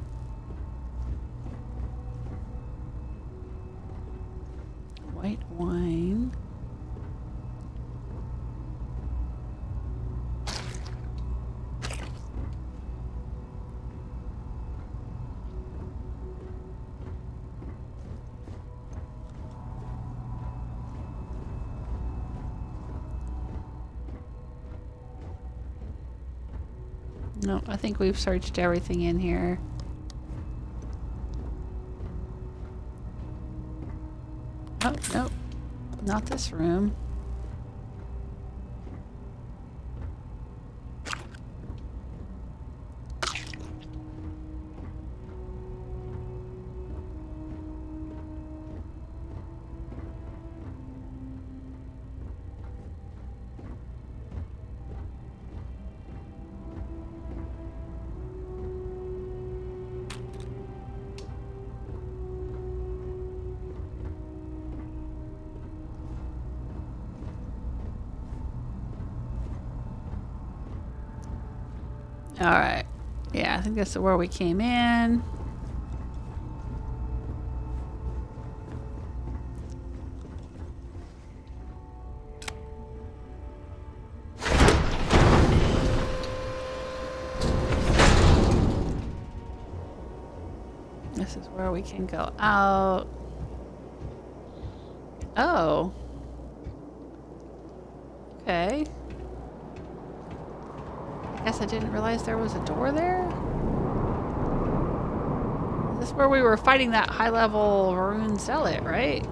Speaker 1: White wine. No, I think we've searched everything in here. Oh, no. Not this room. Alright. Yeah, I think this is where we came in. This is where we can go out. Oh. Okay. I guess I didn't realize there was a door there. Is this where we were fighting that high-level Va'ruun Zealot, right?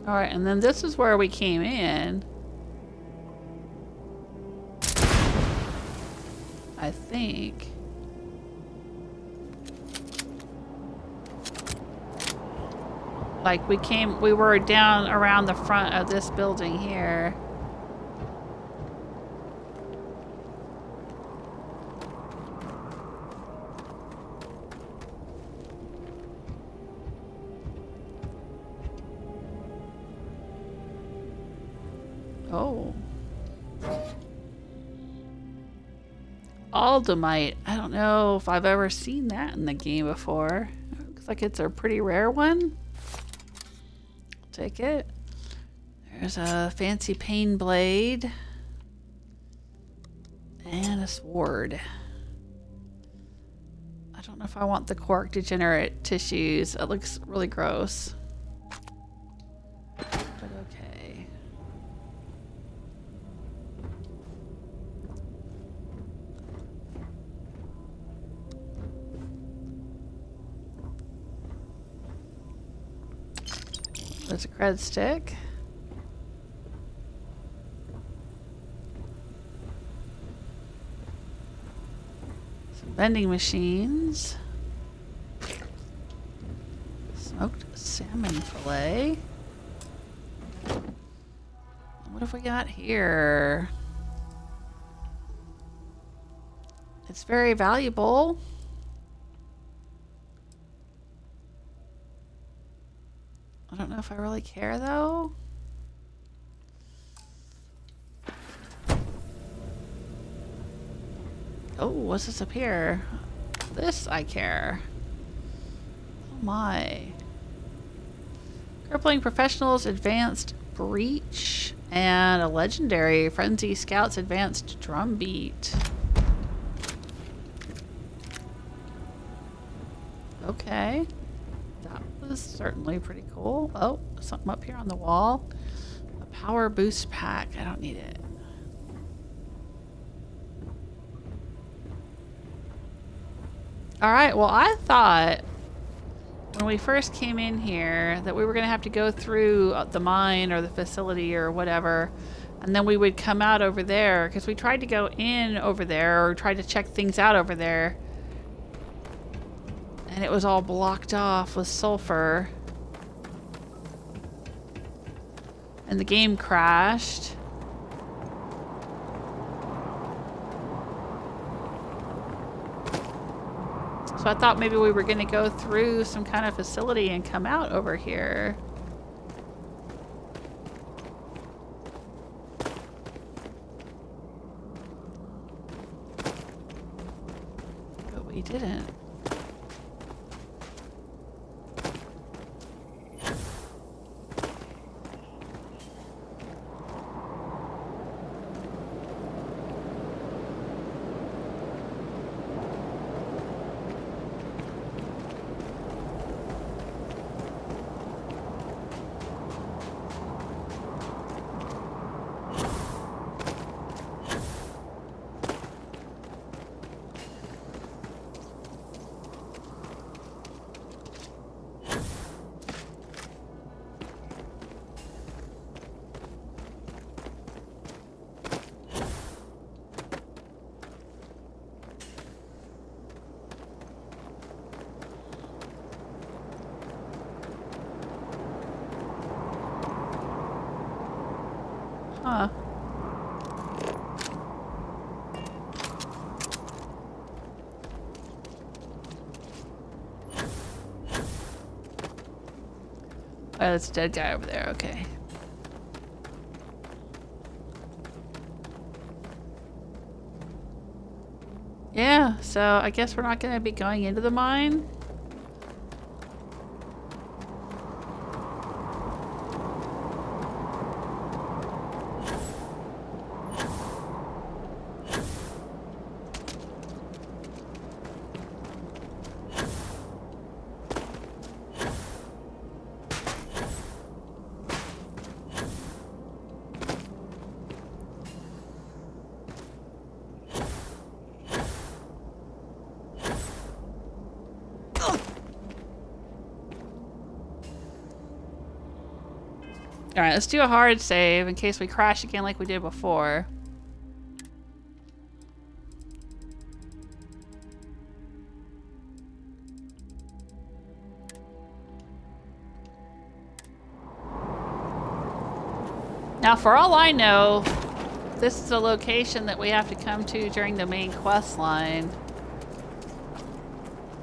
Speaker 1: Alright, and then this is where we came in. I think. Like we were down around the front of this building here. Oh. Aldemite. I don't know if I've ever seen that in the game before. Looks like it's a pretty rare one. I'll take it. There's a fancy pane blade. And a sword. I don't know if I want the quark degenerate tissues. It looks really gross. But okay. There's a cred stick. Some vending machines. Smoked salmon fillet. What have we got here? It's very valuable. I don't know if I really care though. Oh, what's this up here? This I care. Oh my. Crippling Professionals Advanced Breach and a legendary Frenzy Scouts Advanced Drumbeat. Okay. That was certainly pretty cool. Oh, something up here on the wall. A power boost pack. I don't need it. Alright, well I thought when we first came in here that we were going to have to go through the mine or the facility or whatever, and then we would come out over there, because we tried to go in over there or tried to check things out over there, and it was all blocked off with sulfur. And the game crashed. So I thought maybe we were going to go through some kind of facility and come out over here. he didn't. Huh. Oh, that's a dead guy over there. Okay. Yeah, so I guess we're not going to be going into the mine. Alright, let's do a hard save in case we crash again like we did before. Now, for all I know, this is a location that we have to come to during the main quest line.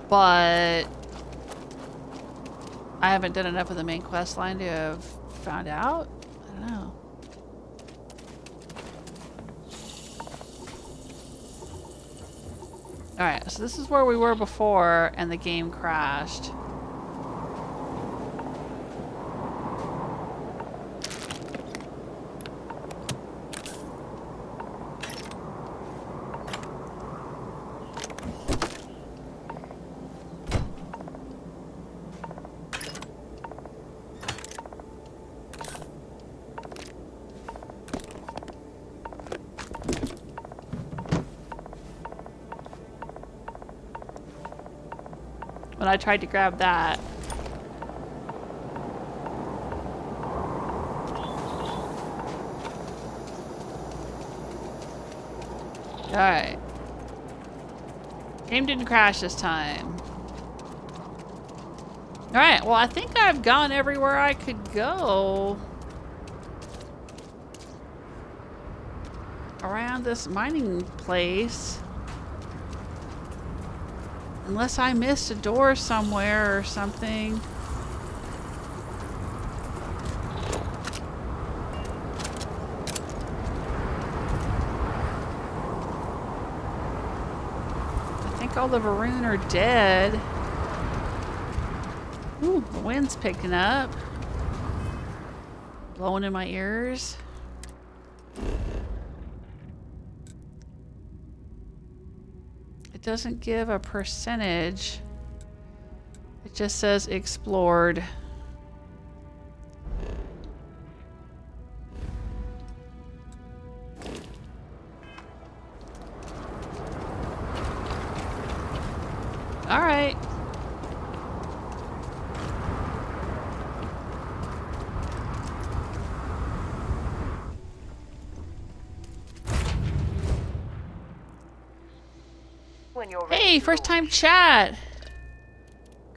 Speaker 1: But I haven't done enough of the main quest line to have found out? I don't know. Alright, so this is where we were before and the game crashed. When I tried to grab that. Alright. Game didn't crash this time. Alright, well I think I've gone everywhere I could go around this mining place. Unless I missed a door somewhere or something. I think all the Va'ruun are dead. Ooh, the wind's picking up. Blowing in my ears. It doesn't give a percentage. It just says explored. All right. Hey, first time chat.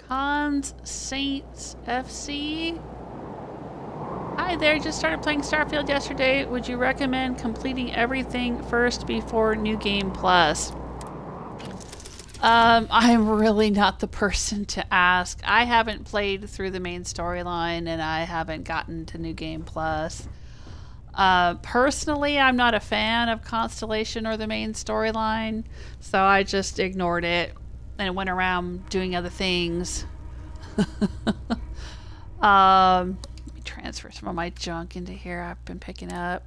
Speaker 1: Cons Saints FC. Hi there, just started playing Starfield yesterday. Would you recommend completing everything first before New Game Plus? I'm really not the person to ask. I haven't played through the main storyline and I haven't gotten to New Game Plus. Personally, I'm not a fan of Constellation or the main storyline, so I just ignored it. and went around doing other things. Let me transfer some of my junk into here I've been picking up.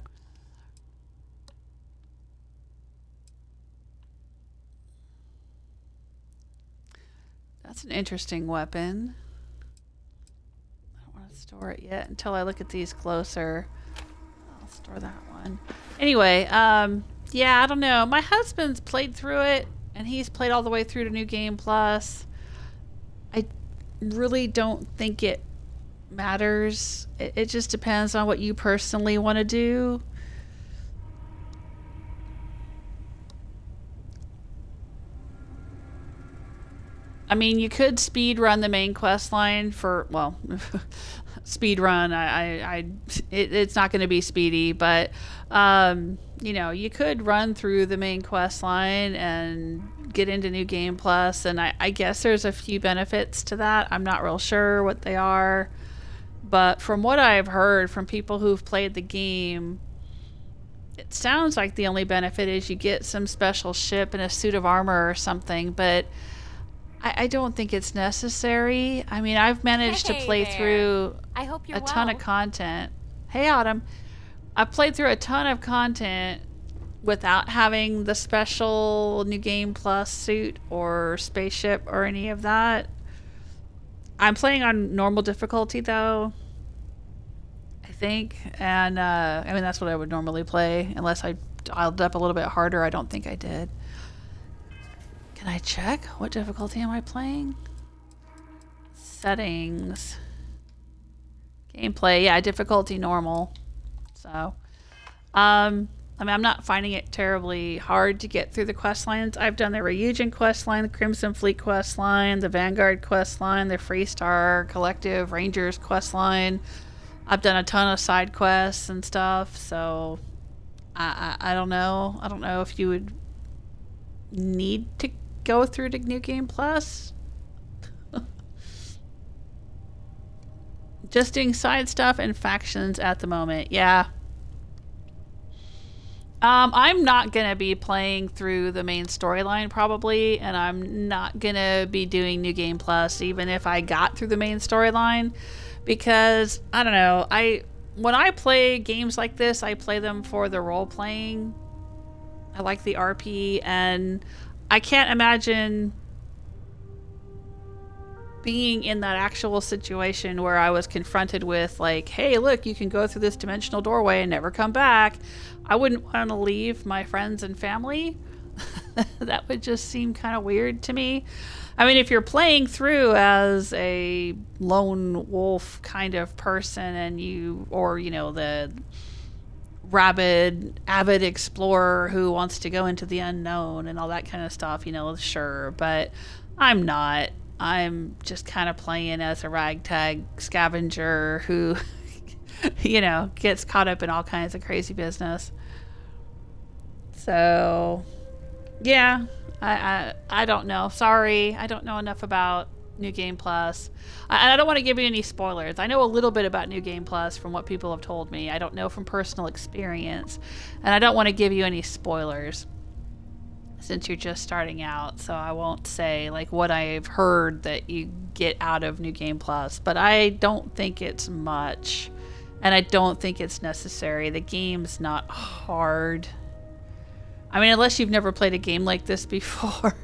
Speaker 1: That's an interesting weapon. I don't want to store it yet until I look at these closer. I'll store that one. Anyway, yeah, I don't know. My husband's played through it, and he's played all the way through to New Game Plus. I really don't think it matters. It just depends on what you personally want to do. I mean, you could speed run the main quest line for, well, speed run. It's not going to be speedy, but you know, you could run through the main quest line and get into New Game Plus, and I guess there's a few benefits to that. I'm not real sure what they are, but from what I've heard from people who've played the game, it sounds like the only benefit is you get some special ship and a suit of armor or something, but I don't think it's necessary. I mean, I've managed to play through a ton of content. Hey, Autumn. I've played through a ton of content without having the special New Game Plus suit or spaceship or any of that. I'm playing on normal difficulty, though, I think. And, I mean, that's what I would normally play. Unless I dialed up a little bit harder. I don't think I did. Can I check? What difficulty am I playing? Settings. Gameplay. Yeah, difficulty normal. So, I mean, I'm not finding it terribly hard to get through the quest lines. I've done the Ryujin quest line, the Crimson Fleet quest line, the Vanguard quest line, the Freestar Collective Rangers quest line. I've done a ton of side quests and stuff, so I don't know. I don't know if you would need to go through to New Game Plus. Just doing side stuff and factions at the moment. Yeah. I'm not going to be playing through the main storyline probably, and I'm not going to be doing New Game Plus even if I got through the main storyline, because I don't know, when I play games like this, I play them for the role playing. I like the RP, and I can't imagine being in that actual situation where I was confronted with, like, hey, look, you can go through this dimensional doorway and never come back. I wouldn't want to leave my friends and family. That would just seem kind of weird to me. I mean, if you're playing through as a lone wolf kind of person, and you, or, you know, the rabid, avid explorer who wants to go into the unknown and all that kind of stuff, you know, sure. But I'm not. I'm just kind of playing as a ragtag scavenger who, you know, gets caught up in all kinds of crazy business. So, yeah, I don't know. Sorry, I don't know enough about New Game Plus. And I don't want to give you any spoilers. I know a little bit about New Game Plus from what people have told me. I don't know from personal experience. And I don't want to give you any spoilers since you're just starting out. So I won't say like what I've heard that you get out of New Game Plus. But I don't think it's much. And I don't think it's necessary. The game's not hard. I mean, unless you've never played a game like this before.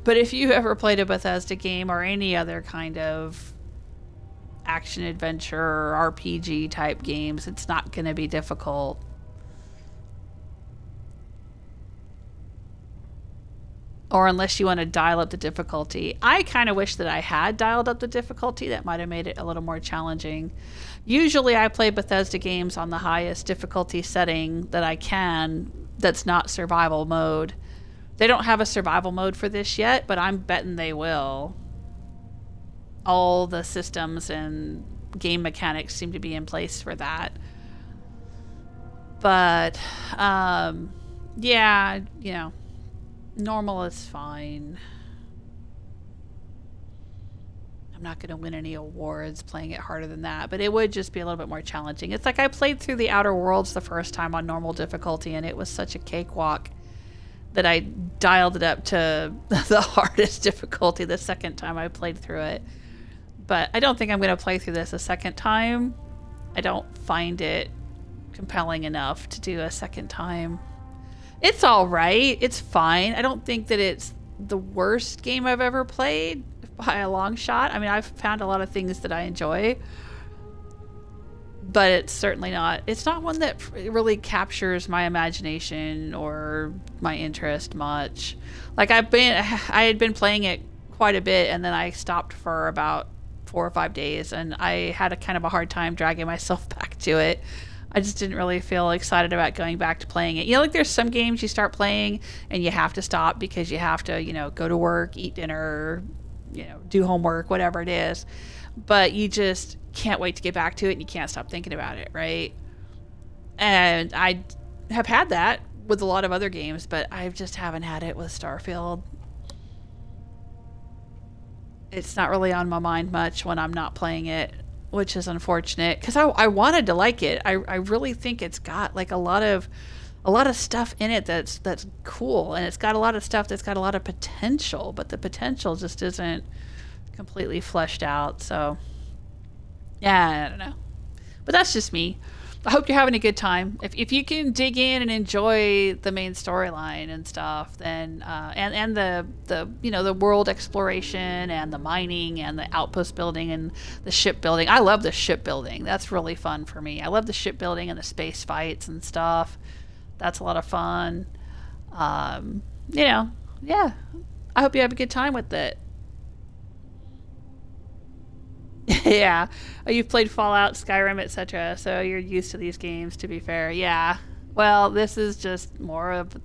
Speaker 1: But if you ever played a Bethesda game or any other kind of action-adventure or RPG type games, it's not going to be difficult. Or unless you want to dial up the difficulty. I kind of wish that I had dialed up the difficulty. That might have made it a little more challenging. Usually I play Bethesda games on the highest difficulty setting that I can that's not survival mode. They don't have a survival mode for this yet, but I'm betting they will. All the systems and game mechanics seem to be in place for that. But, yeah, you know, normal is fine. I'm not going to win any awards playing it harder than that, but it would just be a little bit more challenging. It's like I played through the Outer Worlds the first time on normal difficulty, and it was such a cakewalk that I dialed it up to the hardest difficulty the second time I played through it. But I don't think I'm going to play through this a second time. I don't find it compelling enough to do a second time. It's all right. It's fine. I don't think that it's the worst game I've ever played by a long shot. I mean, I've found a lot of things that I enjoy, but it's certainly not. It's not one that really captures my imagination or my interest much. Like I had been playing it quite a bit, and then I stopped for about 4 or 5 days, and I had a kind of a hard time dragging myself back to it. I just didn't really feel excited about going back to playing it. You know, like there's some games you start playing and you have to stop because you have to, you know, go to work, eat dinner, you know, do homework, whatever it is. But you just can't wait to get back to it and you can't stop thinking about it, right? And I have had that with a lot of other games, but I just haven't had it with Starfield. It's not really on my mind much when I'm not playing it, which is unfortunate because I wanted to like it. I really think it's got like a lot of stuff in it that's cool, and it's got a lot of stuff that's got a lot of potential, but the potential just isn't completely fleshed out. So yeah, I don't know, but that's just me. I hope you're having a good time. If you can dig in and enjoy the main storyline and stuff, then and the you know, the world exploration and the mining and the outpost building and the ship building. I love the ship building. That's really fun for me. I love the ship building and the space fights and stuff. That's a lot of fun. You know, yeah. I hope you have a good time with it. Yeah. Oh, you've played Fallout, Skyrim, etc., so you're used to these games, to be fair. Yeah. Well, this is just more of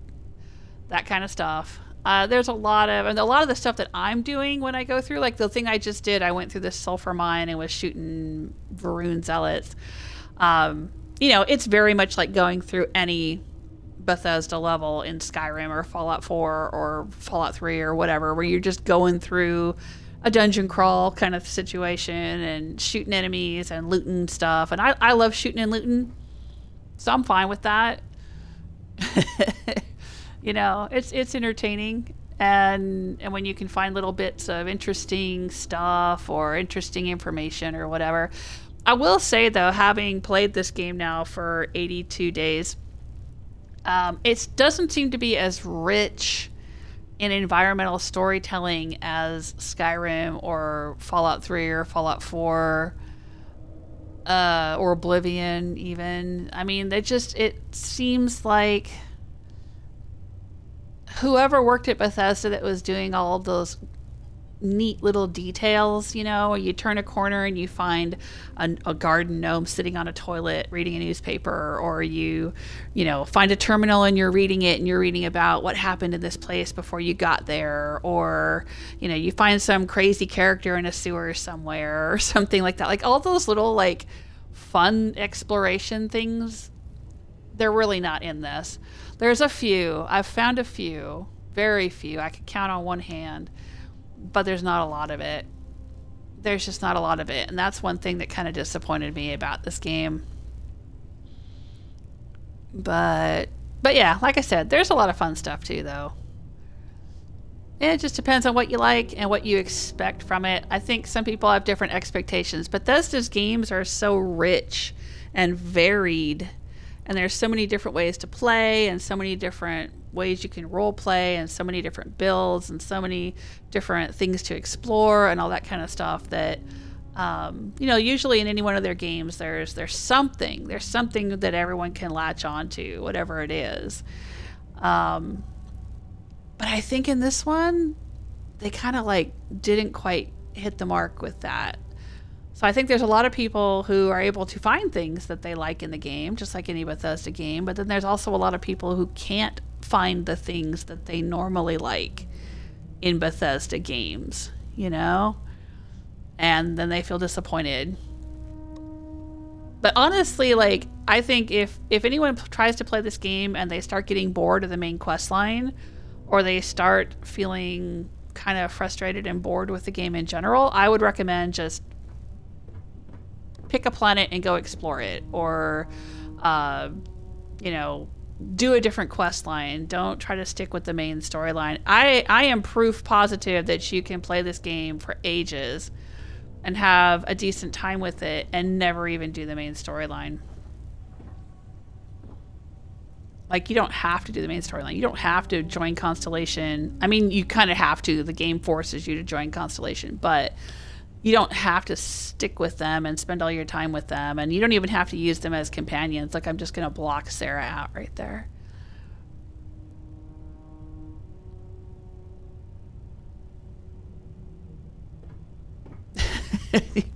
Speaker 1: that kind of stuff. There's a lot of the stuff that I'm doing when I go through, like the thing I just did, I went through this sulfur mine and was shooting Va'ruun Zealots. You know, it's very much like going through any Bethesda level in Skyrim or Fallout 4 or Fallout 3 or whatever, where you're just going through a dungeon crawl kind of situation and shooting enemies and looting stuff. And I love shooting and looting, so I'm fine with that. You know, it's entertaining, and when you can find little bits of interesting stuff or interesting information or whatever. I will say though, having played this game now for 82 days, it doesn't seem to be as rich in environmental storytelling as Skyrim or Fallout 3 or Fallout 4 or Oblivion even. I mean, it seems like whoever worked at Bethesda that was doing all of those neat little details, you know, you turn a corner and you find a garden gnome sitting on a toilet reading a newspaper, or you know, find a terminal and you're reading it and you're reading about what happened in this place before you got there, or, you know, you find some crazy character in a sewer somewhere or something like that. Like all those little like fun exploration things, they're really not in this. There's a few. I've found a few, very few. I could count on one hand. But there's not a lot of it. There's just not a lot of it. And that's one thing that kind of disappointed me about this game. But yeah, like I said, there's a lot of fun stuff too, though. It just depends on what you like and what you expect from it. I think some people have different expectations. Bethesda's games are so rich and varied. And there's so many different ways to play and so many different ways you can role play and so many different builds and so many different things to explore and all that kind of stuff that, you know, usually in any one of their games, there's something that everyone can latch on to, whatever it is. But I think in this one, they kind of like didn't quite hit the mark with that. So I think there's a lot of people who are able to find things that they like in the game, just like any Bethesda game. But then there's also a lot of people who can't find the things that they normally like in Bethesda games, you know? And then they feel disappointed. But honestly, like, I think if anyone tries to play this game and they start getting bored of the main quest line, or they start feeling kind of frustrated and bored with the game in general, I would recommend just pick a planet and go explore it, or you know, do a different quest line. Don't try to stick with the main storyline. I am proof positive that you can play this game for ages and have a decent time with it and never even do the main storyline. Like, you don't have to do the main storyline. You don't have to join Constellation. I mean, you kind of have to. The game forces you to join Constellation, but you don't have to stick with them and spend all your time with them. And you don't even have to use them as companions. Like, I'm just going to block Sarah out right there.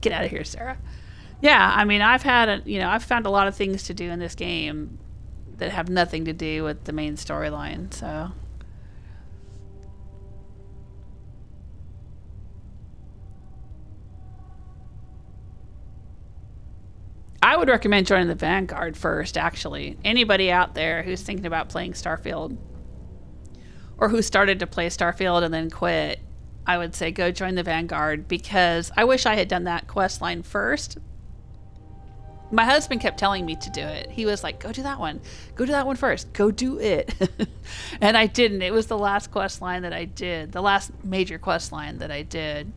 Speaker 1: Get out of here, Sarah. Yeah, I mean, I've found a lot of things to do in this game that have nothing to do with the main storyline, so. I would recommend joining the Vanguard first, actually. Anybody out there who's thinking about playing Starfield, or who started to play Starfield and then quit, I would say go join the Vanguard, because I wish I had done that quest line first. My husband kept telling me to do it. He was like, go do that one. Go do that one first. Go do it. And I didn't. It was the last quest line that I did. The last major quest line that I did.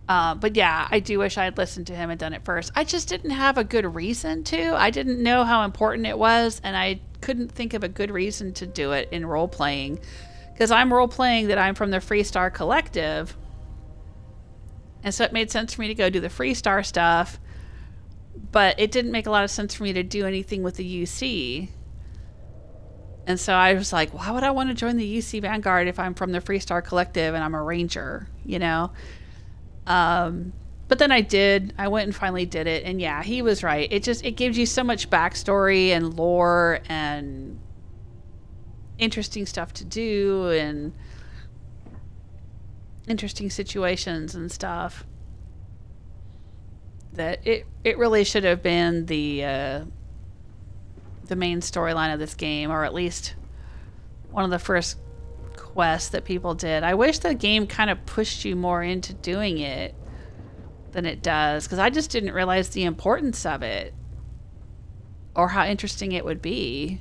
Speaker 1: But yeah, I do wish I had listened to him and done it first. I just didn't have a good reason to. I didn't know how important it was, and I couldn't think of a good reason to do it in role-playing. Because I'm role-playing that I'm from the Freestar Collective. And so it made sense for me to go do the Freestar stuff, but it didn't make a lot of sense for me to do anything with the UC. And so I was like, why would I want to join the UC Vanguard if I'm from the Freestar Collective and I'm a ranger, you know? But then I did. I went and finally did it, and yeah, he was right. It gives you so much backstory and lore and interesting stuff to do and interesting situations and stuff that it really should have been the main storyline of this game, or at least one of the first quests that people did. I wish the game kind of pushed you more into doing it than it does, because I just didn't realize the importance of it or how interesting it would be.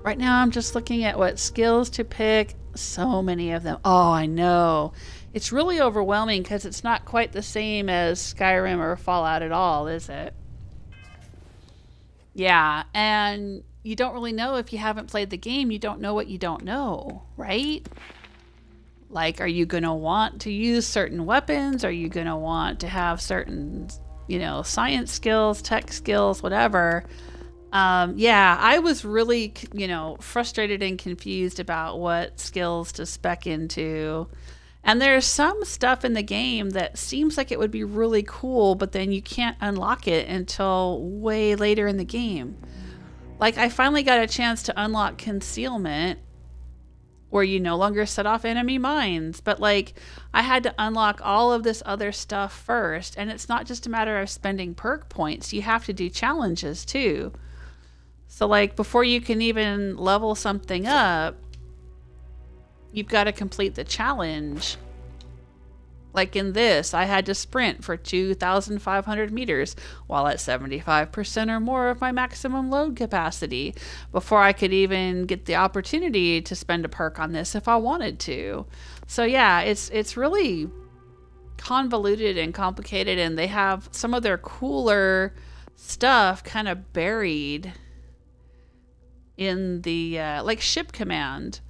Speaker 1: Right now I'm just looking at what skills to pick. So many of them. Oh, I know. It's really overwhelming because it's not quite the same as Skyrim or Fallout at all, is it? Yeah, and you don't really know if you haven't played the game. You don't know what you don't know, right? Like, are you going to want to use certain weapons? Are you going to want to have certain, science skills, tech skills, whatever? Yeah, I was really, frustrated and confused about what skills to spec into. And there's some stuff in the game that seems like it would be really cool, but then you can't unlock it until way later in the game. Like, I finally got a chance to unlock concealment, where you no longer set off enemy mines. But, like, I had to unlock all of this other stuff first. And it's not just a matter of spending perk points. You have to do challenges, too. So, like, before you can even level something up, you've got to complete the challenge. Like in this, I had to sprint for 2,500 meters while at 75% or more of my maximum load capacity before I could even get the opportunity to spend a perk on this if I wanted to. So yeah, it's really convoluted and complicated, and they have some of their cooler stuff kind of buried in the, like ship command.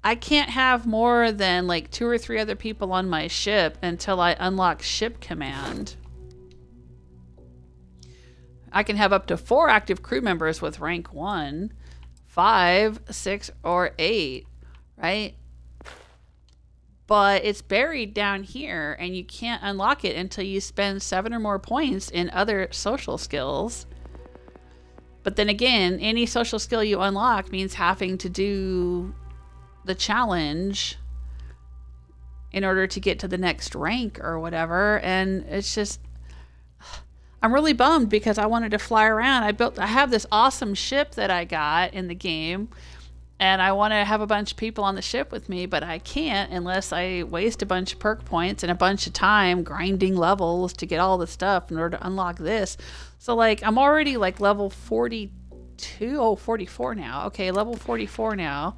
Speaker 1: I can't have more than like 2 or 3 other people on my ship until I unlock ship command. I can have up to 4 active crew members with rank 1, 5, 6, or 8, right? But it's buried down here, and you can't unlock it until you spend 7 or more points in other social skills. But then again, any social skill you unlock means having to do the challenge in order to get to the next rank or whatever. And it's just, I'm really bummed because I wanted to fly around. I have this awesome ship that I got in the game, and I want to have a bunch of people on the ship with me, but I can't unless I waste a bunch of perk points and a bunch of time grinding levels to get all the stuff in order to unlock this. So like I'm already like level 44 now. Okay, level 44 now.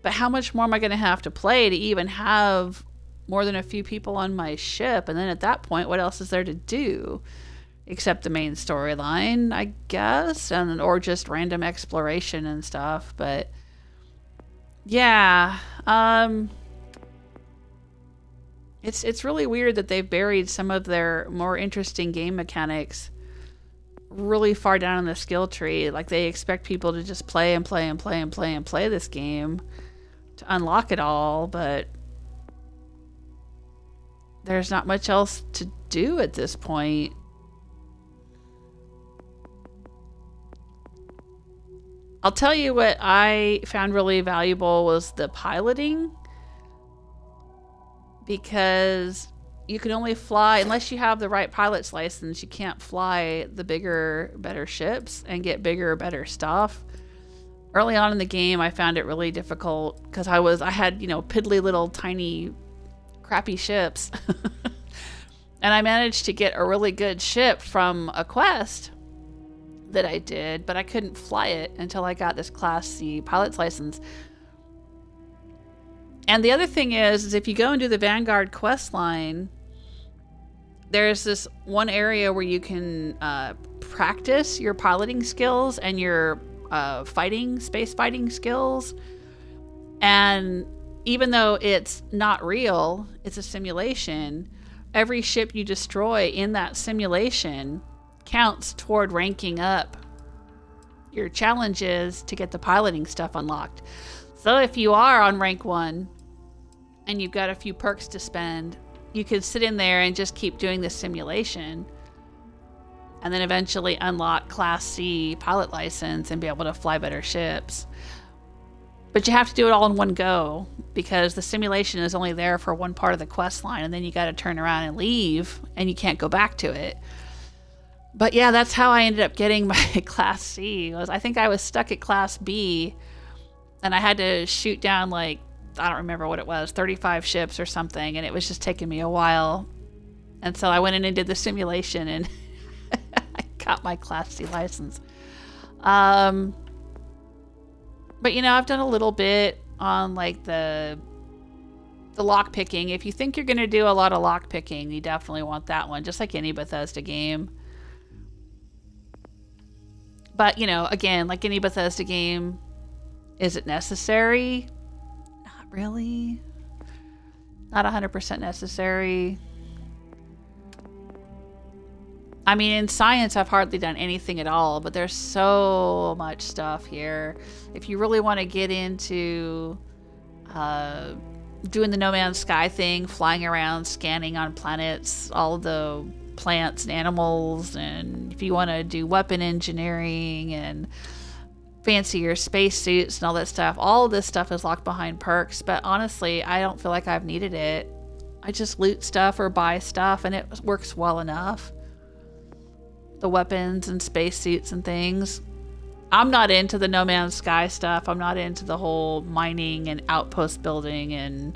Speaker 1: But how much more am I going to have to play to even have more than a few people on my ship? And then at that point, what else is there to do? Except the main storyline, I guess, or just random exploration and stuff. But yeah, it's really weird that they've buried some of their more interesting game mechanics really far down in the skill tree. Like they expect people to just play and play and play and play and play this game to unlock it all, but there's not much else to do at this point. I'll tell you what I found really valuable was the piloting, because you can only fly, unless you have the right pilot's license, you can't fly the bigger, better ships and get bigger, better stuff. Early on in the game, I found it really difficult because I had, you know, piddly little tiny crappy ships. And I managed to get a really good ship from a quest that I did, but I couldn't fly it until I got this Class C pilot's license. And the other thing is if you go and do the Vanguard quest line, there's this one area where you can practice your piloting skills and your space fighting skills. And even though it's not real, it's a simulation, every ship you destroy in that simulation counts toward ranking up your challenges to get the piloting stuff unlocked. So if you are on rank 1 and you've got a few perks to spend, you could sit in there and just keep doing this simulation and then eventually unlock Class C pilot license and be able to fly better ships. But you have to do it all in one go because the simulation is only there for one part of the quest line, and then you got to turn around and leave and you can't go back to it. But yeah, that's how I ended up getting my Class C. I think I was stuck at Class B and I had to shoot down like, I don't remember what it was, 35 ships or something, and it was just taking me a while. And so I went in and did the simulation and I got my Class C license. But you know, I've done a little bit on like the lockpicking. If you think you're going to do a lot of lockpicking, you definitely want that one, just like any Bethesda game. But, you know, again, like any Bethesda game, is it necessary? Not really. Not 100% necessary. I mean, in science, I've hardly done anything at all, but there's so much stuff here. If you really want to get into doing the No Man's Sky thing, flying around, scanning on planets, all the plants and animals, and if you want to do weapon engineering and fancier spacesuits and all that stuff, all of this stuff is locked behind perks. But honestly, I don't feel like I've needed it. I just loot stuff or buy stuff and it works well enough. The weapons and spacesuits and things. I'm not into the No Man's Sky stuff. I'm not into the whole mining and outpost building and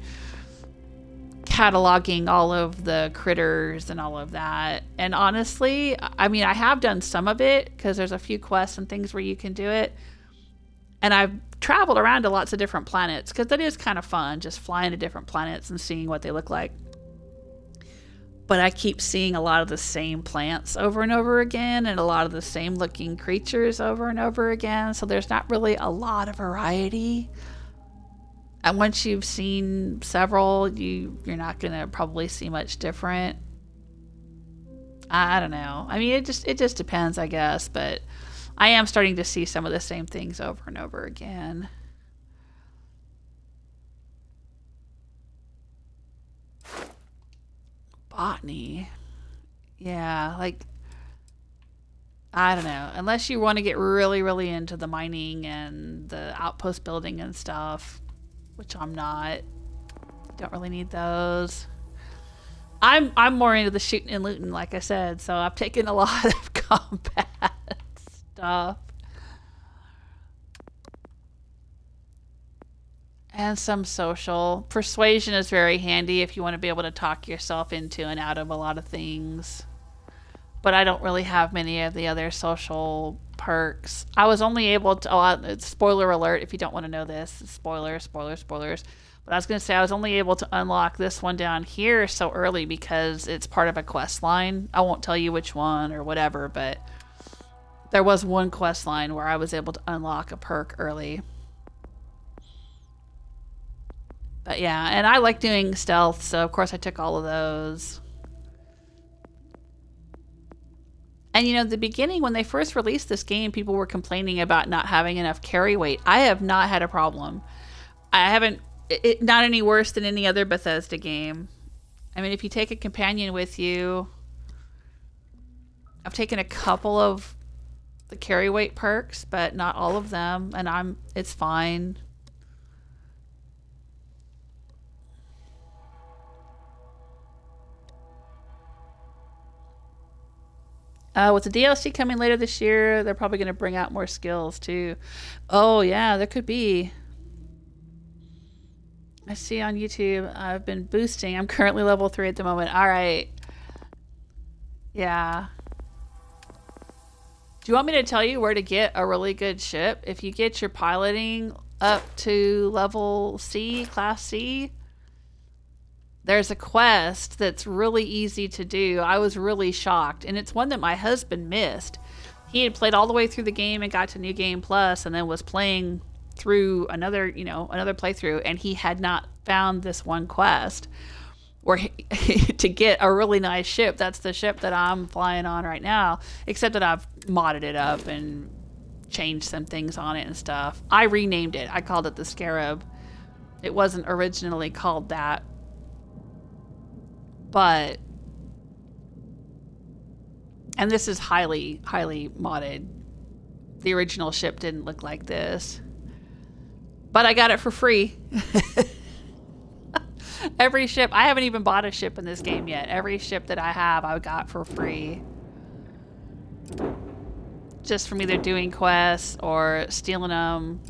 Speaker 1: cataloging all of the critters and all of that. And honestly, I mean, I have done some of it because there's a few quests and things where you can do it. And I've traveled around to lots of different planets because that is kind of fun, just flying to different planets and seeing what they look like. But I keep seeing a lot of the same plants over and over again and a lot of the same looking creatures over and over again. So there's not really a lot of variety. And once you've seen several, you're not going to probably see much different. I don't know. I mean, it just depends, I guess. But I am starting to see some of the same things over and over again. Botany. Yeah, like, I don't know. Unless you want to get really, really into the mining and the outpost building and stuff, which I'm not. Don't really need those. I'm more into the shooting and looting, like I said, so I've taken a lot of combat stuff. And some social. Persuasion is very handy if you want to be able to talk yourself into and out of a lot of things. But I don't really have many of the other social perks. I was only able to, spoiler alert if you don't want to know this, spoilers. But I was going to say I was only able to unlock this one down here so early because it's part of a quest line. I won't tell you which one or whatever, but there was one quest line where I was able to unlock a perk early. But yeah, and I like doing stealth, so of course I took all of those. And you know, the beginning, when they first released this game, people were complaining about not having enough carry weight. I have not had a problem. I haven't, not any worse than any other Bethesda game. I mean, if you take a companion with you, I've taken a couple of the carry weight perks, but not all of them, and it's fine. With the DLC coming later this year, they're probably going to bring out more skills too. Oh yeah, there could be. I see on YouTube, I've been boosting. I'm currently level 3 at the moment. All right. Yeah. Do you want me to tell you where to get a really good ship? If you get your piloting up to level C, class C, there's a quest that's really easy to do. I was really shocked. And it's one that my husband missed. He had played all the way through the game and got to New Game Plus and then was playing through another playthrough, and he had not found this one quest where to get a really nice ship. That's the ship that I'm flying on right now, except that I've modded it up and changed some things on it and stuff. I renamed it. I called it the Scarab. It wasn't originally called that. But, and this is highly, highly modded. The original ship didn't look like this. But I got it for free. Every ship, I haven't even bought a ship in this game yet. Every ship that I have, I got for free. Just from either doing quests or stealing them.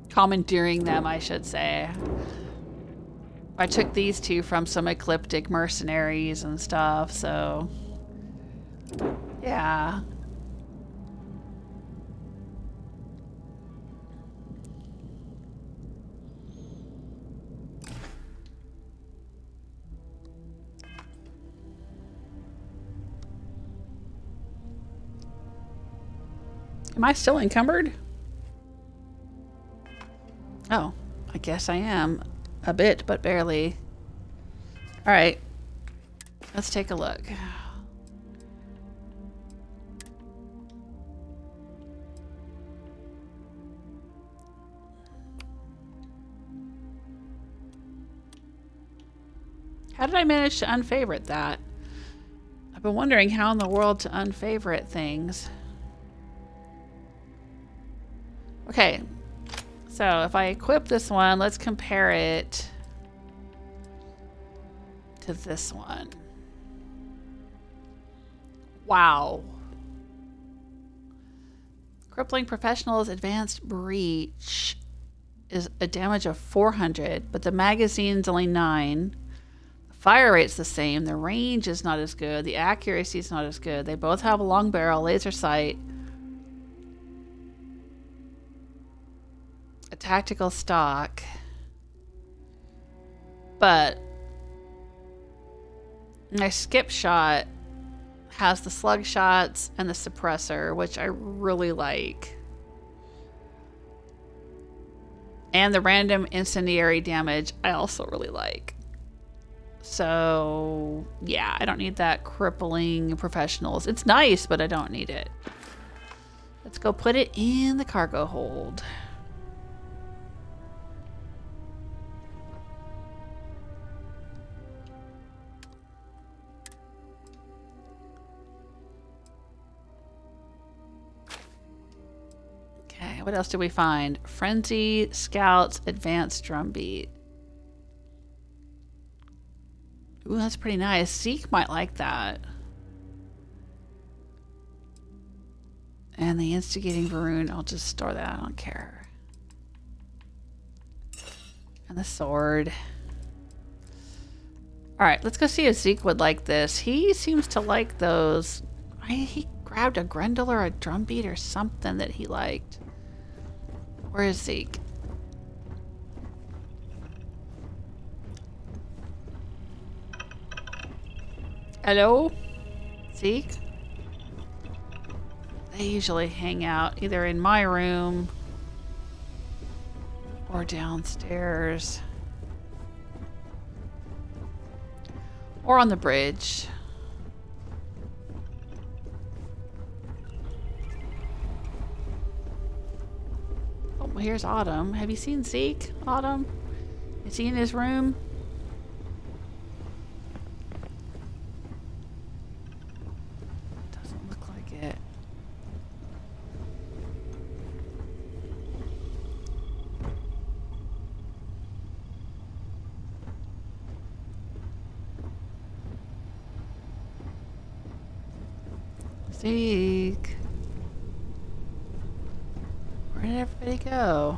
Speaker 1: Commandeering them, I should say. I took these two from some ecliptic mercenaries and stuff, so yeah. Am I still encumbered? Oh, I guess I am. A bit, but barely. All right, let's take a look. How did I manage to unfavorite that? I've been wondering how in the world to unfavorite things. Okay. So if I equip this one, let's compare it to this one. Wow. Crippling Professional's Advanced Breach is a damage of 400, but the magazine's only 9. The fire rate's the same. The range is not as good. The accuracy is not as good. They both have a long barrel, laser sight, a tactical stock, but my skip shot has the slug shots and the suppressor, which I really like, and the random incendiary damage I also really like. So yeah, I don't need that crippling professionals. It's nice, but I don't need it. Let's go put it in the cargo hold. Okay, what else did we find? Frenzy, Scouts, Advanced Drumbeat. Ooh, that's pretty nice. Zeke might like that. And the instigating Va'ruun, I'll just store that. I don't care. And the sword. Alright, let's go see if Zeke would like this. He seems to like those. He grabbed a Grendel or a drumbeat or something that he liked. Where is Zeke? Hello? Zeke? They usually hang out either in my room or downstairs or on the bridge. Oh, well, here's Autumn. Have you seen Zeke, Autumn? Is he in his room? Doesn't look like it. Zeke. Where did everybody go?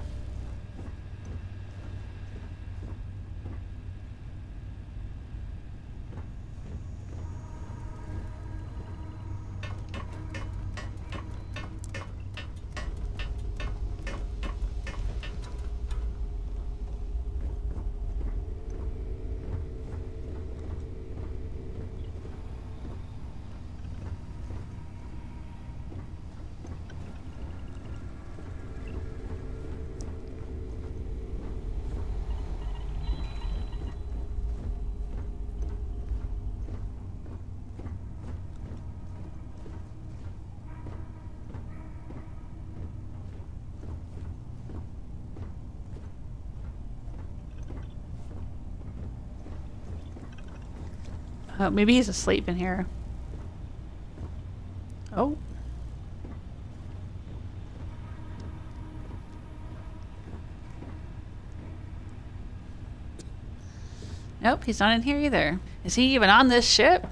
Speaker 1: Maybe he's asleep in here. Oh. Nope, he's not in here either. Is he even on this ship?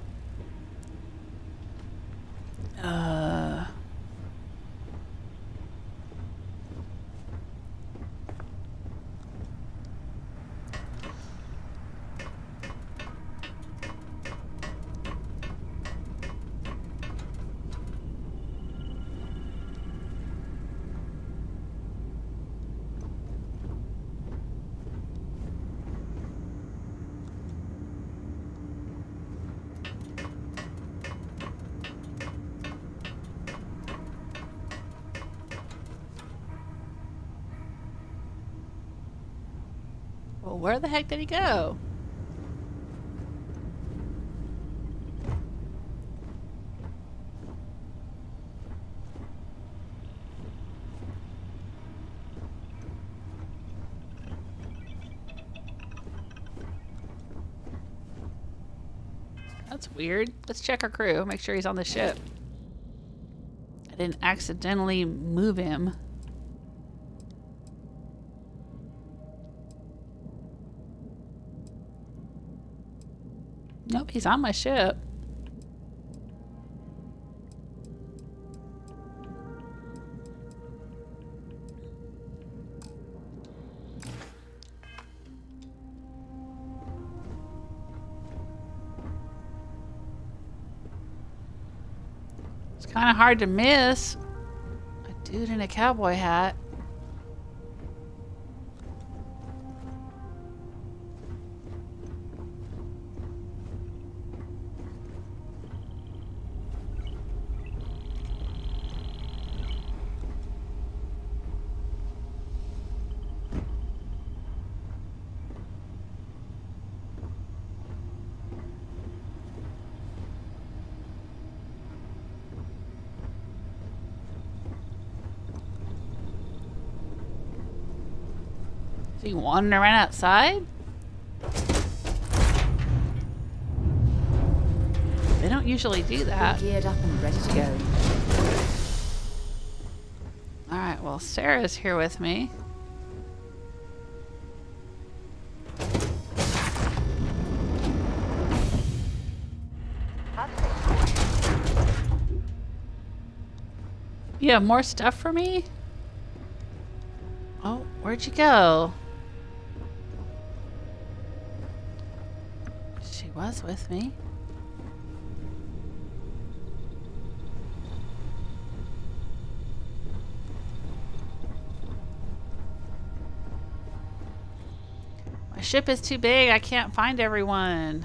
Speaker 1: Well, where the heck did he go? That's weird. Let's check our crew. Make sure he's on the ship. I didn't accidentally move him. Nope, he's on my ship. It's kind of hard to miss a dude in a cowboy hat. Is he wandering around outside? They don't usually do that.
Speaker 2: All geared up and ready to go.
Speaker 1: Alright, well, Sarah's here with me. You have more stuff for me? Oh, where'd you go? She was with me. My ship is too big. I can't find everyone.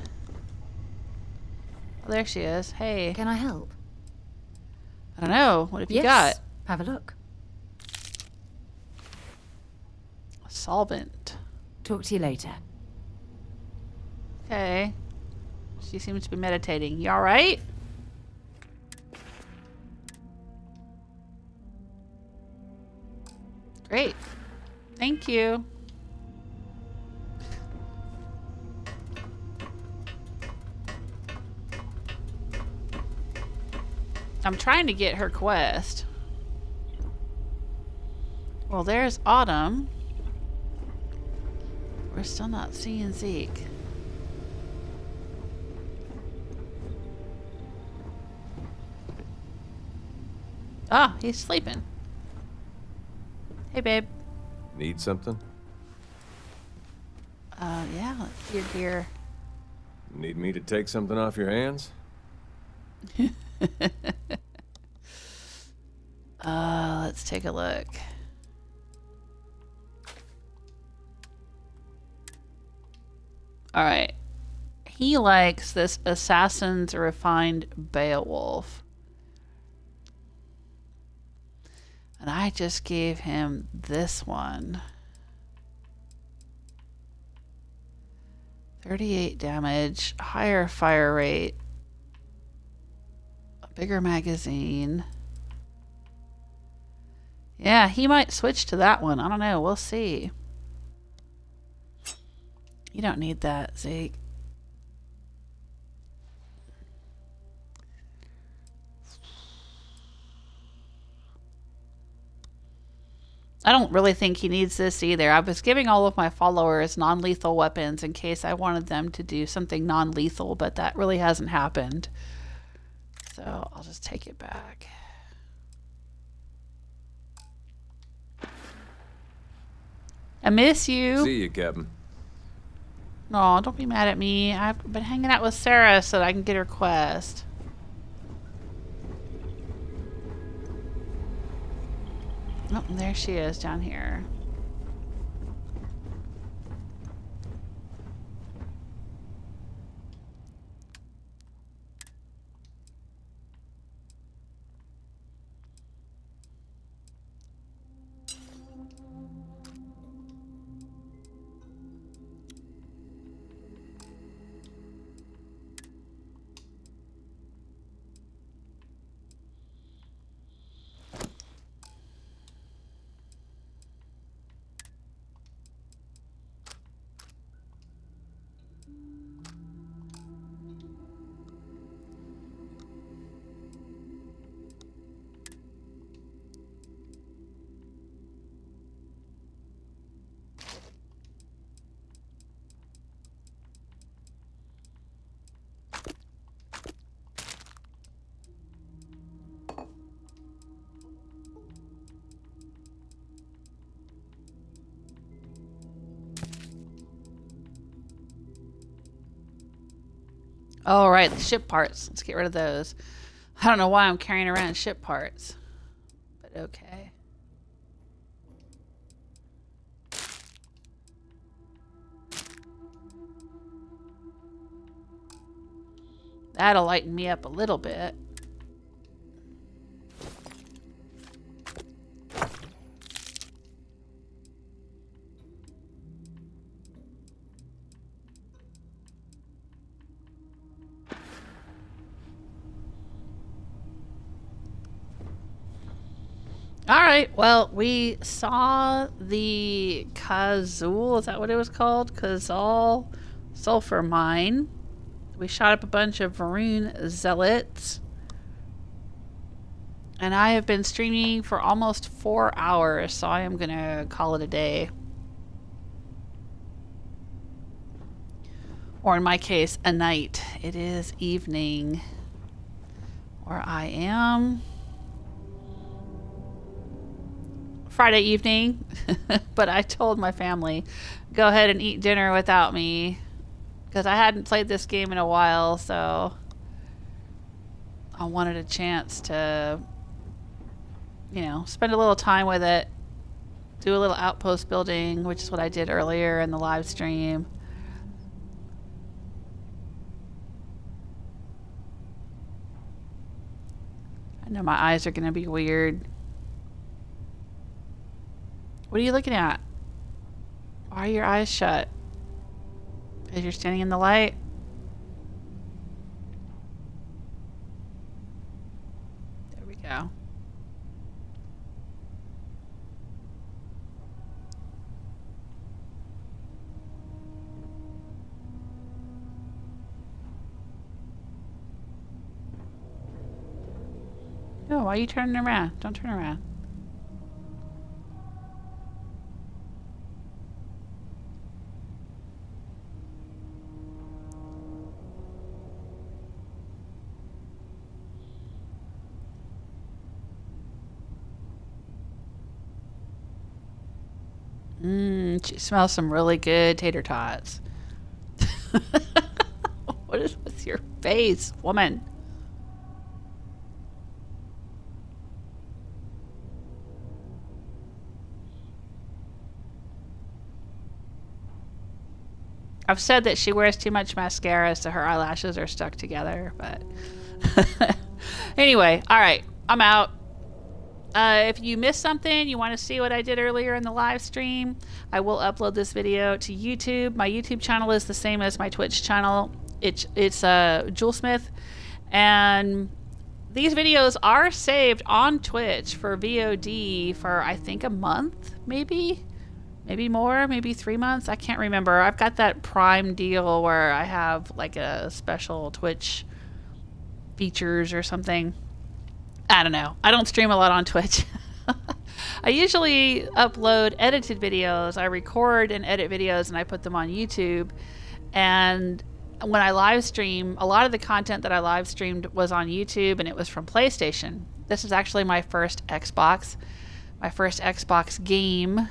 Speaker 1: Oh, there she is. Hey.
Speaker 2: Can I help?
Speaker 1: I don't know. What have you
Speaker 2: Yes.
Speaker 1: got?
Speaker 2: Have a look.
Speaker 1: Solvent.
Speaker 2: Talk to you later.
Speaker 1: Okay. She seems to be meditating. You alright? Great. Thank you. I'm trying to get her quest. Well, there's Autumn. We're still not seeing Zeke. Ah, he's sleeping. Hey, babe.
Speaker 17: Need something?
Speaker 1: Yeah, let's see your gear.
Speaker 17: Need me to take something off your hands?
Speaker 1: Let's take a look. Alright. He likes this Assassin's Refined Beowulf. And I just gave him this one. 38 damage, higher fire rate, a bigger magazine. Yeah, he might switch to that one. I don't know. We'll see. You don't need that, Zeke. I don't really think he needs this either. I was giving all of my followers non-lethal weapons in case I wanted them to do something non-lethal, but that really hasn't happened. So I'll just take it back. I miss you.
Speaker 17: See you, Captain.
Speaker 1: No, don't be mad at me. I've been hanging out with Sarah so that I can get her quest. Oh, there she is down here. Oh, right, the ship parts. Let's get rid of those. I don't know why I'm carrying around ship parts, but okay. That'll lighten me up a little bit. Alright, well, we saw the Ka'zaal, is that what it was called? Ka'zaal Sulfur Mine. We shot up a bunch of Va'ruun Zealots. And I have been streaming for almost 4 hours, so I am going to call it a day. Or in my case, a night. It is evening where I am. Friday evening, but I told my family, go ahead and eat dinner without me, because I hadn't played this game in a while, so I wanted a chance to, you know, spend a little time with it, do a little outpost building, which is what I did earlier in the live stream. I know my eyes are going to be weird. What are you looking at? Why are your eyes shut? Because you're standing in the light? There we go. No, why are you turning around? Don't turn around. She smells some really good tater tots. What is with your face, woman? I've said that she wears too much mascara, so her eyelashes are stuck together, but anyway, all right, I'm out. If you missed something, you want to see what I did earlier in the live stream, I will upload this video to YouTube. My YouTube channel is the same as my Twitch channel. It's Jewelsmith, and these videos are saved on Twitch for VOD for I think a month, maybe more, maybe 3 months. I can't remember. I've got that Prime deal where I have like a special Twitch features or something. I don't know. I don't stream a lot on Twitch. I usually upload edited videos. I record and edit videos and I put them on YouTube. And when I live stream, a lot of the content that I live streamed was on YouTube, and it was from PlayStation. This is actually my first Xbox game.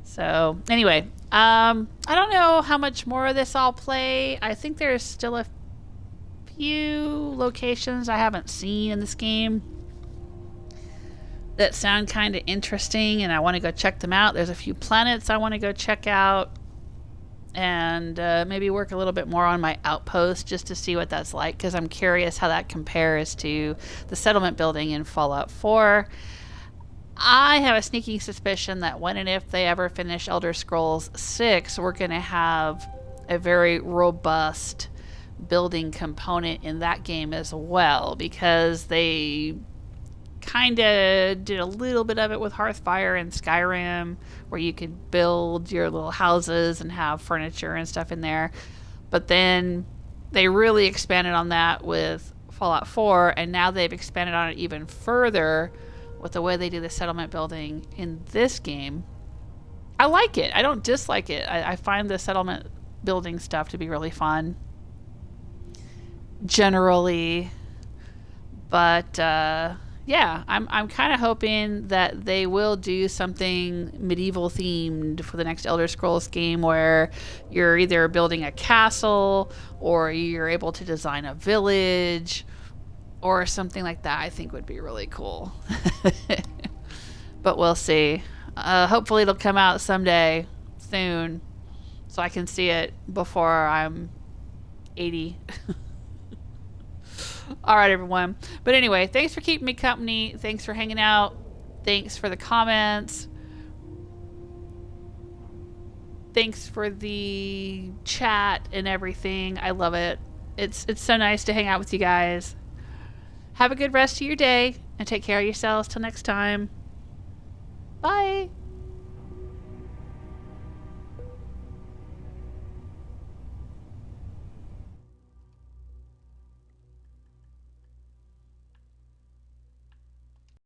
Speaker 1: So anyway, I don't know how much more of this I'll play. I think there's still a few locations I haven't seen in this game that sound kind of interesting, and I want to go check them out. There's a few planets I want to go check out, and maybe work a little bit more on my outpost just to see what that's like, because I'm curious how that compares to the settlement building in Fallout 4. I have a sneaking suspicion that when and if they ever finish Elder Scrolls 6, we're going to have a very robust building component in that game as well, because they kind of did a little bit of it with Hearthfire and Skyrim, where you could build your little houses and have furniture and stuff in there. But then they really expanded on that with Fallout 4, and now they've expanded on it even further with the way they do the settlement building in this game. I like it. I don't dislike it. I find the settlement building stuff to be really fun generally, but yeah, I'm kind of hoping that they will do something medieval themed for the next Elder Scrolls game, where you're either building a castle or you're able to design a village or something like that. I think would be really cool. But we'll see. Hopefully it'll come out someday soon so I can see it before I'm 80. All right, everyone. But anyway, thanks for keeping me company. Thanks for hanging out. Thanks for the comments. Thanks for the chat and everything. I love it. It's so nice to hang out with you guys. Have a good rest of your day and take care of yourselves till next time. Bye.